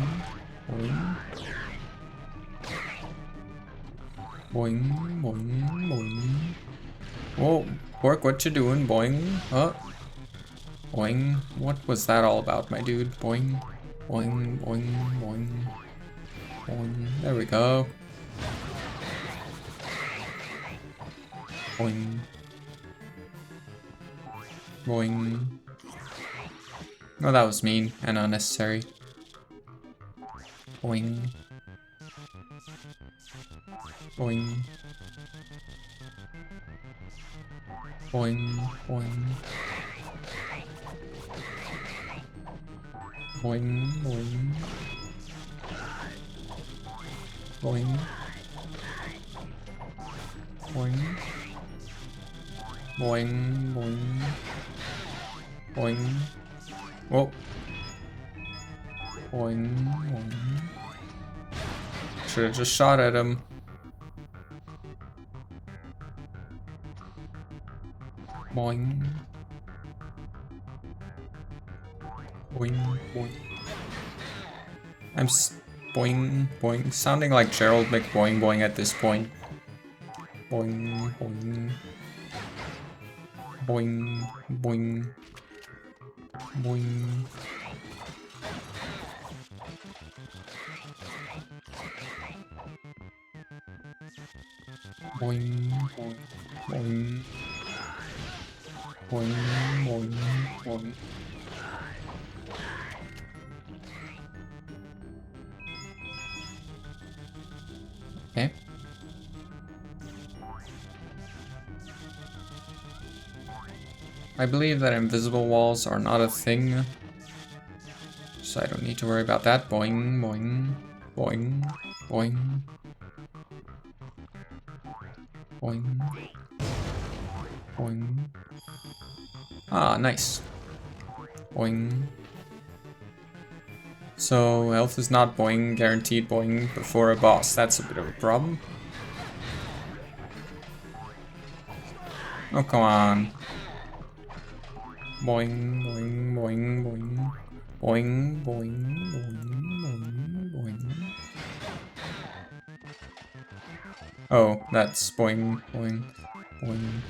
boing. Boing, boing, boing. Whoa, Quark, what you doing? Boing, huh? Boing. What was that all about, my dude? Boing, boing, boing, boing. Boing. There we go. Boing. Boing. Oh, that was mean and unnecessary. Boing. Boing. Boing. Boing. Boing. Boing. Boing. Boing. Boing. Boing. Boing. Whoa. Boing. Boing. Should have just shot at him. Boing. Boing. Boing. I'm boing. Boing. Sounding like Gerald McBoing Boing at this point. Boing. Boing. Boing. Boing. Boing. Boing. Boing. Boing. Boing. Boing. Okay. I believe that invisible walls are not a thing, so I don't need to worry about that. Boing, boing, boing, boing, boing, boing. Ah, nice. Boing. So, health is not boing, guaranteed boing before a boss. That's a bit of a problem. Oh, come on. Boing, boing, boing, boing. Boing, boing, boing, boing, boing. Oh, that's boing, boing, boing,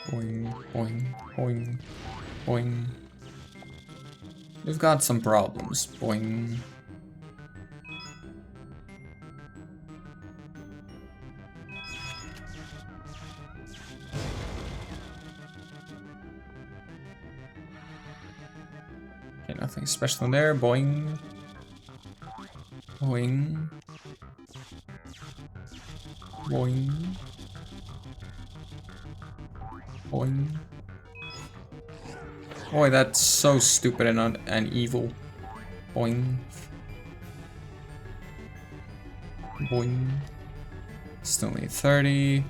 boing, boing, boing, boing. We've got some problems. Boing. Okay, nothing special in there. Boing. Boing. Boing. Boing. Boy, that's so stupid and evil. Boing. Boing. Still need 30.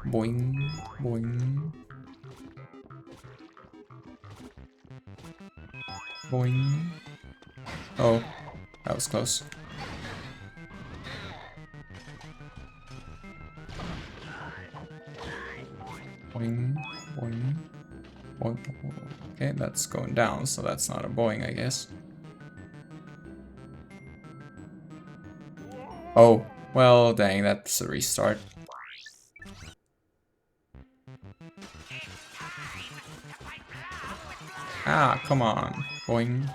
Boing. Boing. Boing. Oh, that was close. Boing. Boing. Boing. Okay, that's going down, so that's not a boing, I guess. Oh, well, dang, that's a restart. Ah, come on. Boing.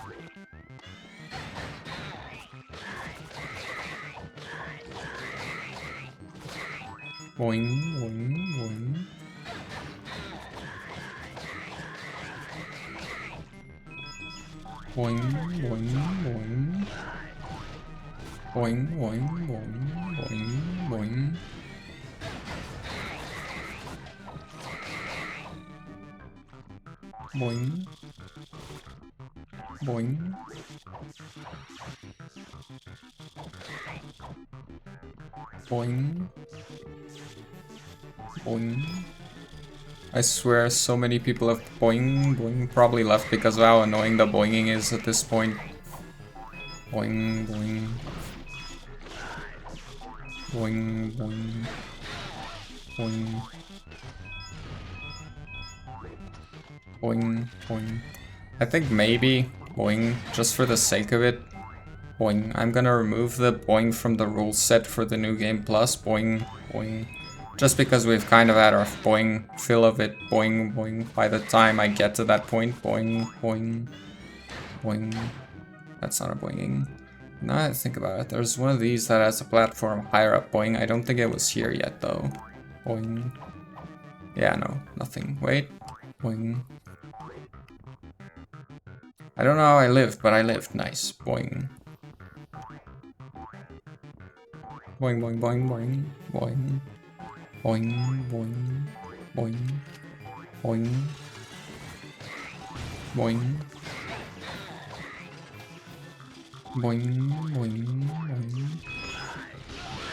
Boing, boing, boing. Boing, boing, boing. Boing, boing, boing, boing, boing. Boing. Boing. Boing. Boing. I swear so many people have boing, boing, probably left because of how annoying the boinging is at this point. Boing, boing. Boing, boing. Boing. Boing, boing. I think maybe boing, just for the sake of it. Boing. I'm gonna remove the boing from the rule set for the new game plus. Boing, boing. Just because we've kind of had our boing fill of it. Boing, boing. By the time I get to that point. Boing, boing. Boing. That's not a boinging. Now that I think about it, there's one of these that has a platform higher up. Boing. I don't think it was here yet though. Boing. Yeah, no, nothing. Wait. Boing. I don't know how I lived, but I lived. Nice. Boing. Boing, boing, boing, boing. Boing. Boing, boing. Boing. Boing. Boing. Boing, boing, boing.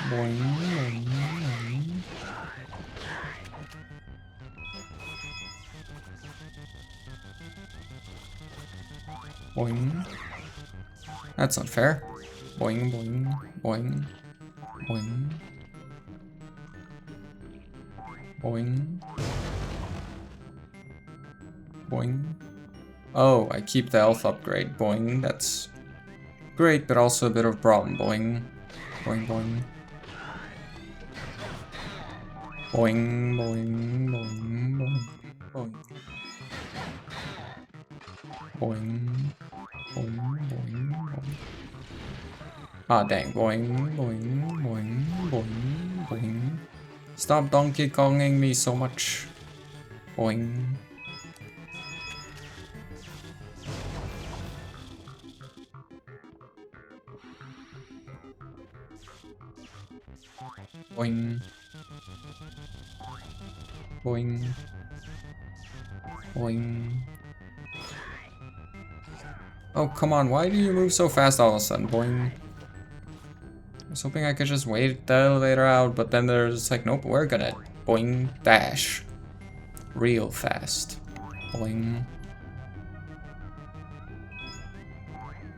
Boing, boing, boing. Boing. That's unfair. Boing, boing, boing. Boing. Boing. Boing. Oh, I keep the health upgrade. Boing. That's great, but also a bit of a problem. Boing. Boing, boing. Boing, boing, boing, boing, boing. Boing. Boing, boing, boing. Ah, dang. Boing, boing, boing, boing, boing. Stop Donkey Konging me so much. Boing. Boing. Boing. Boing. Oh, come on, why do you move so fast all of a sudden? Boing. I was hoping I could just wait the elevator out, but then there's like, nope, we're gonna boing dash. Real fast. Boing.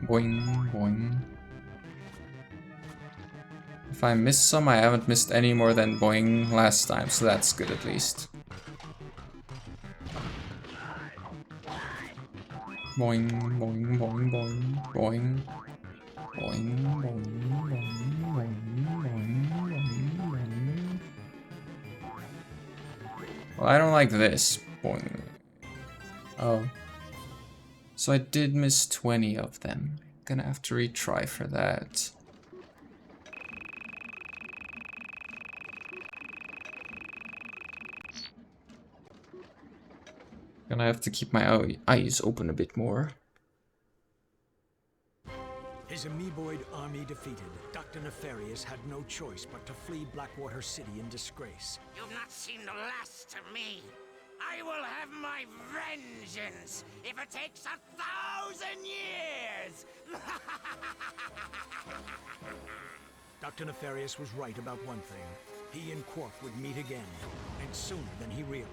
Boing, boing. If I missed some, I haven't missed any more than boing last time, so that's good at least. Boing, boing, boing, boing, boing. Boing, boing, boing, boing, boing, boing, boing. Well, I don't like this. Boing. Oh. So I did miss 20 of them. Gonna have to retry for that. Gonna have to keep my eyes open a bit more. His amoeboid army defeated, Dr. Nefarious had no choice but to flee Blackwater City in disgrace. You've not seen the last of me. I will have my vengeance if it takes 1,000 years! Dr. Nefarious was right about one thing. He and Quark would meet again, and sooner than he realized.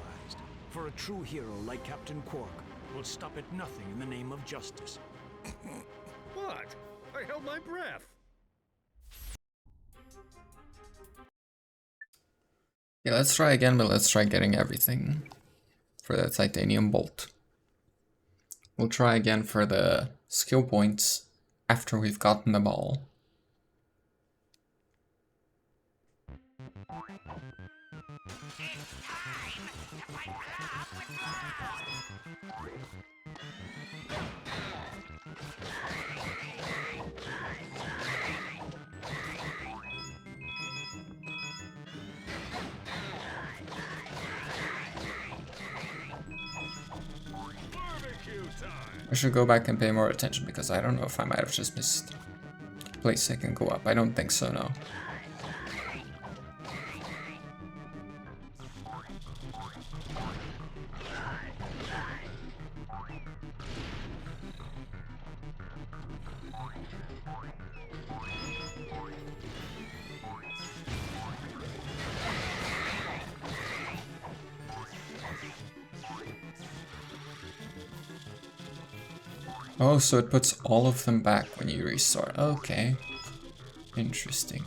For a true hero like Captain Quark will stop at nothing in the name of justice. What? I held my breath. Yeah, let's try again, but let's try getting everything for the titanium bolt. We'll try again for the skill points after we've gotten them all. I should go back and pay more attention because I don't know if I might have just missed a place I can go up. I don't think so, no. Oh, so it puts all of them back when you restart. Okay. Interesting.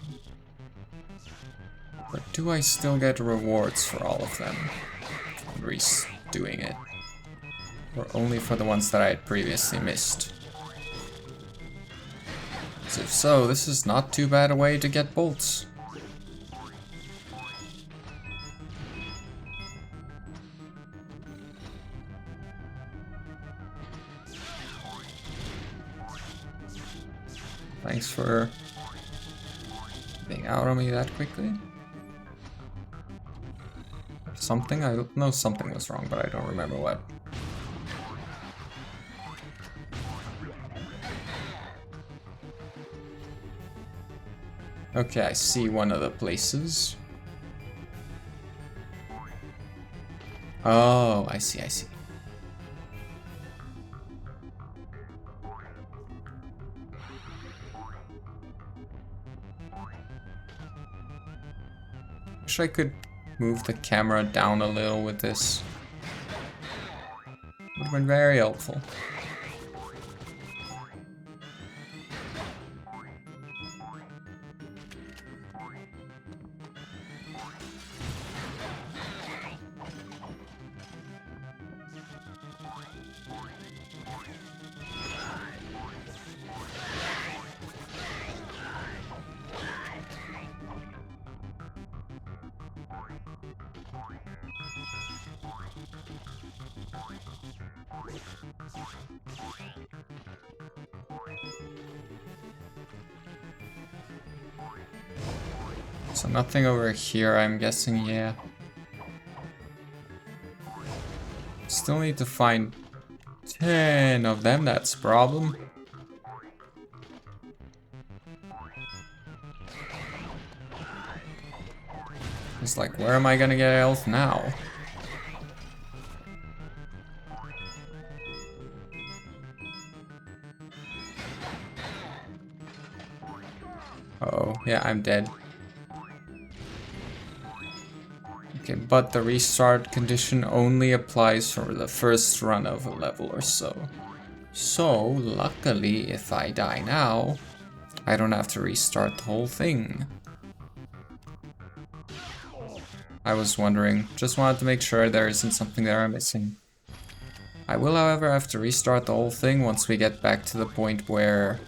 But do I still get rewards for all of them? Redoing it? Or only for the ones that I had previously missed? So if so, this is not too bad a way to get bolts. Thanks for being out on me that quickly. something? I know something was wrong, but I don't remember what. Okay, I see one of the places. Oh, I see, I see. Wish I could move the camera down a little with this. Would have been very helpful. So nothing over here, I'm guessing, yeah. Still need to find 10 of them, that's a problem. It's like, where am I gonna get health now? Oh, yeah, I'm dead. Okay, but the restart condition only applies for the first run of a level or so. So, luckily, if I die now, I don't have to restart the whole thing. I was wondering, just wanted to make sure there isn't something there I'm missing. I will, however, have to restart the whole thing once we get back to the point where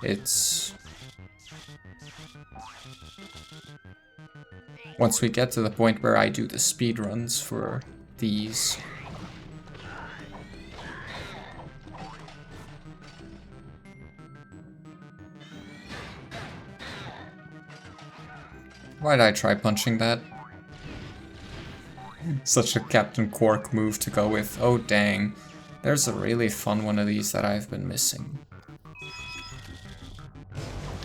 it's... Once we get to the point where I do the speedruns for these. Why'd I try punching that? Such a Captain Quark move to go with. Oh dang. There's a really fun one of these that I've been missing.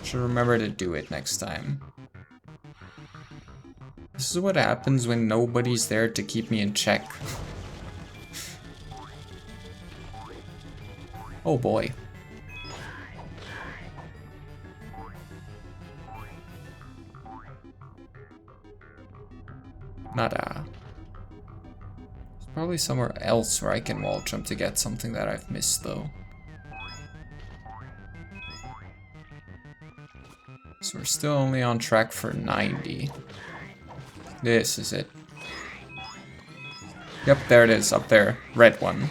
Should remember to do it next time. This is what happens when nobody's there to keep me in check. Oh boy. Nada. There's probably somewhere else where I can wall jump to get something that I've missed though. So we're still only on track for 90. This is it. Yep, there it is, up there. Red one.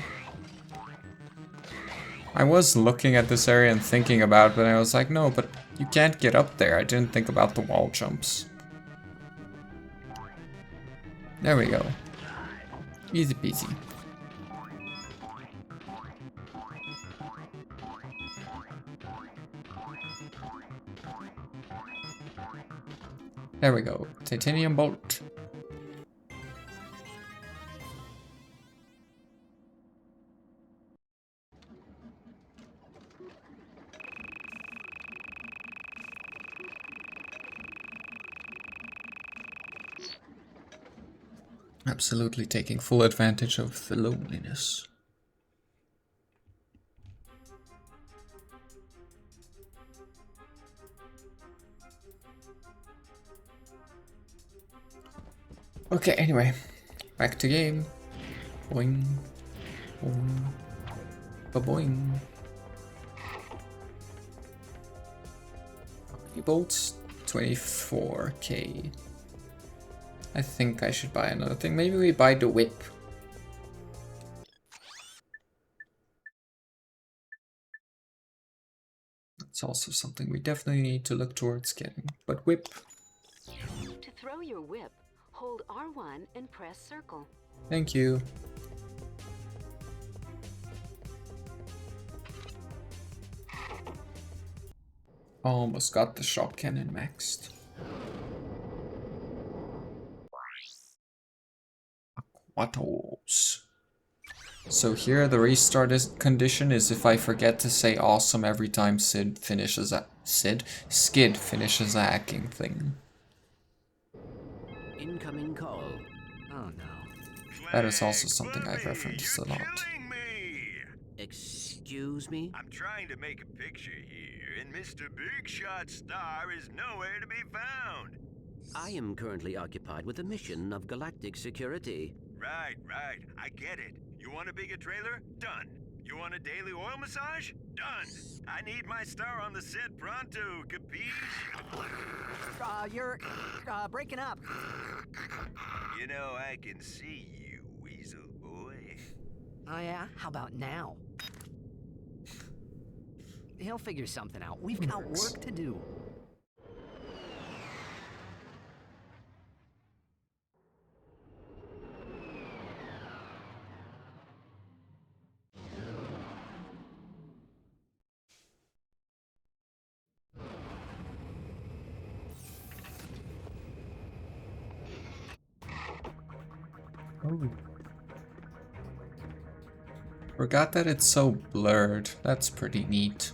I was looking at this area and thinking about it, but I was like, no, but you can't get up there. I didn't think about the wall jumps. There we go. Easy peasy. There we go. Titanium bolt. Absolutely taking full advantage of the loneliness. Okay, anyway, back to game. Boing, boing, ba-boing. How many bolts? 24k. I think I should buy another thing. Maybe we buy the whip. That's also something we definitely need to look towards getting. But whip. To throw your whip, hold R1 and press circle. Thank you. Almost got the shock cannon maxed. autos. So here the restart condition is if I forget to say awesome every time Skid finishes a hacking thing. Incoming call. Oh no. That is also something I've referenced a lot. Excuse me? I'm trying to make a picture here, and Mr. Big Shot Star is nowhere to be found. I am currently occupied with a mission of galactic security. Right. I get it. You want a bigger trailer? Done. You want a daily oil massage? Done. I need my star on the set pronto, capiche? You're breaking up. You know, I can see you, weasel boy. Oh yeah? How about now? He'll figure something out. We've got work to do. Oh. Forgot that it's so blurred. That's pretty neat.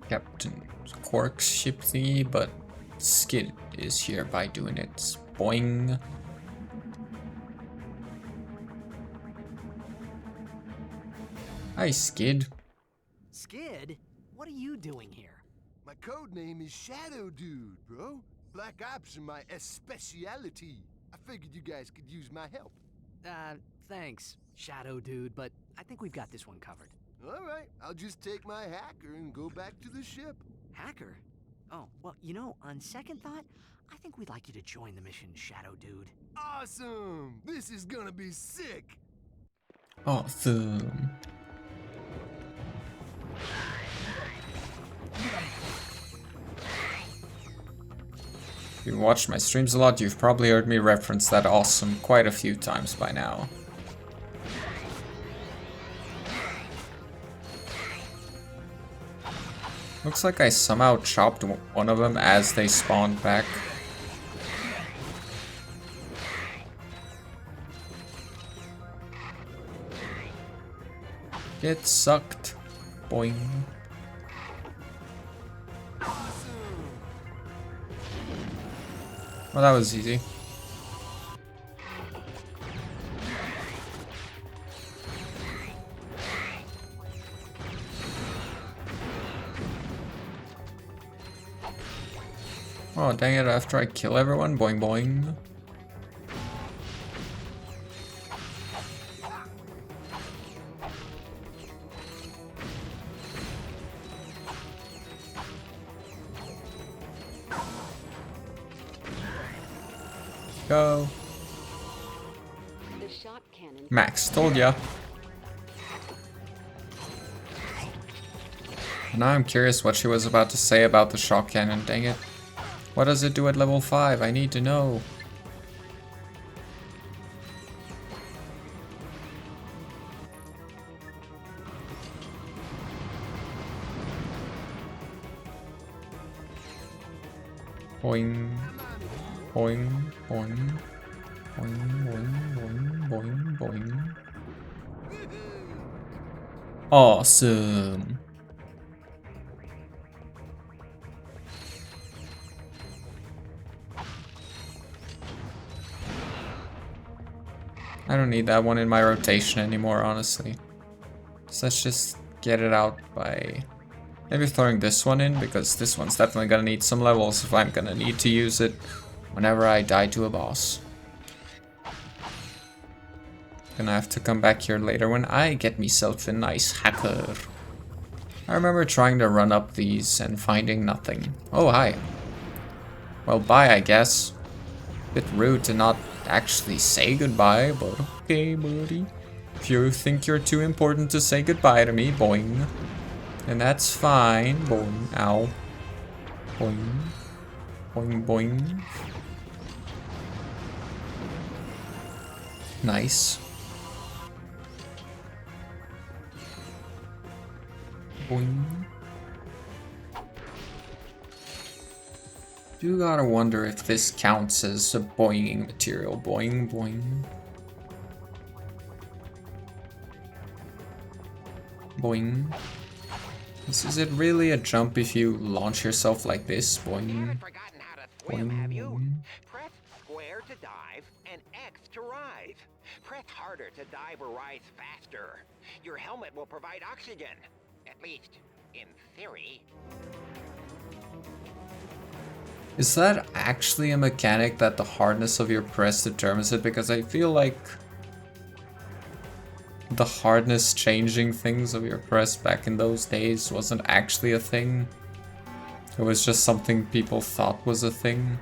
Captain Quark's ship thingy, but Skid is hereby doing it. Boing. Hi, Skid. Skid? What are you doing here? My code name is Shadow Dude, bro. Black Ops are my specialty. I figured you guys could use my help. Thanks, Shadow Dude, but I think we've got this one covered. All right, I'll just take my hacker and go back to the ship. Hacker? Oh, well, you know, on second thought, I think we'd like you to join the mission, Shadow Dude. Awesome! This is gonna be sick! Awesome. If you've watched my streams a lot, you've probably heard me reference that awesome quite a few times by now. Looks like I somehow chopped one of them as they spawned back. Get sucked. Boing. Well, that was easy. Oh, dang it, after I kill everyone, boing boing. Go. The shot cannon. Max, told ya. Now I'm curious what she was about to say about the shock cannon, dang it. What does it do at level 5? I need to know. Boing. Boing. Boing. Boing. Boing. Boing. Boing. Boing. Awesome. I don't need that one in my rotation anymore, honestly. So let's just get it out by maybe throwing this one in, because this one's definitely gonna need some levels if I'm gonna need to use it whenever I die to a boss. Gonna have to come back here later when I get myself a nice hacker. I remember trying to run up these and finding nothing. Oh, hi. Well, bye, I guess. Bit rude to not actually say goodbye, but okay, buddy. If you think you're too important to say goodbye to me, boing. And that's fine, boing. Ow. Boing. Boing, boing. Nice. Boing. Do gotta wonder if this counts as a boinging material. Boing, boing. Boing. Is it really a jump if you launch yourself like this? Boing. Boing. Press square to dive and X to rise. Press harder to dive or rise faster. Your helmet will provide oxygen. At least, in theory. Is that actually a mechanic that the hardness of your press determines it? Because I feel like the hardness changing things of your press back in those days wasn't actually a thing. It was just something people thought was a thing.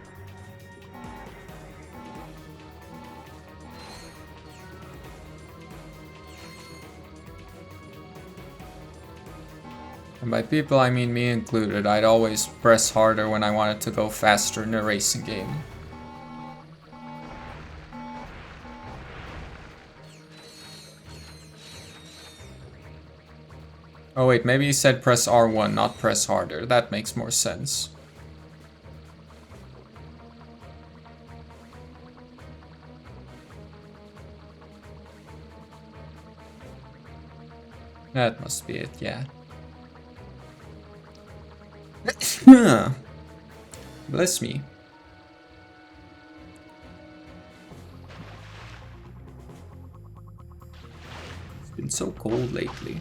And by people I mean me included. I'd always press harder when I wanted to go faster in a racing game. Oh wait, maybe he said press R1, not press harder. That makes more sense. That must be it, yeah. Bless me. It's been so cold lately.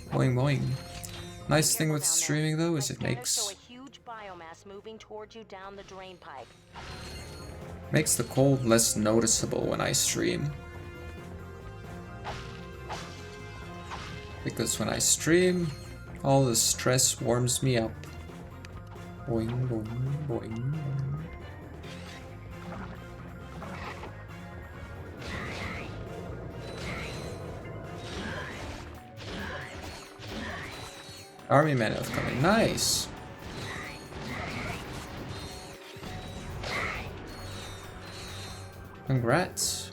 Boing boing. Nice thing with streaming though is it makes the cold less noticeable when I stream. Because when I stream, all the stress warms me up. Boing boing boing. Army man elf coming, nice. Congrats.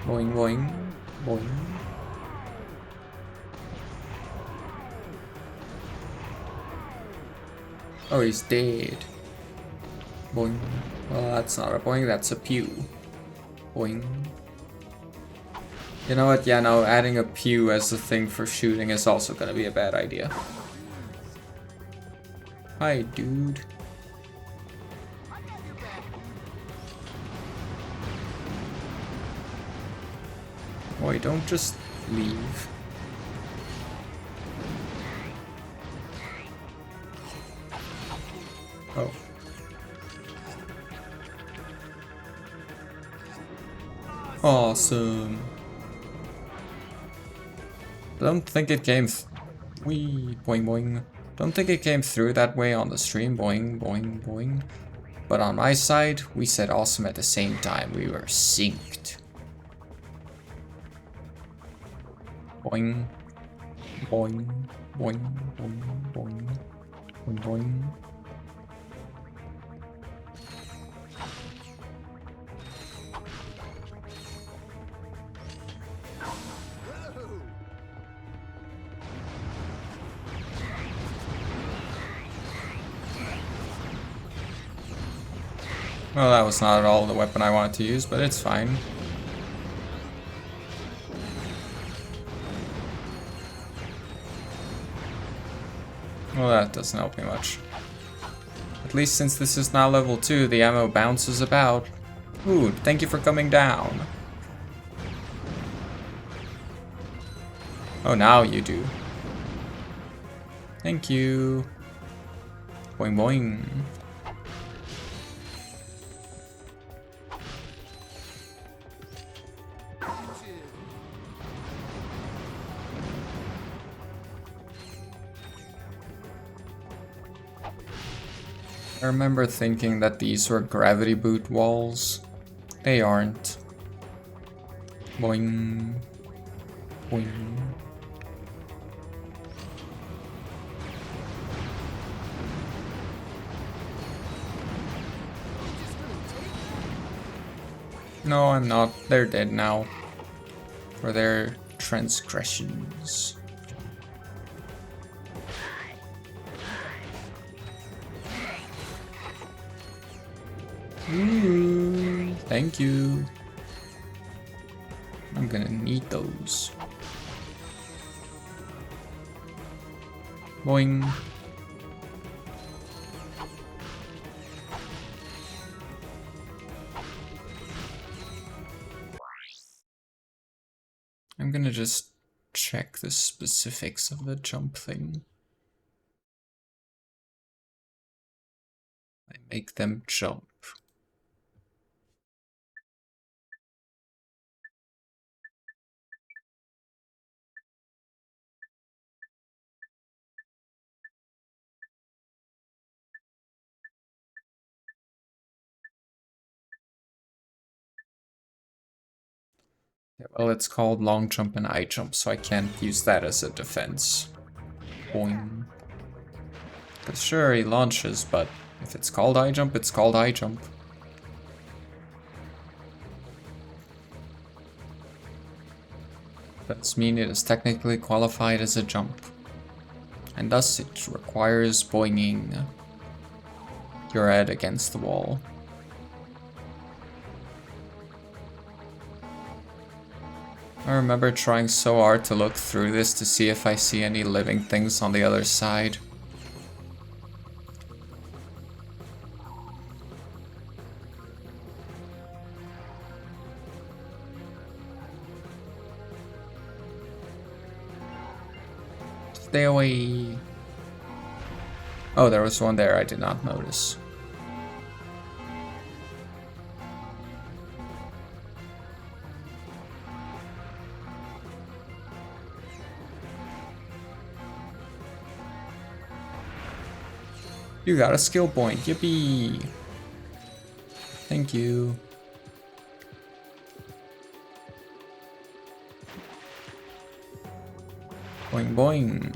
Boing boing boing. Oh, he's dead. Boing. Well, that's not a boing, that's a pew. Boing. You know what? Yeah, no, adding a pew as the thing for shooting is also gonna be a bad idea. Hi, dude. Boy, don't just leave. Oh. Awesome. Don't think it came wee boing boing. Don't think it came through that way on the stream. Boing boing boing. But on my side, we said awesome at the same time. We were synced. Boing boing boing boing boing boing boing. Well, that was not at all the weapon I wanted to use, but it's fine. Well, that doesn't help me much. At least since this is now level 2, the ammo bounces about. Ooh, thank you for coming down. Oh, now you do. Thank you. Boing boing. I remember thinking that these were gravity boot walls. They aren't. Boing. Boing. No, I'm not. They're dead now. For their transgressions. Ooh, thank you. I'm gonna need those. Boing. I'm gonna just check the specifics of the jump thing. I make them jump. Yeah, well, it's called long jump and high jump, so I can't use that as a defense. Boing. Because sure, he launches, but if it's called high jump, it's called high jump. Does mean it is technically qualified as a jump. And thus it requires boinging your head against the wall. I remember trying so hard to look through this to see if I see any living things on the other side. Stay away. Oh, there was one there I did not notice. You got a skill point, yippee! Thank you. Boing boing.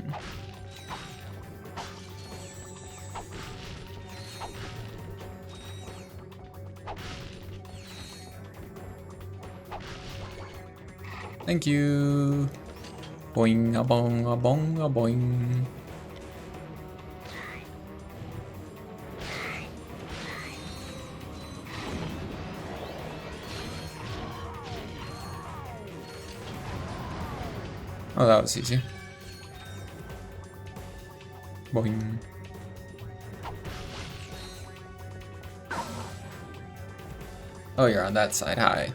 Thank you. Boing a bong a bong a boing. Oh, that was easy. Boing. Oh, you're on that side. Hi.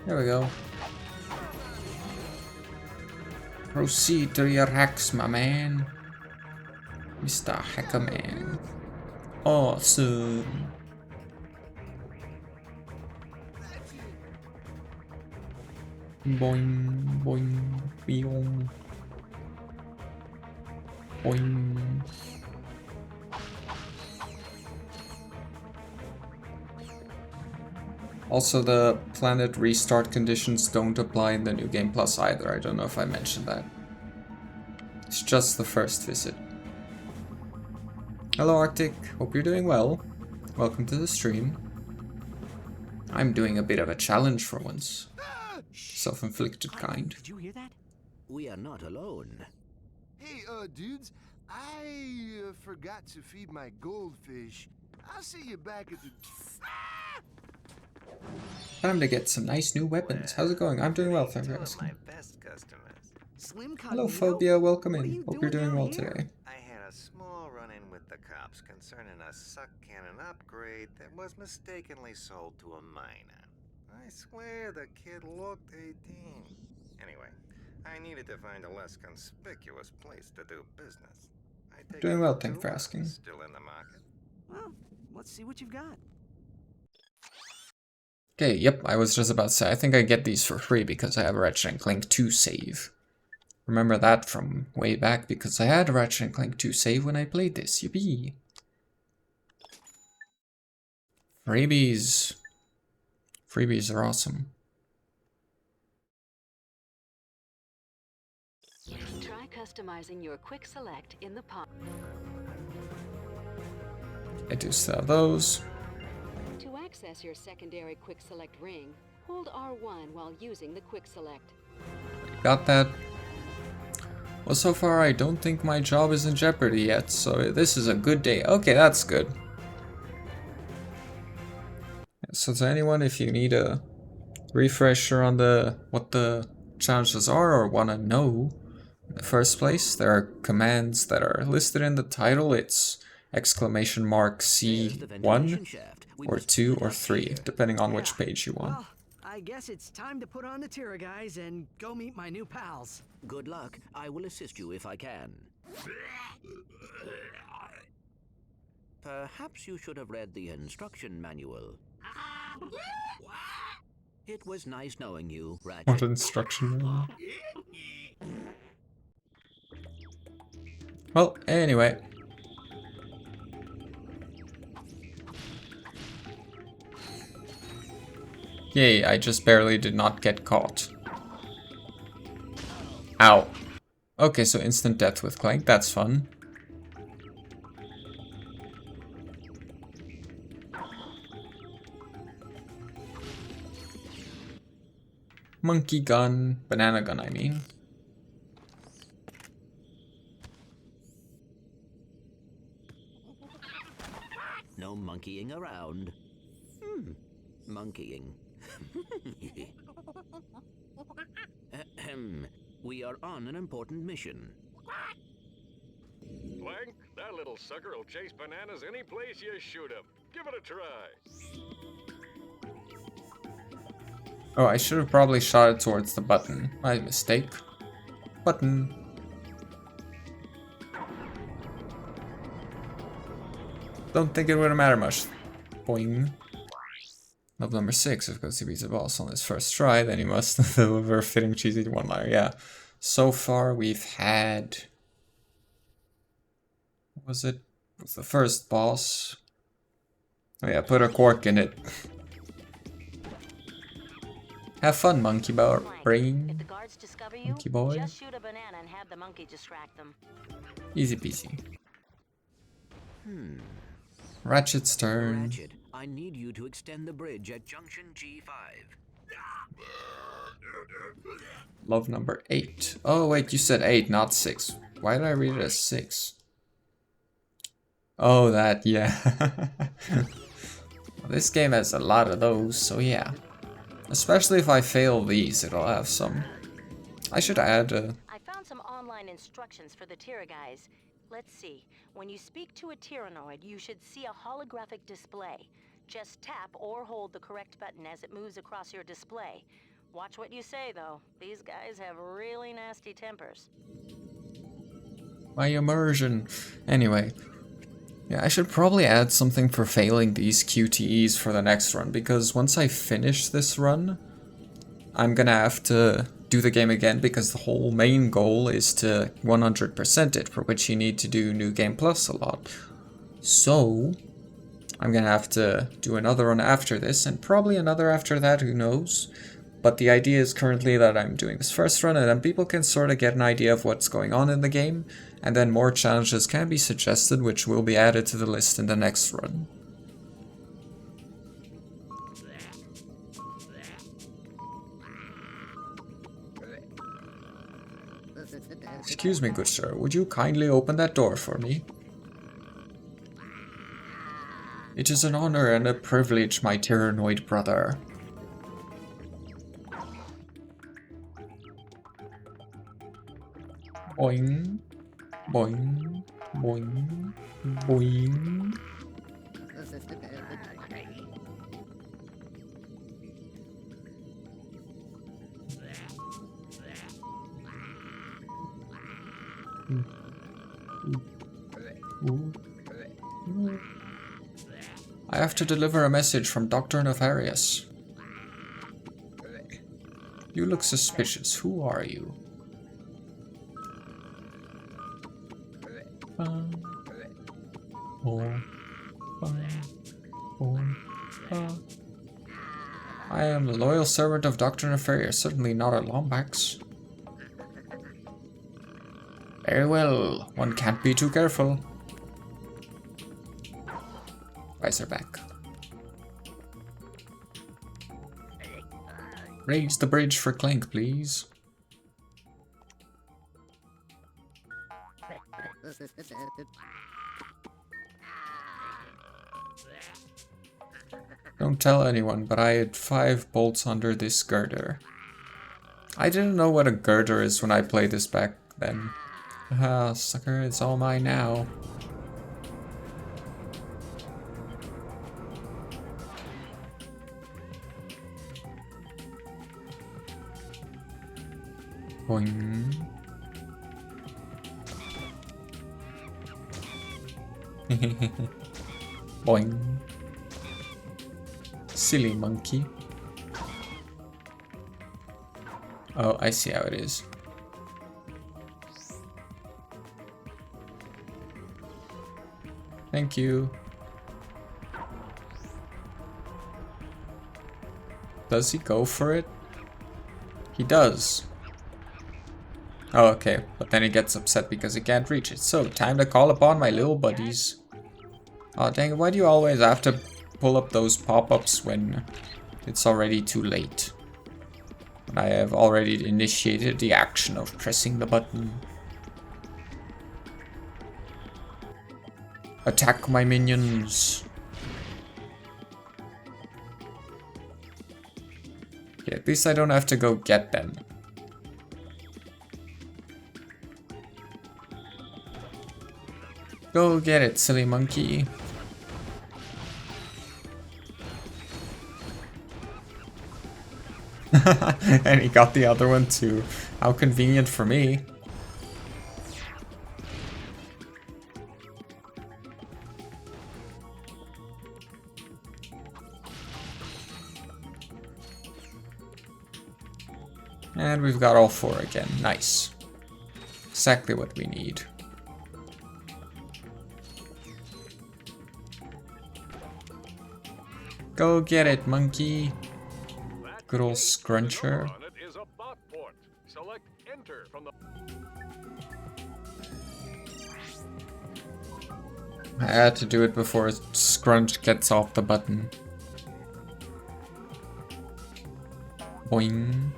There we go. Proceed to your hacks, my man. Mr. Hackerman. Awesome. Boing, boing, boing. Boing. Also, the planet restart conditions don't apply in the New Game Plus either. I don't know if I mentioned that. It's just the first visit. Hello Arctic, hope you're doing well. Welcome to the stream. I'm doing a bit of a challenge for once. Self-inflicted kind. Did you hear that? We are not alone. Hey, dudes, I forgot to feed my goldfish. I'll see you back at the... Time to get some nice new weapons. How's it going? I'm doing well, thanks for asking. My best customers. Slim Hello Cognito? Phobia, welcome What are in. you Hope you're doing doing well out here? today. I had a small run-in with the cops concerning a suck cannon upgrade that was mistakenly sold to a minor. I swear the kid looked 18. Anyway, I needed to find a less conspicuous place to do business. I take Doing it well, you thanks for are asking. Still in the market? Well, let's see what you've got. Okay, yep, I was just about to say, I think I get these for free because I have a Ratchet and Clank 2 save. Remember that from way back because I had a Ratchet and Clank 2 save when I played this, yippee! Freebies! Freebies are awesome. Try customizing your quick select in the pod. I do still have those. To access your secondary quick select ring, hold R1 while using the quick select. got that. Well, so far I don't think my job is in jeopardy yet, so this is a good day. Okay, that's good. So to anyone, if you need a refresher on what the challenges are or want to know in the first place, there are commands that are listed in the title. It's !C1 or 2 or 3, depending on which page you want. Well, I guess it's time to put on the Tira guys and go meet my new pals. Good luck. I will assist you if I can. Perhaps you should have read the instruction manual. It was nice knowing you, Ratchet. What instruction manual? Well, anyway. Yay, I just barely did not get caught. Ow. Okay, so instant death with Clank, that's fun. Monkey gun, banana gun, I mean. No monkeying around. Monkeying. Ahem. We are on an important mission. Clank, that little sucker will chase bananas any place you shoot him. Give it a try. Oh, I should have probably shot it towards the button. My mistake. Button. Don't think it would matter much. Boing. Level number 6. Of course, he beats the boss on his first try, then he must deliver a fitting cheesy one-liner. Yeah. So far, we've had... What was it? It was the first boss. Oh yeah, put a cork in it. Have fun, monkey brain. If the guards discover you, Monkey boy. just shoot a banana and have the monkey distract them. Easy peasy. Ratchet's turn. Ratchet, I need you to extend the bridge at junction G5. Love number 8. Oh wait, you said 8, not 6. Why did I read it as 6? Oh, that, yeah. This game has a lot of those, so yeah. Especially if I fail these, it'll have some. I should add I found some online instructions for the Tira guys. Let's see. When you speak to a Tyrannoid, you should see a holographic display. Just tap or hold the correct button as it moves across your display. Watch what you say, though. These guys have really nasty tempers. my immersion. Anyway. Yeah, I should probably add something for failing these QTEs for the next run, because once I finish this run, I'm gonna have to do the game again, because the whole main goal is to 100% it, for which you need to do New Game Plus a lot. So, I'm gonna have to do another run after this, and probably another after that, who knows. But the idea is currently that I'm doing this first run, and then people can sort of get an idea of what's going on in the game, and then more challenges can be suggested, which will be added to the list in the next run. Excuse me, good sir, would you kindly open that door for me? It is an honor and a privilege, my Tyrannoid brother. Boing, boing, boing, boing. I have to deliver a message from Dr. Nefarious. You look suspicious. Who are you? I am the loyal servant of Dr. Nefarious, certainly not a Lombax. Very well, one can't be too careful. Visor back. Raise the bridge for Clank, please. Don't tell anyone, but I had 5 bolts under this girder. I didn't know what a girder is when I played this back then. Ah, sucker, it's all mine now. Boing. Boing. Silly monkey. Oh, I see how it is. Thank you. Does he go for it? He does. Oh, okay, but then he gets upset because he can't reach it. So, time to call upon my little buddies. Oh, dang it, why do you always have to pull up those pop-ups when it's already too late? I have already initiated the action of pressing the button. Attack my minions. Okay, at least I don't have to go get them. Go get it, silly monkey. And he got the other one too. How convenient for me. And we've got all 4 again. Nice. Exactly what we need. Go get it, monkey. Good old scruncher. I had to do it before Scrunch gets off the button. Boing.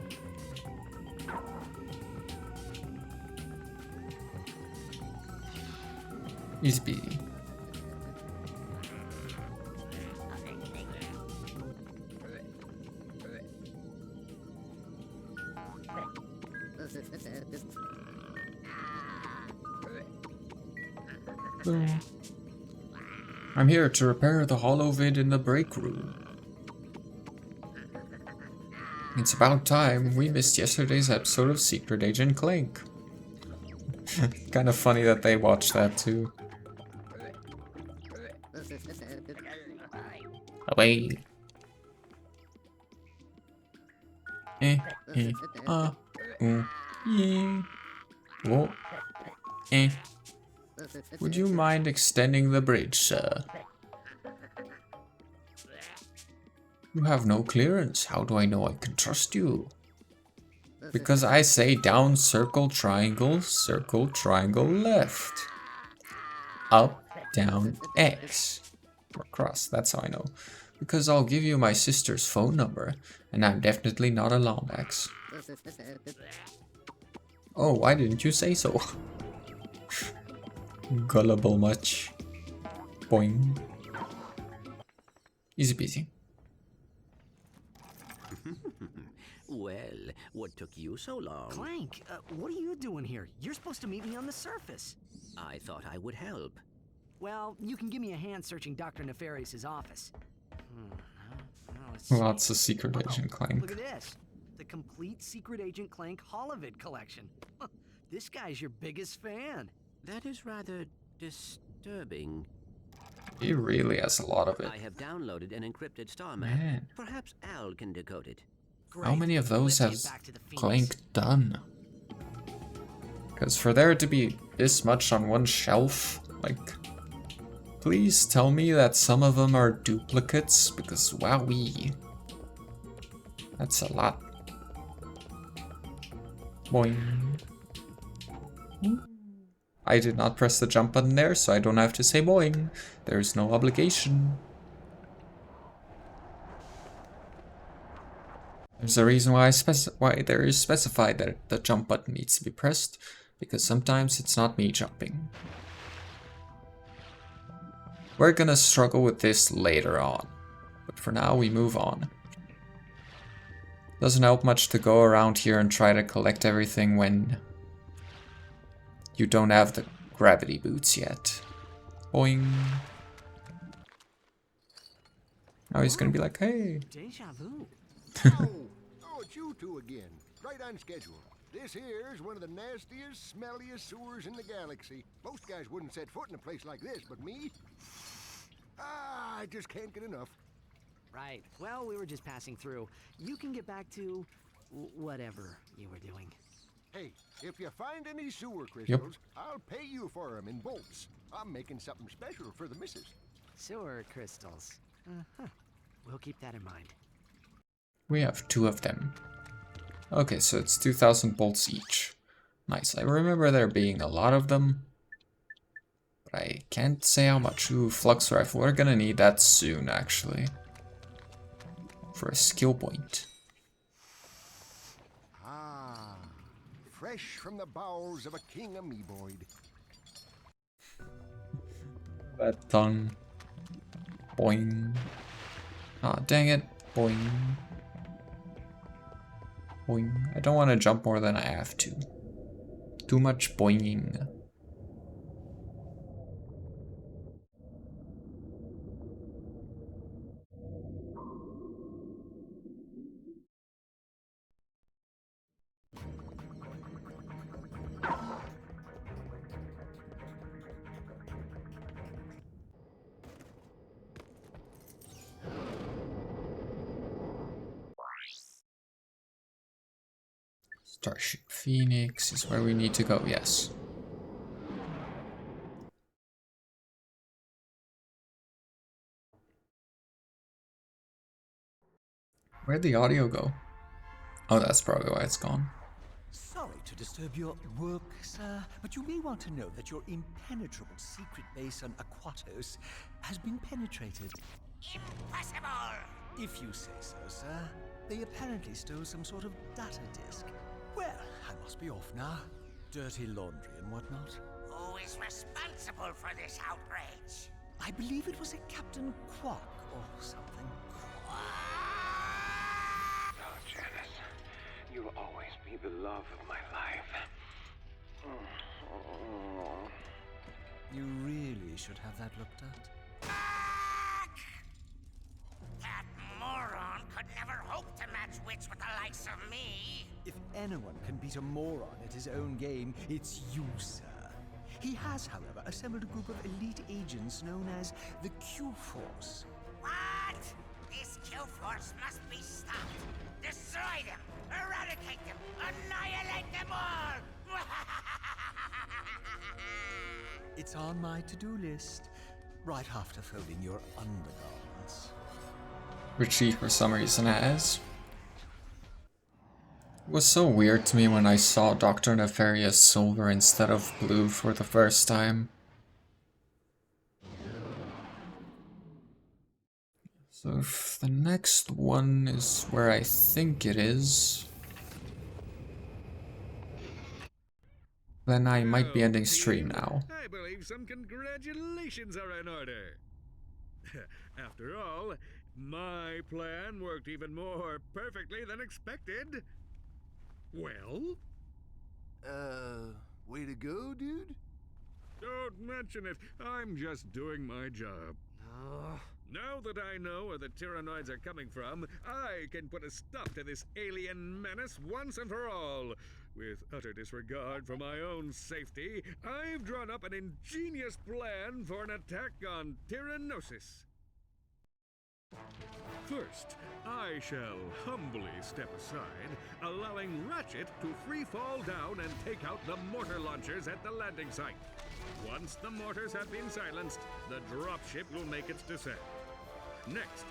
Easy peasy. I'm here to repair the hollow vid in the break room. It's about time. We missed yesterday's episode of Secret Agent Clank. Kind of funny that they watched that too. Away. Whoa. Would you mind extending the bridge, sir? You have no clearance. How do I know I can trust you? Because I say down, circle, triangle, left. Up, down, X. Or cross, that's how I know. Because I'll give you my sister's phone number, and I'm definitely not a Lombax. Oh, why didn't you say so? Gullible much. Boing. Easy peasy. Well, what took you so long? Clank, what are you doing here? You're supposed to meet me on the surface. I thought I would help. Well, you can give me a hand searching Dr. Nefarious' office. Lots of Secret Agent Clank. Look at this. The complete Secret Agent Clank Holovid collection. This guy's your biggest fan. That is rather disturbing. He really has a lot of it. I have downloaded an encrypted star map. Man. Perhaps Al can decode it. Great. How many of those Let's has get back to the Phoenix. Clank done? Because for there to be this much on one shelf, like, please tell me that some of them are duplicates, because wowee. That's a lot. Boing. I did not press the jump button there, so I don't have to say boing. There's no obligation. There's a reason why there is specified that the jump button needs to be pressed, because sometimes it's not me jumping. We're gonna struggle with this later on. But for now, we move on. Doesn't help much to go around here and try to collect everything when you don't have the gravity boots yet. Boing. Now he's gonna be like, hey. Deja vu. Oh, it's you two again. Right on schedule. This here's one of the nastiest, smelliest sewers in the galaxy. Most guys wouldn't set foot in a place like this, but me? I just can't get enough. Right. Well, we were just passing through. You can get back to whatever you were doing. Hey, if you find any sewer crystals, I'll pay you for them in bolts. I'm making something special for the missus. Sewer crystals. Uh-huh. We'll keep that in mind. We have 2 of them. Okay, so it's 2,000 bolts each. Nice. I remember there being a lot of them. But I can't say how much. Ooh, flux rifle. We're gonna need that soon, actually. For a skill point. Ah, fresh from the bowels of a king amoeboid. That tongue. Boing. Ah, dang it. Boing. Boing. I don't want to jump more than I have to. Too much boinging. Starship Phoenix is where we need to go, yes. Where'd the audio go? Oh, that's probably why it's gone. Sorry to disturb your work, sir, but you may want to know that your impenetrable secret base on Aquatos has been penetrated. Impossible! If you say so, sir. They apparently stole some sort of data disk. Well, I must be off now. Dirty laundry and whatnot. Who is responsible for this outrage? I believe it was a Captain Quark or something. Oh, Janice, you'll always be the love of my life. You really should have that looked at. That moron could never hope to match wits with the likes of me. If anyone can beat a moron at his own game, it's you, sir. He has, however, assembled a group of elite agents known as the Q-Force. What? This Q-Force must be stopped. Destroy them, eradicate them, annihilate them all! It's on my to-do list, right after folding your undergarments. Which he for some reason has. It was so weird to me when I saw Dr. Nefarious silver instead of blue for the first time. So if the next one is where I think it is, then I might be ending stream now. I believe some congratulations are in order. After all, my plan worked even more perfectly than expected. Well? Way to go, dude? Don't mention it. I'm just doing my job. Now that I know where the Tyrannoids are coming from, I can put a stop to this alien menace once and for all. With utter disregard for my own safety, I've drawn up an ingenious plan for an attack on Tyrannosis. First, I shall humbly step aside, allowing Ratchet to free fall down and take out the mortar launchers at the landing site. Once the mortars have been silenced, the dropship will make its descent. Next,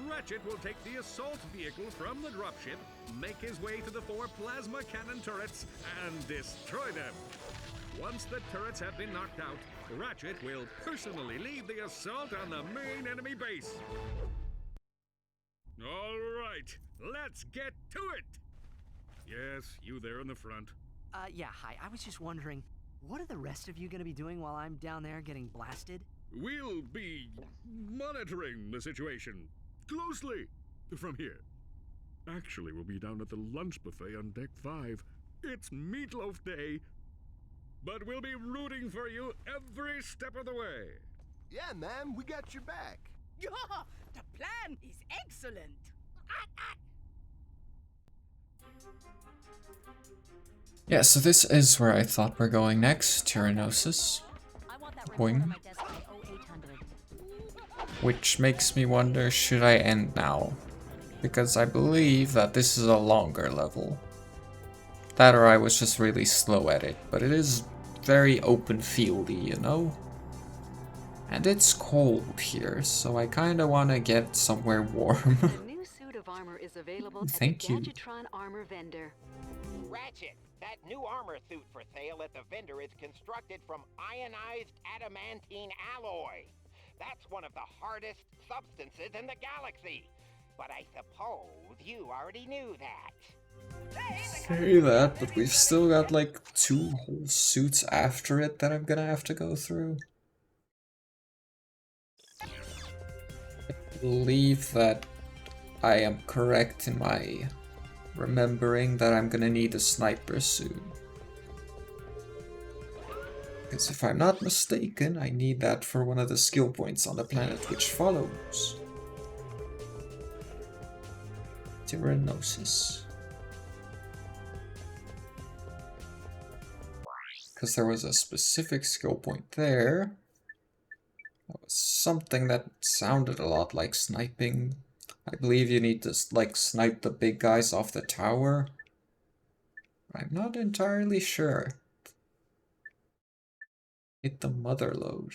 Ratchet will take the assault vehicle from the dropship, make his way to the 4 plasma cannon turrets, and destroy them. Once the turrets have been knocked out, Ratchet will personally lead the assault on the main enemy base. All right, let's get to it! Yes, you there in the front. Yeah, hi. I was just wondering, What are the rest of you gonna be doing while I'm down there getting blasted? We'll be monitoring the situation closely from here. Actually, we'll be down at the lunch buffet on Deck 5. It's Meatloaf Day. But we'll be rooting for you every step of the way. Yeah, man, we got your back. Yeah, the plan is excellent. Yeah, so this is where I thought we're going next, Tyrannosis. Boing. Which makes me wonder, should I end now? Because I believe that this is a longer level. That or I was just really slow at it, but it is very open fieldy, you know? And it's cold here, so I kinda wanna get somewhere warm. A new suit of armor is available Thank at the you. Gadgetron armor vendor. Ratchet, that new armor suit for sale at the vendor is constructed from ionized adamantine alloy. That's one of the hardest substances in the galaxy. But I suppose you already knew that. Say that, but we've still got like 2 whole suits after it that I'm gonna have to go through. I believe that I am correct in my remembering that I'm gonna need a sniper soon. Because if I'm not mistaken, I need that for one of the skill points on the planet which follows. Tyrannosis. Because there was a specific skill point there. That was something that sounded a lot like sniping. I believe you need to like snipe the big guys off the tower. I'm not entirely sure. Hit the mother load.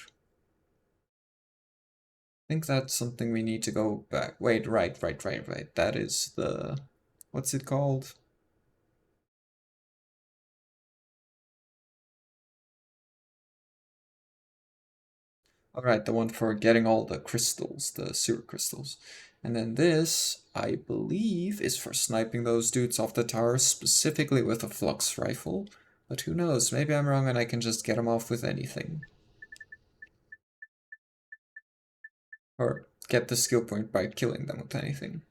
I think that's something we need to go back. Wait, right. That is the... what's it called? Alright, the one for getting all the crystals, the sewer crystals. And then this, I believe, is for sniping those dudes off the tower, specifically with a flux rifle. But who knows, maybe I'm wrong and I can just get them off with anything. Or get the skill point by killing them with anything.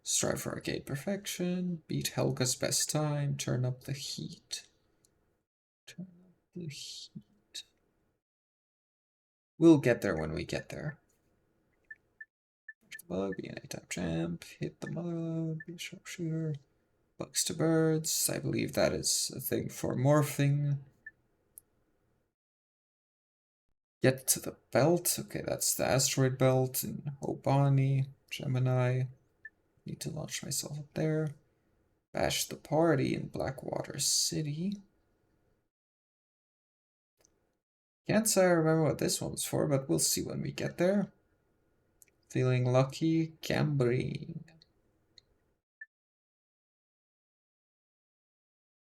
Strive for arcade perfection, beat Helga's best time, turn up the heat. Turn up the heat. We'll get there when we get there. Bug, be an A-type champ, hit the mother load, be a sharpshooter. Bugs to birds, I believe that is a thing for morphing. Get to the belt, okay, that's the asteroid belt in Hobani, Gemini. Need to launch myself up there. Bash the party in Blackwater City. Can't say I remember what this one's for, but we'll see when we get there. Feeling lucky, gambling.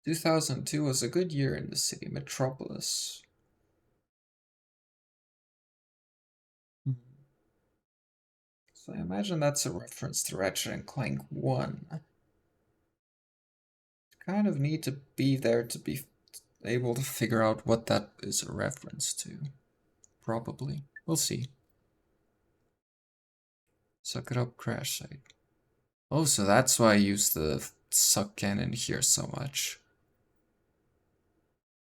2002 was a good year in the city metropolis. So I imagine that's a reference to Ratchet and Clank 1. Kind of need to be there to be able to figure out what that is a reference to. Probably. We'll see. Suck it up, crash site. Oh, so that's why I use the suck cannon here so much.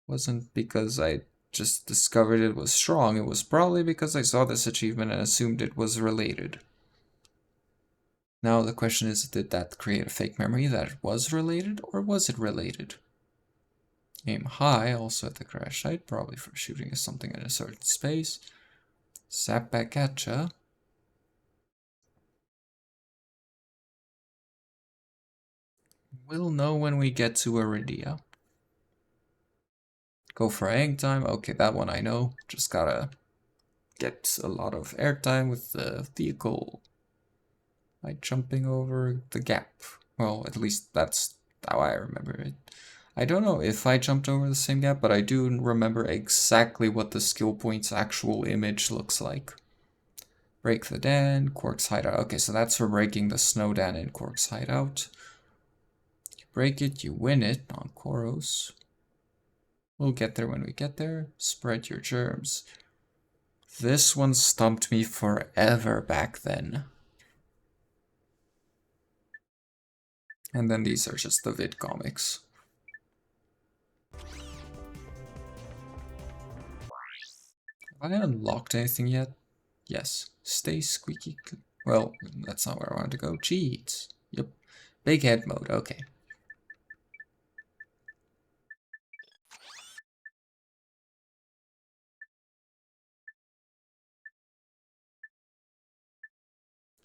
Wasn't because I just discovered it was strong, it was probably because I saw this achievement and assumed it was related. Now the question is, did that create a fake memory that it was related, or was it related? Aim high, also at the crash site, probably for shooting at something in a certain space. Zap back at ya. We'll know when we get to Iridia. Go for hang time. Okay, that one I know. Just gotta get a lot of airtime with the vehicle by jumping over the gap. Well, at least that's how I remember it. I don't know if I jumped over the same gap, but I do remember exactly what the skill point's actual image looks like. Break the den, Quark's hideout. Okay, so that's for breaking the snow den in Quark's hideout. You break it, you win it on Koros. We'll get there when we get there. Spread your germs. This one stumped me forever back then. And then these are just the vid comics. Have I unlocked anything yet? Yes. Stay squeaky. Well, that's not where I want to go. Cheats. Yep. Big head mode. Okay.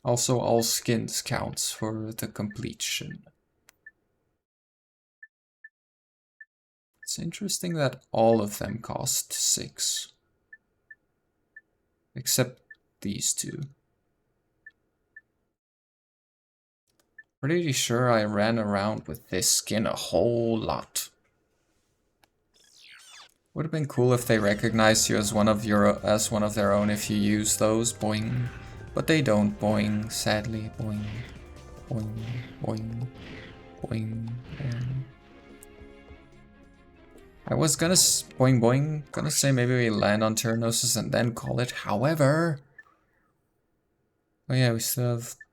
Also, all skins counts for the completion. It's interesting that all of them cost 6. Except these two. Pretty sure I ran around with this skin a whole lot. Would have been cool if they recognized you as one of their own if you use those, boing. But they don't, boing, sadly, boing, boing, boing, boing, boing. I was gonna boing boing, gonna say maybe we land on Tyrannosis and then call it, however... Oh yeah,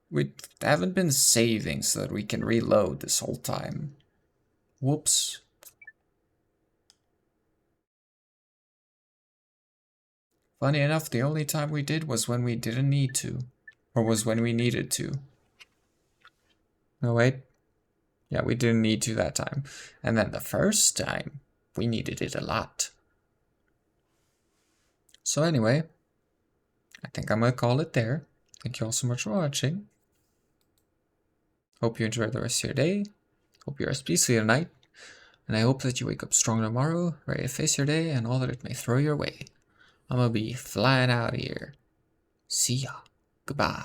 we haven't been saving so that we can reload this whole time. Whoops. Funny enough, the only time we did was when we didn't need to. Or was when we needed to. No, wait. Yeah, we didn't need to that time. And then the first time, we needed it a lot. So anyway, I think I'm gonna call it there. Thank you all so much for watching. Hope you enjoy the rest of your day. Hope you rest peacefully tonight. And I hope that you wake up strong tomorrow, ready to face your day and all that it may throw your way. I'm gonna be flying out of here. See ya. Goodbye.